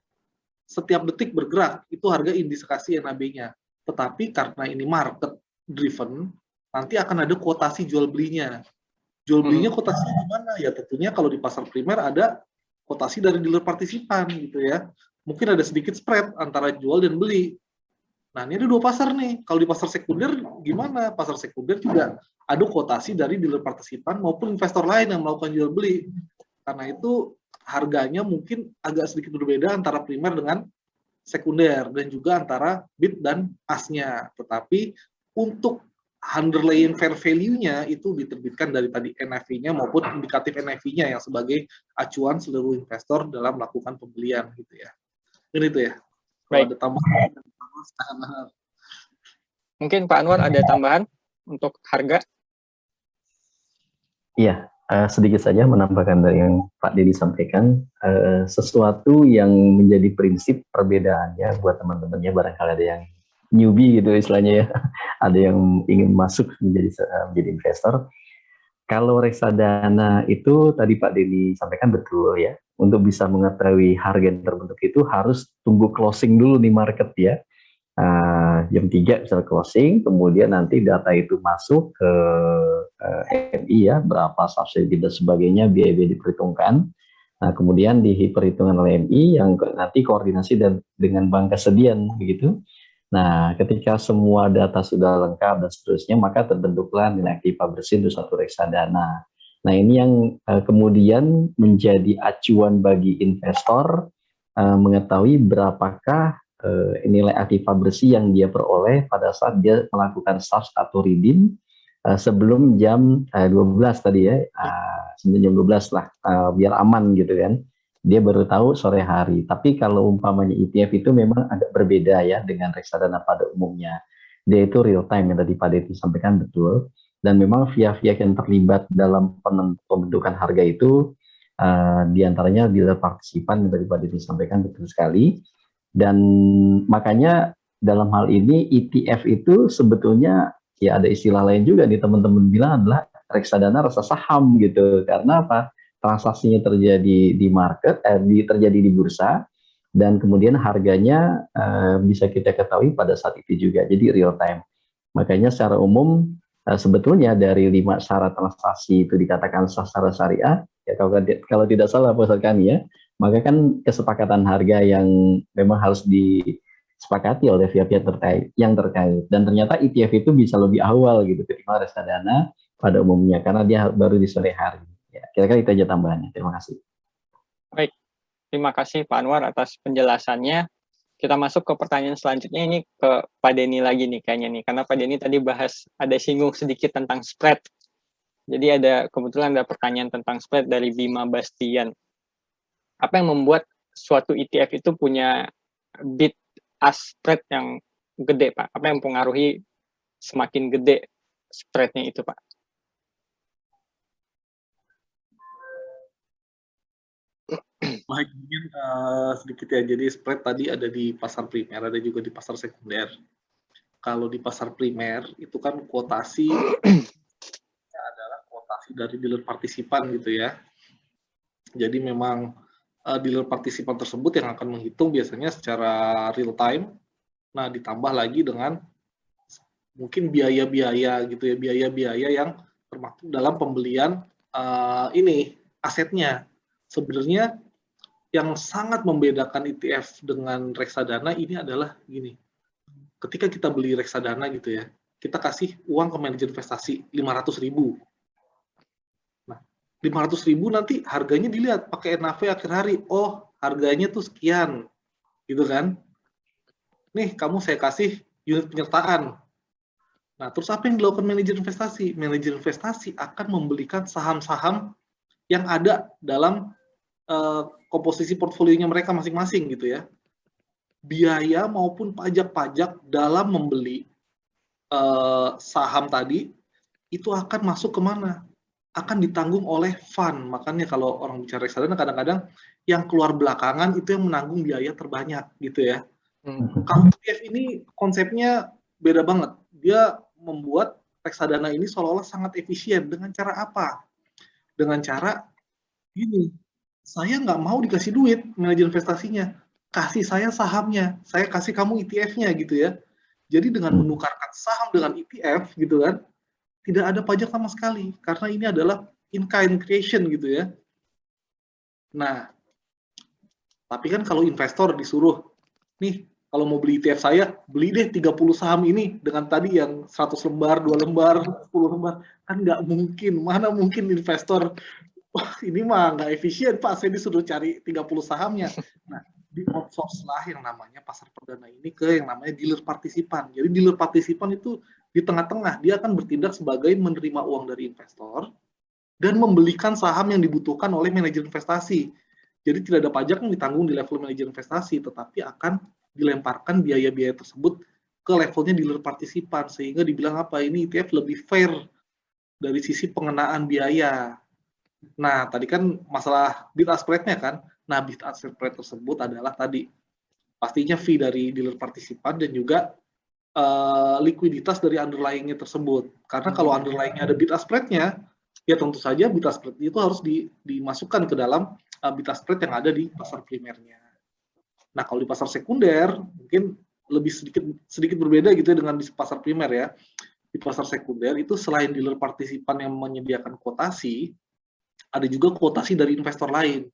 Setiap detik bergerak, itu harga indikasi NAB-nya. Tetapi karena ini market driven, nanti akan ada kuotasi jual belinya. Jual belinya kuotasinya gimana? Ya tentunya kalau di pasar primer ada kuotasi dari dealer partisipan gitu ya. Mungkin ada sedikit spread antara jual dan beli. Nah, ini ada dua pasar nih. Kalau di pasar sekunder gimana? Pasar sekunder juga ada kuotasi dari dealer partisipan maupun investor lain yang melakukan jual beli. Karena itu harganya mungkin agak sedikit berbeda antara primer dengan sekunder, dan juga antara bid dan asnya. Tetapi untuk underlying fair value-nya itu diterbitkan dari tadi NAV-nya maupun indikatif NAV-nya yang sebagai acuan seluruh investor dalam melakukan pembelian gitu ya. Ini itu ya. Baik. Ada tambahan. Mungkin Pak Anwar ada tambahan untuk harga? Iya, sedikit saja menambahkan dari yang Pak Denny sampaikan, sesuatu yang menjadi prinsip perbedaannya buat teman-temannya, barangkali ada yang newbie gitu istilahnya ya, ada yang ingin masuk menjadi investor. Kalau reksadana itu tadi Pak Denny sampaikan betul ya, untuk bisa mengetahui harga yang terbentuk itu harus tunggu closing dulu di market ya. Jam 3 misalnya closing, kemudian nanti data itu masuk ke MI ya, berapa subsidi dan sebagainya, biaya-biaya diperhitungkan. Nah, kemudian diperhitungkan oleh MI yang nanti koordinasi dengan bank kesediaan begitu. Nah, ketika semua data sudah lengkap dan seterusnya, maka terbentuklah nilai aktiva bersih untuk satu reksadana. Nah, ini yang kemudian menjadi acuan bagi investor mengetahui berapakah nilai aktiva bersih yang dia peroleh pada saat dia melakukan subs atau redeem sebelum jam 12 tadi ya, sebelum jam 12 lah, biar aman gitu kan. Dia baru tahu sore hari. Tapi kalau umpamanya ETF itu memang agak berbeda ya dengan reksadana pada umumnya. Dia itu real time yang tadi Pak Denny sampaikan betul. Dan memang pihak-pihak yang terlibat dalam pembentukan harga itu diantaranya dealer partisipan yang tadi Pak Denny sampaikan betul sekali. Dan makanya dalam hal ini ETF itu sebetulnya ya ada istilah lain juga nih teman-teman bilang adalah reksadana rasa saham gitu. Karena apa? Transaksinya terjadi di market, terjadi di bursa, dan kemudian harganya bisa kita ketahui pada saat itu juga, jadi real time. Makanya secara umum sebetulnya dari 5 syarat transaksi itu dikatakan sah secara syariah, ya kalau tidak salah Pak kami ya, maka kan kesepakatan harga yang memang harus disepakati oleh pihak-pihak terkait, dan ternyata ETF itu bisa lebih awal gitu ketimbang reksadana pada umumnya karena dia baru di sore hari. Ya, kira-kira itu aja tambahannya. Terima kasih. Baik, terima kasih Pak Anwar atas penjelasannya. Kita masuk ke pertanyaan selanjutnya, ini ke Pak Denny lagi nih kayaknya nih, karena Pak Denny tadi bahas, ada singgung sedikit tentang spread. Jadi kebetulan ada pertanyaan tentang spread dari Bima Bastian. Apa yang membuat suatu ETF itu punya bid ask spread yang gede, Pak? Apa yang mempengaruhi semakin gede spreadnya itu, Pak? Baik, mungkin sedikit ya. Jadi spread tadi ada di pasar primer, ada juga di pasar sekunder. Kalau di pasar primer itu kan kuotasi adalah kuotasi dari dealer partisipan gitu ya. Jadi memang dealer partisipan tersebut yang akan menghitung biasanya secara real time. Nah, ditambah lagi dengan mungkin biaya-biaya gitu ya, biaya-biaya yang termasuk dalam pembelian asetnya. Sebenarnya yang sangat membedakan ETF dengan reksadana ini adalah gini. Ketika kita beli reksadana gitu ya, kita kasih uang ke manajer investasi 500.000. Nah, 500.000 nanti harganya dilihat pakai NAV akhir hari. Oh, harganya tuh sekian. Gitu kan. Nih, kamu saya kasih unit penyertaan. Nah, terus apa yang dilakukan manajer investasi? Manajer investasi akan membelikan saham-saham yang ada dalam komposisi portfolionya mereka masing-masing gitu ya. Biaya maupun pajak-pajak dalam membeli saham tadi itu akan masuk kemana? Akan ditanggung oleh fund. Makanya kalau orang bicara reksadana kadang-kadang yang keluar belakangan itu yang menanggung biaya terbanyak gitu ya. Kalau ETF ini konsepnya beda banget. Dia membuat reksadana ini seolah-olah sangat efisien. Dengan cara apa? Dengan cara gini, saya nggak mau dikasih duit manajer investasinya, kasih saya sahamnya, saya kasih kamu ETF-nya gitu ya. Jadi dengan menukarkan saham dengan ETF gitu kan, tidak ada pajak sama sekali karena ini adalah in-kind creation gitu ya. Nah, tapi kan kalau investor disuruh, nih kalau mau beli ETF saya, beli deh 30 saham ini dengan tadi yang 100 lembar, 2 lembar, 10 lembar, kan nggak mungkin. Mana mungkin investor, wah ini mah nggak efisien Pak, saya disuruh cari 30 sahamnya. Nah, di outsource lah yang namanya pasar perdana ini ke yang namanya dealer partisipan. Jadi dealer partisipan itu di tengah-tengah, dia akan bertindak sebagai menerima uang dari investor dan membelikan saham yang dibutuhkan oleh manajer investasi. Jadi tidak ada pajak yang ditanggung di level manajer investasi, tetapi akan dilemparkan biaya-biaya tersebut ke levelnya dealer partisipan, sehingga dibilang apa, ini ETF lebih fair dari sisi pengenaan biaya. Nah, tadi kan masalah bid ask spread-nya kan. Nah, bid ask spread tersebut adalah tadi pastinya fee dari dealer partisipan dan juga likuiditas dari underlying-nya tersebut. Karena kalau underlying-nya ada bid ask spread-nya, ya tentu saja bid ask spread itu harus dimasukkan ke dalam bid ask spread yang ada di pasar primernya. Nah, kalau di pasar sekunder mungkin lebih sedikit berbeda gitu ya dengan di pasar primer ya. Di pasar sekunder itu selain dealer partisipan yang menyediakan kuotasi, ada juga kuotasi dari investor lain.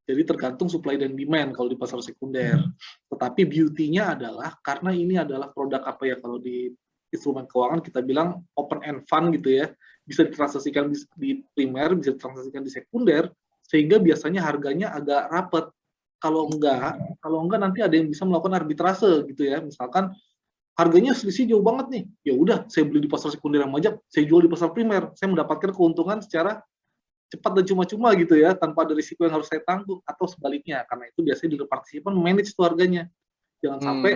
Jadi tergantung supply dan demand kalau di pasar sekunder. Tetapi beauty-nya adalah karena ini adalah produk apa ya, kalau di instrumen keuangan kita bilang open end fund gitu ya, bisa ditransaksikan di primer, bisa ditransaksikan di sekunder, sehingga biasanya harganya agak rapet. Kalau enggak nanti ada yang bisa melakukan arbitrase gitu ya. Misalkan harganya selisih jauh banget nih, ya udah saya beli di pasar sekunder yang pajak, saya jual di pasar primer, saya mendapatkan keuntungan secara cepat dan cuma-cuma gitu ya, tanpa ada risiko yang harus saya tanggung, atau sebaliknya. Karena itu biasanya dealer partisipan manage itu harganya. Jangan sampai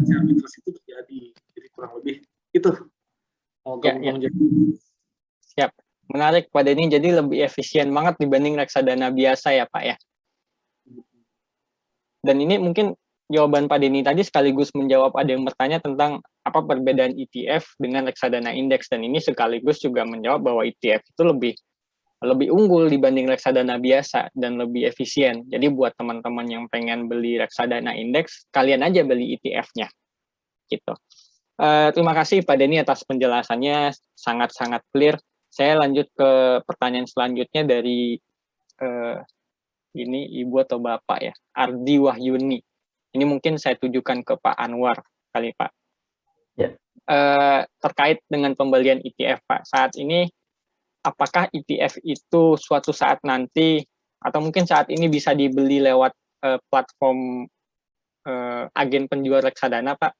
arbitrase itu terjadi. Jadi kurang lebih itu. Siap. Menarik Pak Denny, jadi lebih efisien banget dibanding reksadana biasa ya Pak ya. Dan ini mungkin jawaban Pak Denny tadi sekaligus menjawab ada yang bertanya tentang apa perbedaan ETF dengan reksadana indeks, dan ini sekaligus juga menjawab bahwa ETF itu lebih lebih unggul dibanding reksadana biasa dan lebih efisien. Jadi buat teman-teman yang pengen beli reksadana indeks, kalian aja beli ETF-nya. Gitu. Terima kasih Pak Denny atas penjelasannya, sangat-sangat clear. Saya lanjut ke pertanyaan selanjutnya dari ini Ibu atau Bapak ya, Ardi Wahyuni. Ini mungkin saya tujukan ke Pak Anwar kali Pak. Ya. Terkait dengan pembelian ETF Pak, saat ini apakah ETF itu suatu saat nanti atau mungkin saat ini bisa dibeli lewat platform agen penjual reksadana Pak?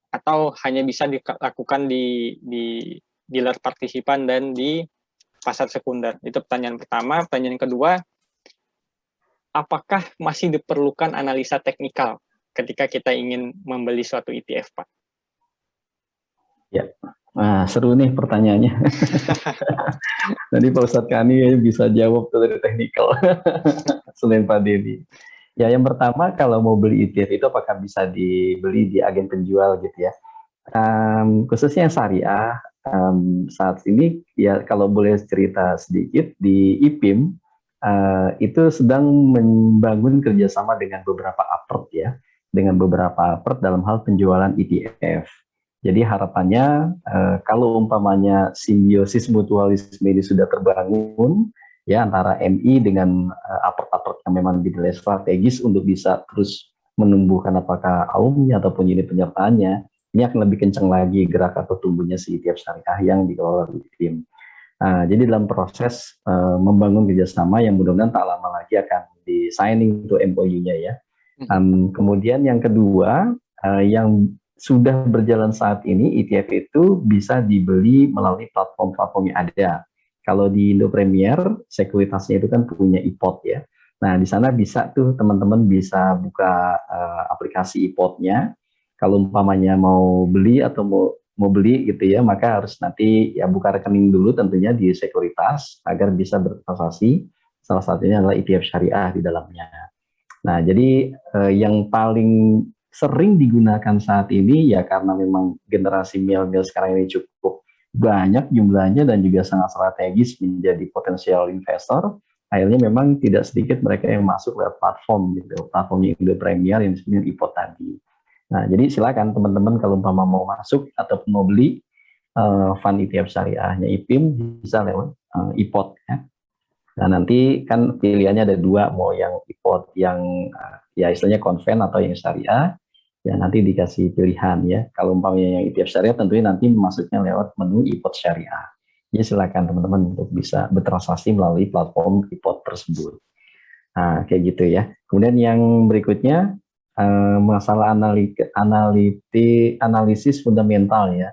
Atau hanya bisa dilakukan di dealer partisipan dan di pasar sekunder? Itu pertanyaan pertama. Pertanyaan kedua, apakah masih diperlukan analisa teknikal ketika kita ingin membeli suatu ETF Pak? Ya. Nah, seru nih pertanyaannya. Nanti Pak Ustadz Kani bisa jawab dari teknikal selain Pak Denny. Ya, yang pertama kalau mau beli ETF itu apakah bisa dibeli di agen penjual gitu ya. Khususnya yang syariah, saat ini ya kalau boleh cerita sedikit di IPIM itu sedang membangun kerjasama dengan beberapa apert ya, dengan beberapa apert dalam hal penjualan ETF. Jadi harapannya kalau umpamanya simbiosis mutualisme ini sudah terbangun ya antara MI dengan apert-apert yang memang dinilai strategis untuk bisa terus menumbuhkan apakah AUM-nya ataupun unit penyertaannya, ini akan lebih kencang lagi gerak atau tumbuhnya si ETF syariah yang dikelola oleh tim. Jadi dalam proses membangun kerjasama yang mudah-mudahan tak lama lagi akan di-signing untuk MOU-nya ya. Kemudian yang kedua, yang sudah berjalan saat ini, ETF itu bisa dibeli melalui platform-platform yang ada. Kalau di Indo Premier, sekuritasnya itu kan punya iPod ya. Nah, di sana bisa tuh teman-teman bisa buka aplikasi iPod-nya. Kalau umpamanya mau beli atau mau beli gitu ya, maka harus nanti ya buka rekening dulu tentunya di sekuritas agar bisa bertransaksi. Salah satunya adalah ETF syariah di dalamnya. Nah, jadi yang paling sering digunakan saat ini ya karena memang generasi milenial sekarang ini cukup banyak jumlahnya dan juga sangat strategis menjadi potensial investor. Akhirnya memang tidak sedikit mereka yang masuk lewat platform gitu, platform Indo Premier yang disebut IPO tadi. Nah, jadi silakan teman-teman kalau umpama mau masuk ataupun mau beli fund ETF syariahnya IPIM bisa lewat IPOT ya. Nah, nanti kan pilihannya ada dua, mau yang IPOT yang ya istilahnya konven atau yang syariah. Ya nanti dikasih pilihan ya. Kalau umpamanya yang ETF syariah tentunya nanti masuknya lewat menu IPOT syariah. Jadi silakan teman-teman untuk bisa bertransaksi melalui platform IPOT tersebut. Nah, kayak gitu ya. Kemudian yang berikutnya masalah analisis fundamental ya.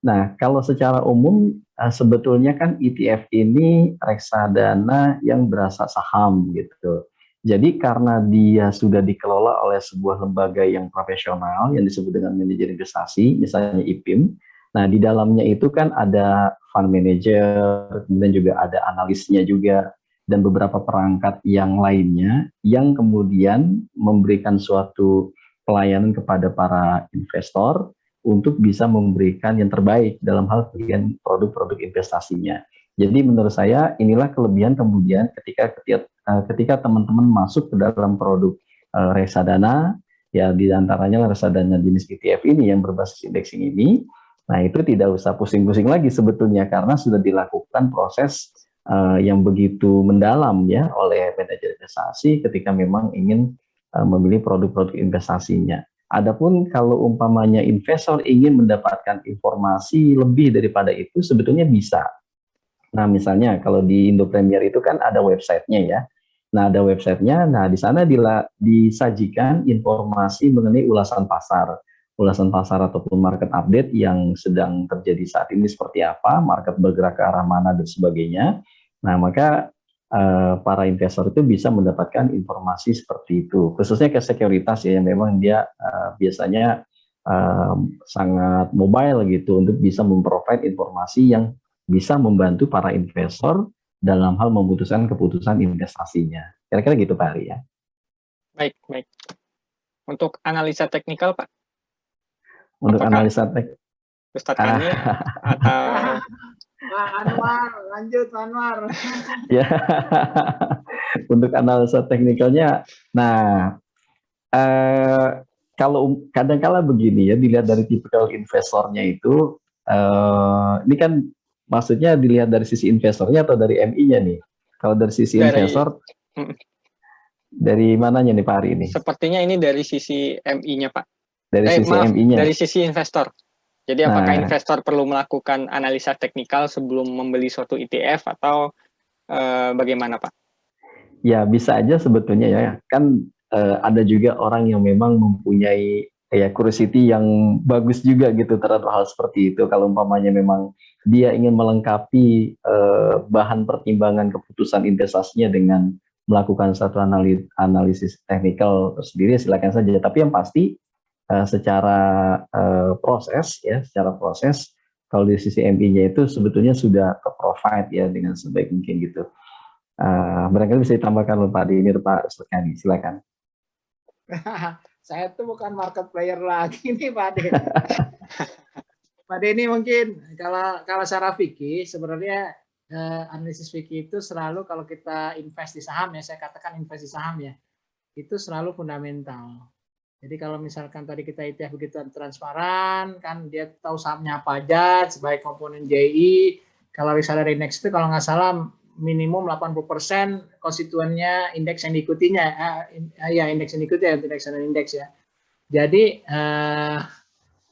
Nah, kalau secara umum sebetulnya kan ETF ini reksadana yang berasal saham gitu. Jadi karena dia sudah dikelola oleh sebuah lembaga yang profesional yang disebut dengan manajer investasi, misalnya IPIM. Nah, di dalamnya itu kan ada fund manager, kemudian juga ada analisnya juga, dan beberapa perangkat yang lainnya yang kemudian memberikan suatu pelayanan kepada para investor untuk bisa memberikan yang terbaik dalam hal pilihan produk-produk investasinya. Jadi menurut saya inilah kelebihan kemudian ketika teman-teman masuk ke dalam produk reksadana, ya di antaranya reksadana jenis ETF ini yang berbasis indexing ini. Nah itu tidak usah pusing-pusing lagi sebetulnya karena sudah dilakukan proses yang begitu mendalam ya oleh manajer investasi ketika memang ingin memilih produk-produk investasinya. Adapun kalau umpamanya investor ingin mendapatkan informasi lebih daripada itu sebetulnya bisa. Nah misalnya kalau di Indo Premier itu kan ada websitenya ya. Nah ada websitenya, nah di sana disajikan informasi mengenai ulasan pasar ataupun market update yang sedang terjadi saat ini seperti apa, market bergerak ke arah mana dan sebagainya. Nah maka para investor itu bisa mendapatkan informasi seperti itu, khususnya ke sekuritas ya, yang memang dia biasanya sangat mobile gitu untuk bisa memprovide informasi yang bisa membantu para investor dalam hal memutuskan keputusan investasinya. Kira-kira gitu Pak Ali ya. Baik. Untuk analisa teknikal Pak? Untuk apakah analisa teknikal Ustadz Kani atau Pak Anwar, lanjut Pak Anwar. Ya, untuk analisa teknikalnya, nah kalau kadang-kala begini ya, dilihat dari tipikal investornya itu, ini kan maksudnya dilihat dari sisi investornya atau dari MI-nya nih? Kalau dari sisi investor, dari mananya nih Pak Ari ini? Sepertinya ini dari sisi MI-nya Pak. Dari sisi MI-nya? Dari sisi investor. Jadi apakah investor perlu melakukan analisa teknikal sebelum membeli suatu ETF atau bagaimana Pak? Ya bisa aja sebetulnya ya. Kan ada juga orang yang memang mempunyai curiosity yang bagus juga gitu terhadap hal seperti itu. Kalau umpamanya memang dia ingin melengkapi bahan pertimbangan keputusan investasinya dengan melakukan satu analisis teknikal tersendiri, silakan saja. Tapi yang pasti secara proses kalau di sisi MI-nya itu sebetulnya sudah ter-provide ya dengan sebaik mungkin gitu. Barangkali bisa ditambahkan oleh Pak Denny atau Pak Sulkani, silakan. Saya tuh bukan market player lagi nih Pak Denny. Pak Denny mungkin kalau secara fikih sebenarnya analisis fikih itu selalu kalau kita invest di saham ya, saya katakan invest di saham ya, itu selalu fundamental. Jadi kalau misalkan tadi kita ETF begitu transparan, kan dia tahu sahamnya apa aja, sebagai komponen JI, kalau reksadana indeks itu kalau nggak salah minimum 80% konstituennya indeks yang diikutinya, ya indeks yang diikuti ya, reksadana indeks ya. Jadi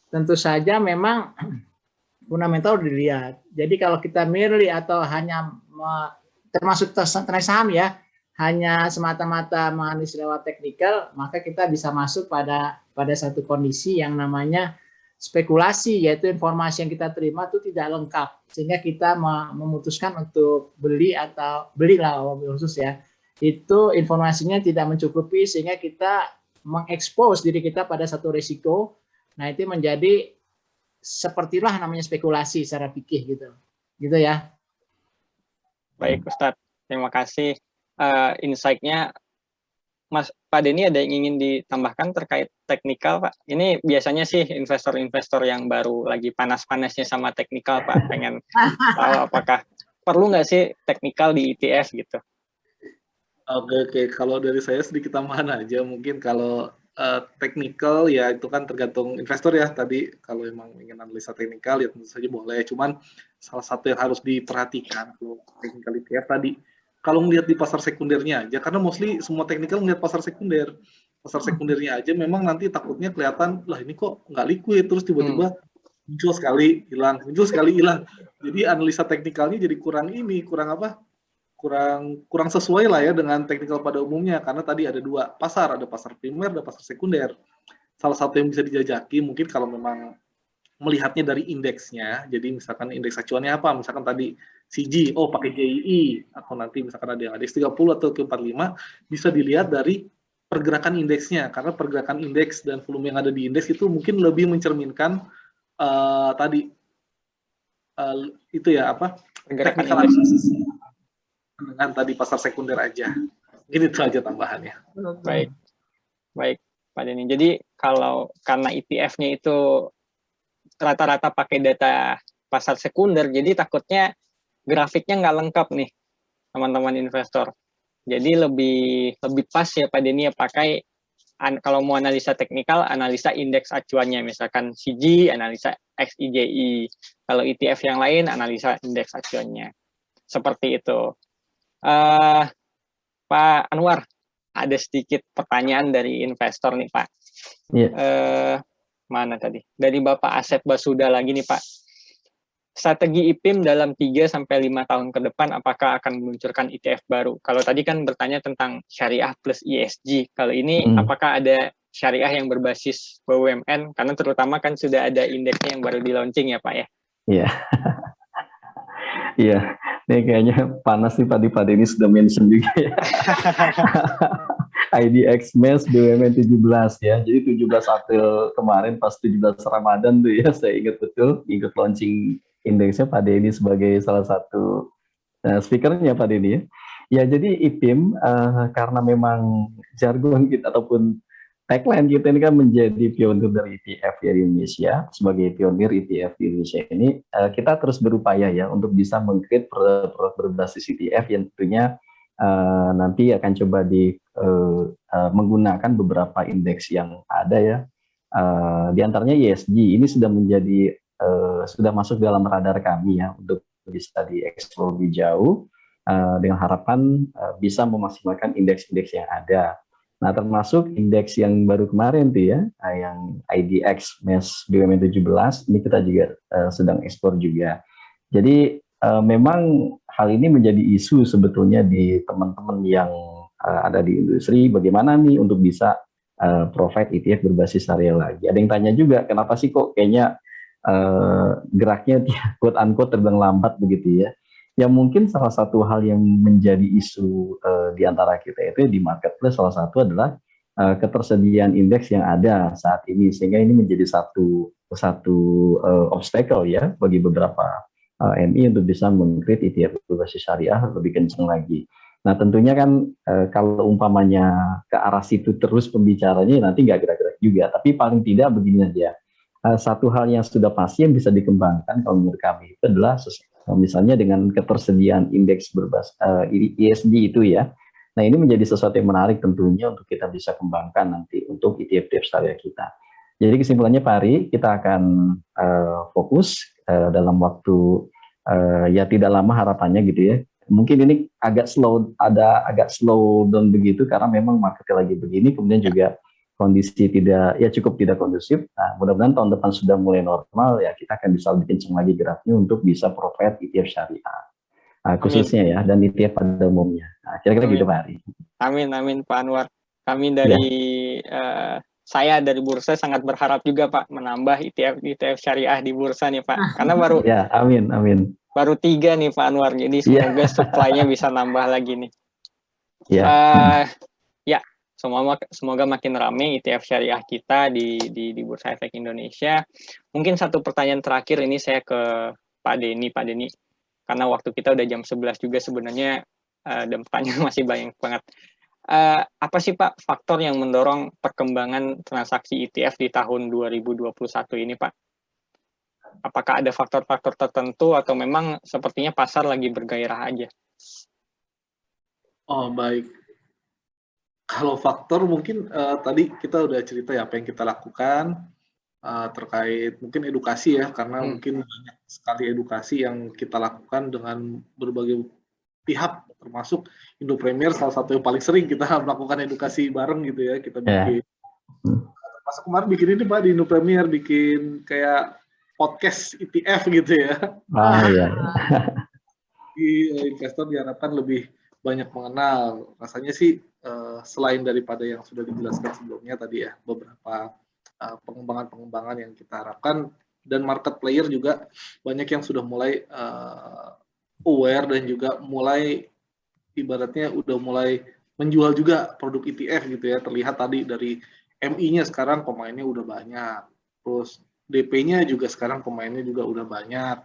tentu saja memang fundamental dilihat. Jadi kalau kita merely atau hanya termasuk tenaga saham ya, hanya semata-mata menganalisis lewat teknikal, maka kita bisa masuk pada satu kondisi yang namanya spekulasi, yaitu informasi yang kita terima itu tidak lengkap, sehingga kita memutuskan untuk beli atau belilah khusus ya, itu informasinya tidak mencukupi sehingga kita mengekspos diri kita pada satu risiko. Nah itu menjadi sepertilah namanya spekulasi secara fikih gitu ya. Baik Ustadz, terima kasih. Insight-nya Mas Pak Denny ada yang ingin ditambahkan terkait teknikal Pak? Ini biasanya sih investor-investor yang baru lagi panas-panasnya sama teknikal Pak, pengen tahu apakah perlu nggak sih teknikal di ETF gitu? Oke. Kalau dari saya sedikit tambahan aja, mungkin kalau teknikal ya itu kan tergantung investor ya. Tadi kalau emang ingin analisa teknikal ya tentu saja boleh. Cuman salah satu yang harus diperhatikan kalau teknikal ETF tadi, kalau melihat di pasar sekundernya aja, karena mostly semua teknikal melihat pasar sekunder. Pasar sekundernya aja memang nanti takutnya kelihatan, lah ini kok nggak liquid, terus tiba-tiba muncul sekali hilang, muncul sekali hilang. Jadi analisa teknikalnya jadi kurang sesuai lah ya dengan teknikal pada umumnya, karena tadi ada dua pasar, ada pasar primer, ada pasar sekunder. Salah satu yang bisa dijajaki mungkin kalau memang melihatnya dari indeksnya, jadi misalkan indeks acuannya apa, misalkan tadi CG, pakai JII, atau nanti misalkan ada yang indeks 30 atau ke 45, bisa dilihat dari pergerakan indeksnya, karena pergerakan indeks dan volume yang ada di indeks itu mungkin lebih mencerminkan itu ya pergerakan indeks dengan tadi pasar sekunder aja. Mungkin itu aja tambahannya. Baik Pak Denny. Jadi karena ETF-nya itu rata-rata pakai data pasar sekunder, jadi takutnya grafiknya nggak lengkap nih teman-teman investor. Jadi lebih pas ya Pak Denny ya pakai kalau mau analisa teknikal, analisa indeks acuannya, misalkan CG, analisa XIJI. Kalau ETF yang lain, analisa indeks acuannya. Seperti itu. Pak Anwar, ada sedikit pertanyaan dari investor nih Pak. Mana tadi? Dari Bapak Asep Basuda lagi nih Pak. Strategi IPIM dalam 3-5 tahun ke depan, apakah akan meluncurkan ETF baru? Kalau tadi kan bertanya tentang syariah plus ESG. Kalau ini apakah ada syariah yang berbasis BUMN? Karena terutama kan sudah ada indeksnya yang baru di launching ya Pak ya? Iya. Iya. Ini kayaknya panas nih Pak Denny sudah mention juga ya. IDX MES BUMN 17 ya. Jadi 17 April kemarin pas 17 Ramadan tuh ya, saya ingat betul ikut launching indeksnya Pak Denny sebagai salah satu speakernya Pak Denny ya. Ya jadi IPIM karena memang jargon kita ataupun tagline kita ini kan menjadi pionir dari ETF ya di Indonesia. Sebagai pionir ETF di Indonesia ini, kita terus berupaya ya untuk bisa meng-create produk berbasis ETF yang tentunya nanti akan coba menggunakan beberapa indeks yang ada ya. Di antaranya ESG ini sudah menjadi sudah masuk dalam radar kami ya untuk bisa dieksplor lebih jauh dengan harapan bisa memaksimalkan indeks-indeks yang ada. Nah, termasuk indeks yang baru kemarin tuh ya, yang IDX MES BUMN 17, ini kita juga sedang eksplor juga. Jadi memang hal ini menjadi isu sebetulnya di teman-teman yang ada di industri, bagaimana nih untuk bisa provide ETF berbasis syariah lagi. Ada yang tanya juga, kenapa sih kok kayaknya geraknya quote unquote terbang lambat begitu ya. Ya mungkin salah satu hal yang menjadi isu di antara kita itu di marketplace, salah satu adalah ketersediaan indeks yang ada saat ini, sehingga ini menjadi satu obstacle ya bagi beberapa MI untuk bisa meng-create ETF berbasis syariah lebih kencang lagi. Nah tentunya kan kalau umpamanya ke arah situ terus pembicaranya nanti nggak gerak-gerak juga, tapi paling tidak begini aja. Satu hal yang sudah pasti yang bisa dikembangkan kalau menurut kami itu adalah misalnya dengan ketersediaan indeks berbasis ESG itu ya. Nah ini menjadi sesuatu yang menarik tentunya untuk kita bisa kembangkan nanti untuk ETF syariah kita. Jadi kesimpulannya Pak Ari, kita akan fokus dalam waktu ya tidak lama harapannya gitu ya. Mungkin ini agak slow down begitu karena memang marketnya lagi begini, kemudian juga kondisi cukup tidak kondusif. Nah, mudah-mudahan tahun depan sudah mulai normal ya, kita akan bisa lebih kencang lagi geraknya untuk bisa provide ETF syariah. Khususnya ya, dan ETF pada umumnya. Nah, kira-kira gitu Pak Ari. Amin Pak Anwar. Kami dari saya dari Bursa sangat berharap juga Pak menambah ETF syariah di Bursa nih Pak. Karena baru ya, amin. Baru 3 nih Pak Anwar. Jadi semoga supply-nya bisa nambah lagi nih. Semoga makin ramai ETF syariah kita di Bursa Efek Indonesia. Mungkin satu pertanyaan terakhir ini saya ke Pak Denny, karena waktu kita udah jam 11 juga sebenarnya dan pertanyaan masih banyak banget. Apa sih Pak faktor yang mendorong perkembangan transaksi ETF di tahun 2021 ini Pak? Apakah ada faktor-faktor tertentu atau memang sepertinya pasar lagi bergairah aja? Oh baik. Kalau faktor mungkin tadi kita udah cerita ya apa yang kita lakukan terkait mungkin edukasi ya, karena mungkin banyak sekali edukasi yang kita lakukan dengan berbagai pihak, termasuk Indo Premier salah satu yang paling sering kita melakukan edukasi bareng gitu ya, kita bikin. Termasuk kemarin bikin ini Pak di Indo Premier, bikin kayak podcast ETF gitu ya. Investor diharapkan lebih banyak mengenal. Rasanya sih selain daripada yang sudah dijelaskan sebelumnya tadi ya, beberapa pengembangan-pengembangan yang kita harapkan, dan market player juga banyak yang sudah mulai aware dan juga mulai ibaratnya udah mulai menjual juga produk ETF gitu ya. Terlihat tadi dari MI-nya sekarang pemainnya udah banyak, terus DP-nya juga sekarang pemainnya juga udah banyak,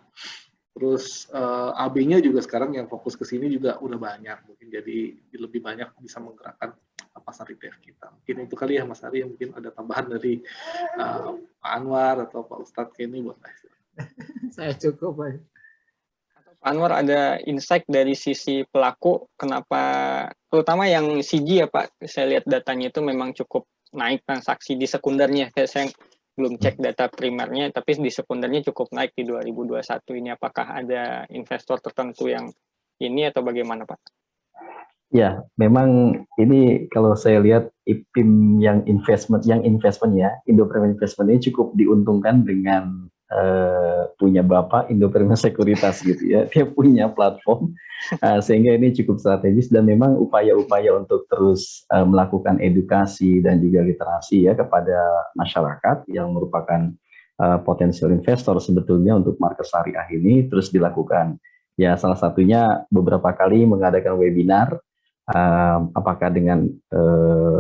terus AB-nya juga sekarang yang fokus ke sini juga udah banyak, mungkin jadi lebih banyak bisa menggerakkan pasar ETF kita. Mungkin itu kali ya Mas Ari, mungkin ada tambahan dari Pak Anwar atau Pak Ustadz Kenny buat Saya cukup Pak. Pak Anwar, ada insight dari sisi pelaku, kenapa terutama yang CG ya Pak, saya lihat datanya itu memang cukup naik transaksi di sekundernya. Saya belum cek data primernya, tapi di sekundernya cukup naik di 2021 ini. Apakah ada investor tertentu yang ini atau bagaimana Pak? Ya, memang ini kalau saya lihat IPIM yang investment ya, Indo Premier Investment ini cukup diuntungkan dengan punya Bapak Indo Premier Sekuritas gitu ya. Dia punya platform sehingga ini cukup strategis, dan memang upaya-upaya untuk terus melakukan edukasi dan juga literasi ya kepada masyarakat yang merupakan potensial investor sebetulnya untuk market syariah ini terus dilakukan. Ya, salah satunya beberapa kali mengadakan webinar apakah dengan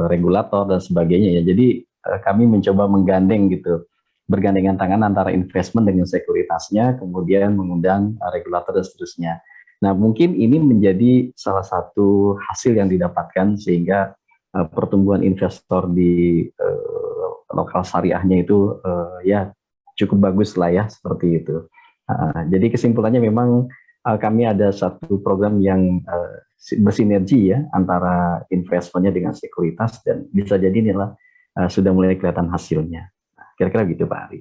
regulator dan sebagainya ya. Jadi kami mencoba menggandeng gitu, bergandengan tangan antara investment dengan sekuritasnya, kemudian mengundang regulator dan seterusnya. Nah, mungkin ini menjadi salah satu hasil yang didapatkan sehingga pertumbuhan investor di lokal syariahnya itu ya cukup bagus lah ya, seperti itu. Jadi kesimpulannya memang kami ada satu program yang bersinergi ya antara investmentnya dengan sekuritas, dan bisa jadi inilah sudah mulai kelihatan hasilnya. Kira-kira gitu Pak Ari.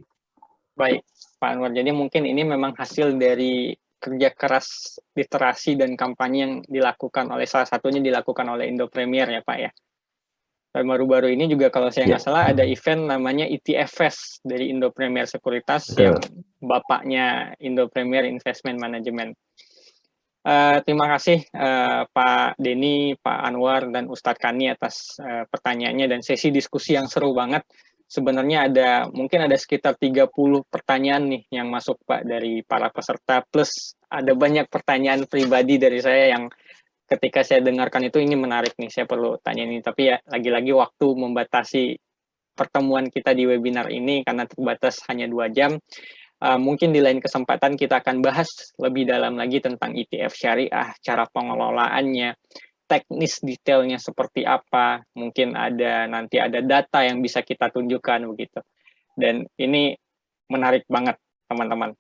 Baik, Pak Anwar. Jadi mungkin ini memang hasil dari kerja keras literasi dan kampanye yang dilakukan oleh, salah satunya dilakukan oleh Indo Premier ya Pak ya. Dan baru-baru ini juga kalau saya nggak salah ada event namanya ETF Fest dari Indo Premier Sekuritas yang bapaknya Indo Premier Investment Management. Terima kasih Pak Denny, Pak Anwar, dan Ustadz Kani atas pertanyaannya dan sesi diskusi yang seru banget. Sebenarnya mungkin ada sekitar 30 pertanyaan nih yang masuk Pak dari para peserta, plus ada banyak pertanyaan pribadi dari saya yang ketika saya dengarkan itu ini menarik nih, saya perlu tanya ini. Tapi ya lagi-lagi waktu membatasi pertemuan kita di webinar ini karena terbatas hanya 2 jam. Mungkin di lain kesempatan kita akan bahas lebih dalam lagi tentang ETF syariah, cara pengelolaannya, teknis detailnya seperti apa, mungkin nanti ada data yang bisa kita tunjukkan begitu. Dan ini menarik banget teman-teman.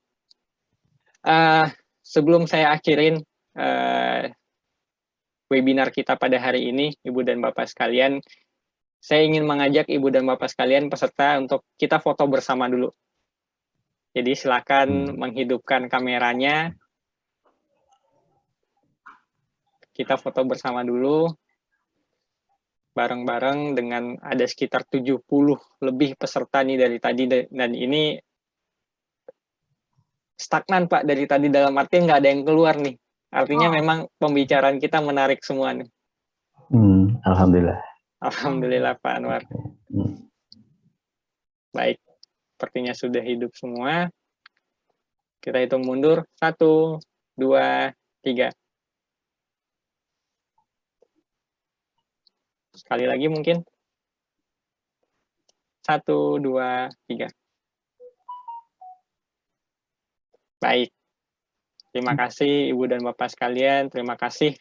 Sebelum saya akhirin webinar kita pada hari ini, Ibu dan Bapak sekalian, saya ingin mengajak Ibu dan Bapak sekalian peserta untuk kita foto bersama dulu. Jadi silakan menghidupkan kameranya. Kita foto bersama dulu, bareng-bareng dengan ada sekitar 70 lebih peserta nih dari tadi, dan ini stagnan Pak dari tadi, dalam arti nggak ada yang keluar nih. Artinya memang pembicaraan kita menarik semua nih. Alhamdulillah. Alhamdulillah Pak Anwar. Baik, sepertinya sudah hidup semua. Kita hitung mundur, 1, 2, 3. Sekali lagi mungkin. 1, 2, 3. Baik. Terima kasih Ibu dan Bapak sekalian. Terima kasih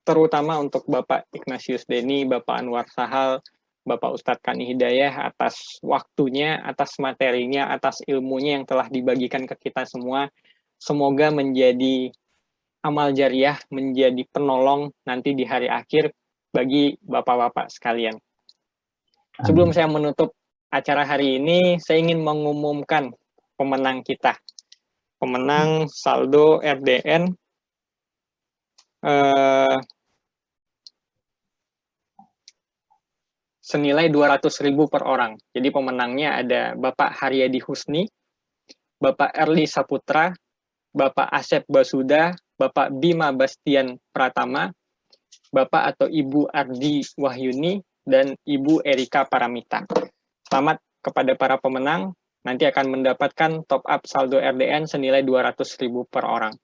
terutama untuk Bapak Ignatius Denny, Bapak Anwar Sahal, Bapak Ustadz Kani Hidayah atas waktunya, atas materinya, atas ilmunya yang telah dibagikan ke kita semua. Semoga menjadi amal jariah, menjadi penolong nanti di hari akhir bagi Bapak-Bapak sekalian. Sebelum saya menutup acara hari ini, saya ingin mengumumkan pemenang kita. Pemenang saldo RDN senilai 200.000 per orang. Jadi pemenangnya ada Bapak Haryadi Husni, Bapak Erli Saputra, Bapak Asep Basuda, Bapak Bima Bastian Pratama, Bapak atau Ibu Ardi Wahyuni, dan Ibu Erika Paramita. Selamat kepada para pemenang, nanti akan mendapatkan top up saldo RDN senilai 200.000 per orang.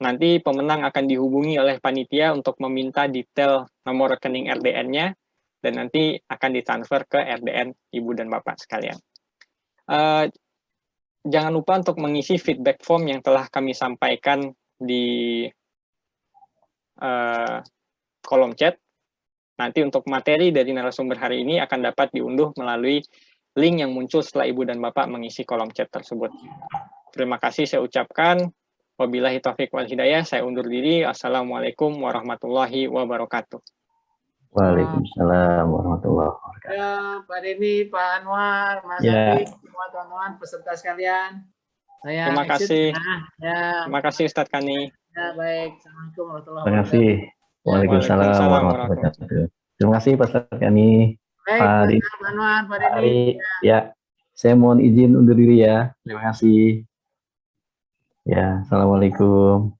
Nanti pemenang akan dihubungi oleh panitia untuk meminta detail nomor rekening RDN-nya, dan nanti akan ditransfer ke RDN Ibu dan Bapak sekalian. Jangan lupa untuk mengisi feedback form yang telah kami sampaikan di kolom chat. Nanti untuk materi dari narasumber hari ini akan dapat diunduh melalui link yang muncul setelah Ibu dan Bapak mengisi kolom chat tersebut. Terima kasih saya ucapkan. Wabillahi taufiq wal hidayah. Saya undur diri. Assalamualaikum warahmatullahi wabarakatuh. Waalaikumsalam warahmatullahi wabarakatuh. Ya, Pak Denny, Pak Anwar, Mas Adi, semua teman-teman peserta sekalian. Saya terima kasih. Ya. Terima kasih Ustadz Kani. Ya, baik. Assalamualaikum warahmatullahi Terima wabarakatuh. kasih. Waalaikumsalam warahmatullahi wabarakatuh. Terima kasih Pak Kani. Baik, Pak Anwar, Pak Denny. Ya, saya mohon izin undur diri ya. Terima kasih. Ya, assalamualaikum.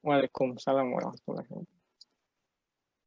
Waalaikumsalam warahmatullahi wabarakatuh.